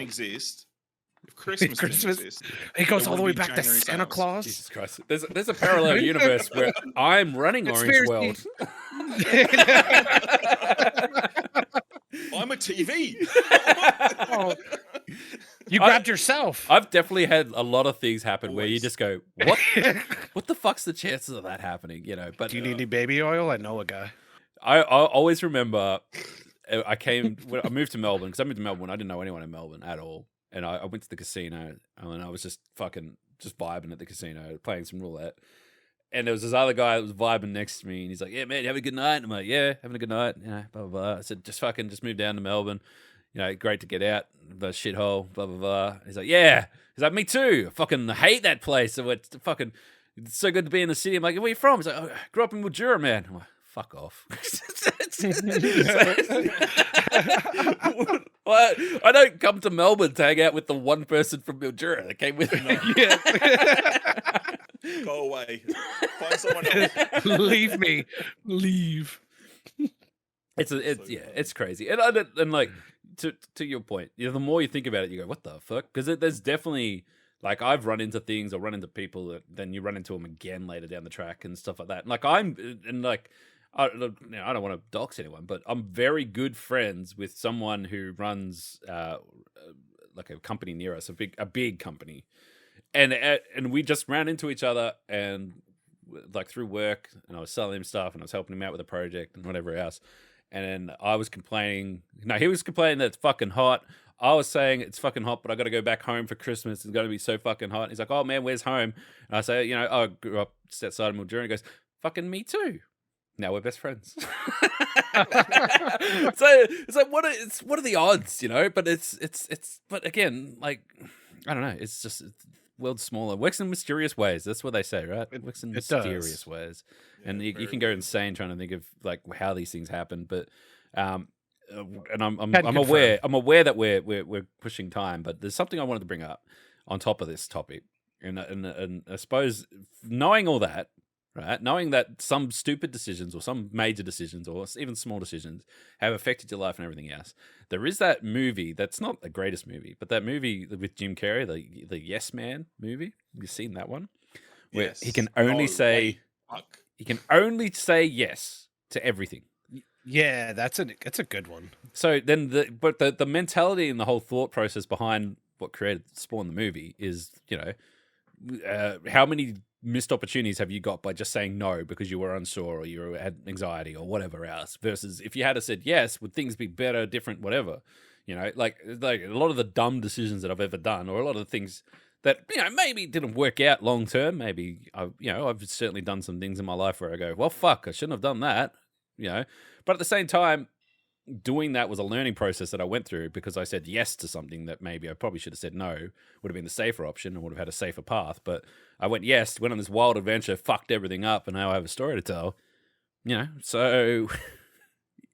Speaker 3: If Christmas didn't exist,
Speaker 2: it goes all the way back to
Speaker 3: January
Speaker 2: Santa
Speaker 3: sales.
Speaker 2: Claus.
Speaker 1: Jesus Christ! There's a parallel universe where I'm running Orange World.
Speaker 3: I'm a TV.
Speaker 2: Oh, you grabbed yourself.
Speaker 1: I've definitely had a lot of things happen where you just go, "What? What the fuck's the chances of that happening?" But
Speaker 2: do you need any baby oil? I know a guy.
Speaker 1: I always remember when I moved to Melbourne, because I moved to Melbourne. I didn't know anyone in Melbourne at all. And I went to the casino, and I was just vibing at the casino, playing some roulette. And there was this other guy that was vibing next to me, and he's like, "Yeah, man, you have a good night." And I'm like, "Yeah, having a good night." Blah blah blah. I said, "Just moved down to Melbourne. Great to get out the shithole." Blah blah blah. He's like, "Yeah." He's like, "Me too. I fucking hate that place. So it's so good to be in the city." I'm like, "Where are you from?" He's like, "Oh, I grew up in Mildura, man." I'm like, "Fuck off." Well, I don't come to Melbourne to hang out with the one person from Mildura that came with me.
Speaker 3: Go away. Find someone else.
Speaker 2: Leave me. Leave.
Speaker 1: It's crazy. And like to your point, the more you think about it, you go, "What the fuck?" Because there's definitely Like I've run into things or run into people that then you run into them again later down the track and stuff like that. Like I don't want to dox anyone, but I'm very good friends with someone who runs like a company near us, a big company, and we just ran into each other and like through work, and I was selling him stuff and I was helping him out with a project and whatever else. And I was complaining. No, he was complaining that it's fucking hot. I was saying it's fucking hot, but I got to go back home for Christmas. It's going to be so fucking hot. He's like, "Oh man, where's home?" And I say, I grew up just outside of Mildura. And he goes, "Fucking me too." Now we're best friends. So it's like what are the odds, But but again, like I don't know. It's just world's smaller. Works in mysterious ways. That's what they say, right? It works in mysterious ways, and you can go insane trying to think of like how these things happen. But and I'm aware that we're pushing time, but there's something I wanted to bring up on top of this topic, and I suppose knowing all that, right? Knowing that some stupid decisions or some major decisions or even small decisions have affected your life and everything else. There is that movie that's not the greatest movie, but that movie with Jim Carrey, the Yes Man movie. Have you seen that one? Where
Speaker 3: Yes.
Speaker 1: he can only say yes to everything.
Speaker 2: Yeah, that's a good one.
Speaker 1: So then the mentality and the whole thought process behind what spawned the movie is, how many missed opportunities have you got by just saying no because you were unsure or you had anxiety or whatever else, versus if you had said yes, would things be better, different, whatever? Like a lot of the dumb decisions that I've ever done, or a lot of the things that maybe didn't work out long term. Maybe I've certainly done some things in my life where I go, well, fuck, I shouldn't have done that. But at the same time, doing that was a learning process that I went through because I said yes to something that maybe I probably should have said no, would have been the safer option and would have had a safer path. But I went yes, went on this wild adventure, fucked everything up, and now I have a story to tell. So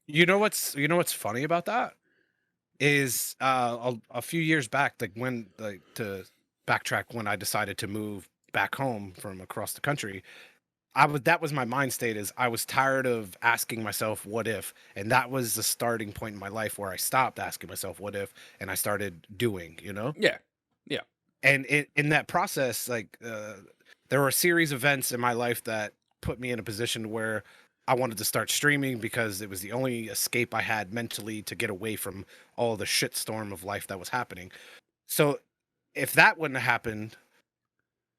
Speaker 2: what's funny about that is a few years back, to backtrack, when I decided to move back home from across the country, that was my mind state. Is I was tired of asking myself what if, and that was the starting point in my life where I stopped asking myself what if and I started doing.
Speaker 1: Yeah.
Speaker 2: And in that process, there were a series of events in my life that put me in a position where I wanted to start streaming because it was the only escape I had mentally to get away from all the shitstorm of life that was happening. So if that wouldn't have happened,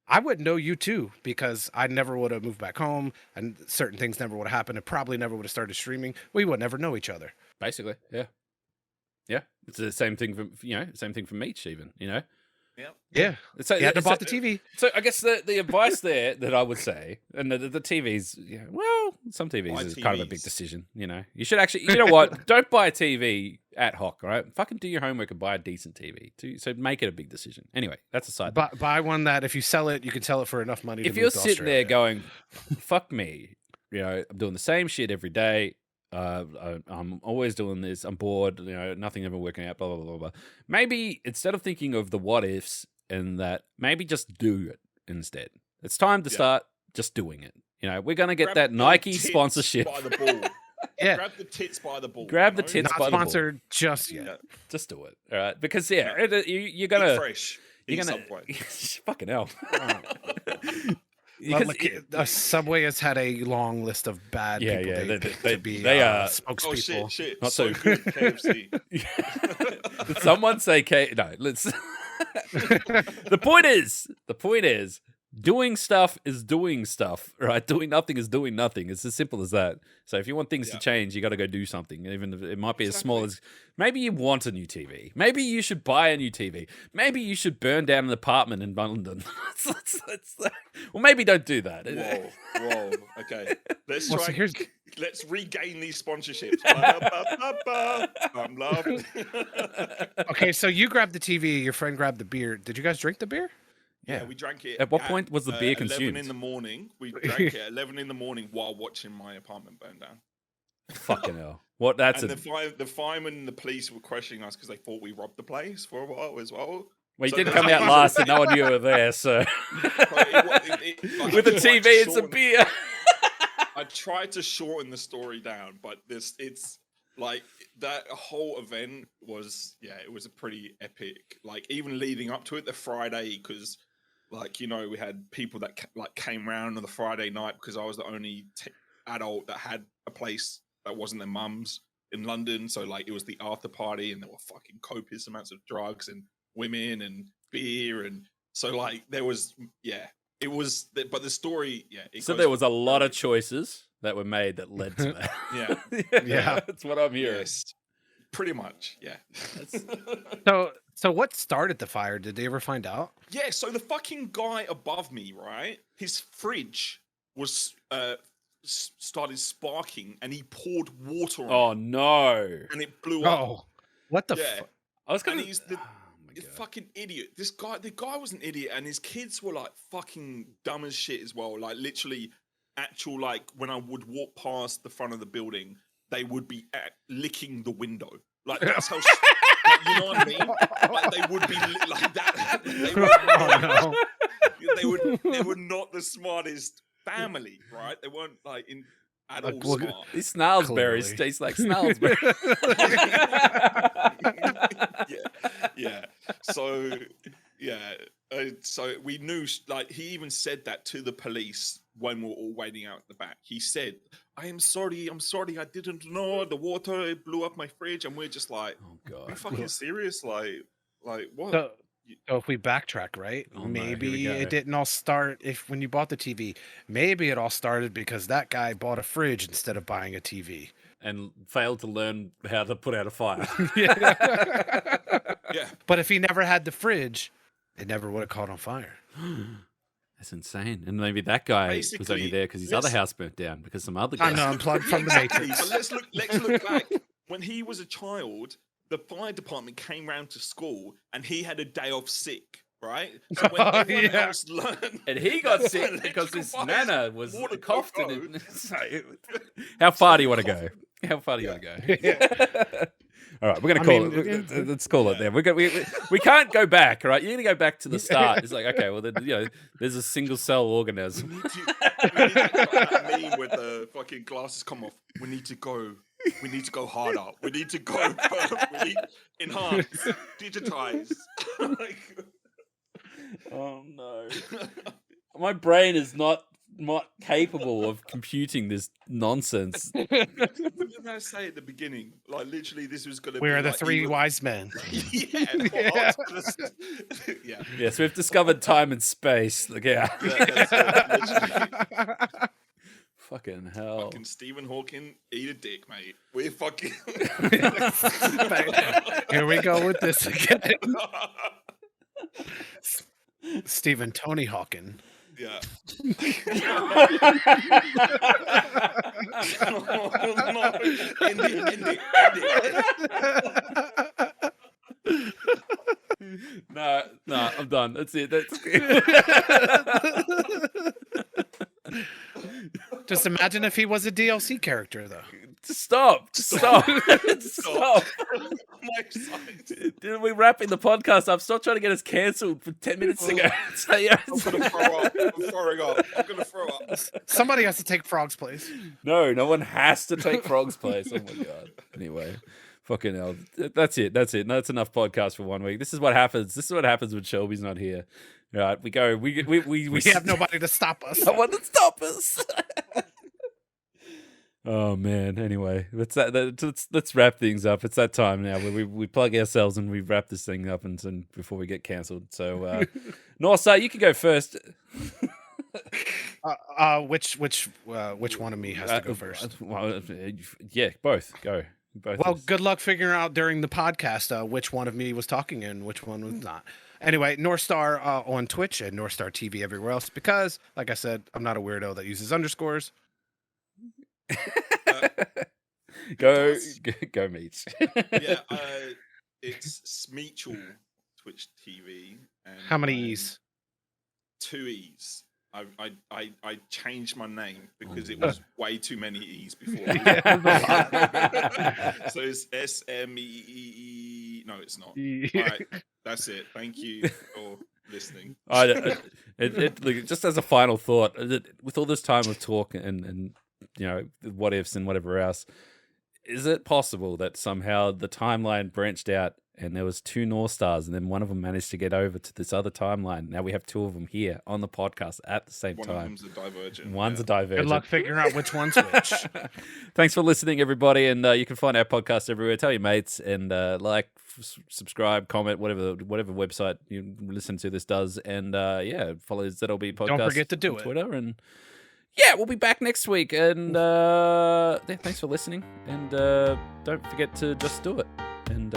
Speaker 2: I wouldn't know you too, because I never would have moved back home and certain things never would have happened and probably never would have started streaming. We would never know each other.
Speaker 1: Basically, yeah. Yeah. It's the same thing for Meech even,
Speaker 2: Yeah.
Speaker 1: So,
Speaker 2: you had to bought the TV.
Speaker 1: So I guess the advice there that I would say, and the TVs, some TVs is kind of a big decision. You should actually, what? Don't buy a TV ad hoc, all right? Fucking do your homework and buy a decent TV. So make it a big decision. Anyway, that's a side.
Speaker 2: Buy one that if you sell it, you can sell it for enough money.
Speaker 1: If you're sitting there going, "Fuck me," I'm doing the same shit every day. I'm always doing this. I'm bored. Nothing ever working out. Blah blah blah blah. Maybe instead of thinking of the what ifs and that, maybe just do it instead. It's time to start just doing it. We're gonna get that Nike sponsorship.
Speaker 3: By the ball.
Speaker 2: Yeah.
Speaker 3: Grab the tits by the ball.
Speaker 1: Grab the tits
Speaker 2: Not
Speaker 1: by the ball.
Speaker 2: sponsored just yet.
Speaker 1: Yeah. Just do it. All right, because you're gonna
Speaker 3: eat fresh.
Speaker 1: You're gonna
Speaker 3: Subway.
Speaker 1: fucking hell.
Speaker 2: Subway has had a long list of bad people to be spokespeople.
Speaker 3: Oh shit!
Speaker 1: Not
Speaker 3: so good, KFC.
Speaker 1: Did someone say No, let's. The point is, doing stuff is doing stuff, right? Doing nothing is doing nothing. It's as simple as that. So if you want things to change, you got to go do something. Well, it might be as small as maybe you want a new TV. Maybe you should buy a new TV. Maybe you should burn down an apartment in London. Well, maybe don't do that.
Speaker 3: Whoa. Okay, let's try. Let's regain these sponsorships. I'm loving.
Speaker 2: Okay, so you grabbed the TV. Your friend grabbed the beer. Did you guys drink the beer?
Speaker 3: Yeah, we drank it.
Speaker 1: At what point was the beer consumed?
Speaker 3: 11 in the morning. We drank it at 11 in the morning while watching my apartment burn down.
Speaker 1: Fucking hell. What? That's
Speaker 3: and the firemen and the police were questioning us because they thought we robbed the place for a while as well.
Speaker 1: Well, you did come out last and no one knew you were there, so... With the TV, it's a beer.
Speaker 3: I tried to shorten the story down, but there's Like that whole event was, it was a pretty epic. Like even leading up to it, the Friday, because like we had people that came around on the Friday night because I was the only adult that had a place that wasn't their mum's in London. So like it was the after party, and there were fucking copious amounts of drugs and women and beer, and so like there was it was. But the story,
Speaker 1: so there was a lot of choices that were made that led to that.
Speaker 2: Yeah.
Speaker 1: That's what I'm hearing.
Speaker 3: Yes, pretty much. Yeah.
Speaker 2: So what started the fire? Did they ever find out?
Speaker 3: Yeah. So the fucking guy above me, right? His fridge was started sparking, and he poured water on
Speaker 1: Oh
Speaker 3: it,
Speaker 1: no!
Speaker 3: and it blew up.
Speaker 2: Oh, what the?
Speaker 3: Yeah.
Speaker 1: I was gonna.
Speaker 3: And he's the fucking idiot. The guy was an idiot, and his kids were like fucking dumb as shit as well. Like literally, actual like when I would walk past the front of the building, they would be licking the window. Like that's how. Like, you know what I mean? Like they would be like that. They were not the smartest family, right? They weren't like at all smart.
Speaker 1: These snarlsberries taste like snarlsberries.
Speaker 3: Yeah. So we knew, like, he even said that to the police when we were all waiting out the back. He said, I'm sorry, I didn't know the water blew up my fridge. And we're just like,
Speaker 1: oh god,
Speaker 3: are you fucking serious? Like what?
Speaker 2: So if we backtrack, right?
Speaker 1: Oh, no,
Speaker 2: maybe it didn't all start when you bought the TV. Maybe it all started because that guy bought a fridge instead of buying a TV.
Speaker 1: And failed to learn how to put out a fire.
Speaker 3: Yeah.
Speaker 2: But if he never had the fridge, it never would have caught on fire.
Speaker 1: That's insane. And maybe that guy was only
Speaker 3: Basically,
Speaker 1: there because his other house burnt down because some other guy.
Speaker 2: I'm unplugged from the Matrix.
Speaker 3: But let's look back. When he was a child, the fire department came round to school, and he had a day off sick. Right, so when everyone else learned,
Speaker 1: and he got sick because his nana was coughed. How far do you want to go? How far do you want to go? All right, we're gonna call it. Let's call it there. We can't go back, right? You're gonna go back to the start. It's like, okay, well, then, there's a single cell organism.
Speaker 3: We need that meme with the fucking glasses come off. We need to go harder. We need to go. We need enhance, digitize.
Speaker 1: Oh no, my brain is not capable of computing this nonsense.
Speaker 3: What did I say at the beginning? Like literally, this was going to.
Speaker 2: We're the three wise men.
Speaker 3: Yeah.
Speaker 1: Yes, we've discovered time and space. Like,
Speaker 3: That's it,
Speaker 1: fucking hell.
Speaker 3: Fucking Stephen Hawking, eat a dick, mate. We're fucking.
Speaker 2: Here we go with this again. Stephen Tony Hawking.
Speaker 3: Yeah. End it.
Speaker 1: No, I'm done. That's it.
Speaker 2: Just imagine if he was a DLC character, though.
Speaker 1: Stop. Stop.
Speaker 3: I'm excited.
Speaker 1: Dude, we're wrapping the podcast up. Stop trying to get us cancelled for 10 minutes ago. So, yeah.
Speaker 3: I'm going to throw up. I'm throwing up. I'm going to throw up.
Speaker 2: Somebody has to take Frog's place.
Speaker 1: No one has to take Frog's place. Oh, my God. Anyway. Fucking hell. That's it. That's enough podcast for 1 week. This is what happens. When Shelby's not here. All right, we go. We
Speaker 2: have nobody to stop us.
Speaker 1: Someone to stop us. Oh man. Anyway, let's wrap things up. It's that time now where we plug ourselves and we wrap this thing up and before we get cancelled. So, North, you can go first.
Speaker 2: Which one of me has to go first?
Speaker 1: Yeah, both go.
Speaker 2: Well, good luck figuring out during the podcast which one of me was talking and which one was not. Anyway, North Star on Twitch and North Star TV everywhere else because, like I said, I'm not a weirdo that uses underscores.
Speaker 1: Go, Meech.
Speaker 3: Yeah, it's Smeechel Twitch TV. And
Speaker 2: how many E's? 2
Speaker 3: E's. I changed my name because it was way too many E's before. So it's SMEE. No, it's not. All right, that's it. Thank you for listening.
Speaker 1: Just as a final thought, with all this time of talk and what ifs and whatever else, is it possible that somehow the timeline branched out and there was 2 North Stars and then one of them managed to get over to this other timeline? Now we have 2 of them here on the podcast at the same
Speaker 3: One
Speaker 1: time.
Speaker 3: of them's a divergent.
Speaker 1: One's a divergent.
Speaker 2: Good luck figuring out which one's which.
Speaker 1: Thanks for listening, everybody. And you can find our podcast everywhere. Tell your mates and subscribe, comment, whatever website you listen to this does. And follow ZLB Podcast.
Speaker 2: Don't forget to do
Speaker 1: on
Speaker 2: it.
Speaker 1: Twitter. And we'll be back next week. And thanks for listening. And don't forget to just do it. And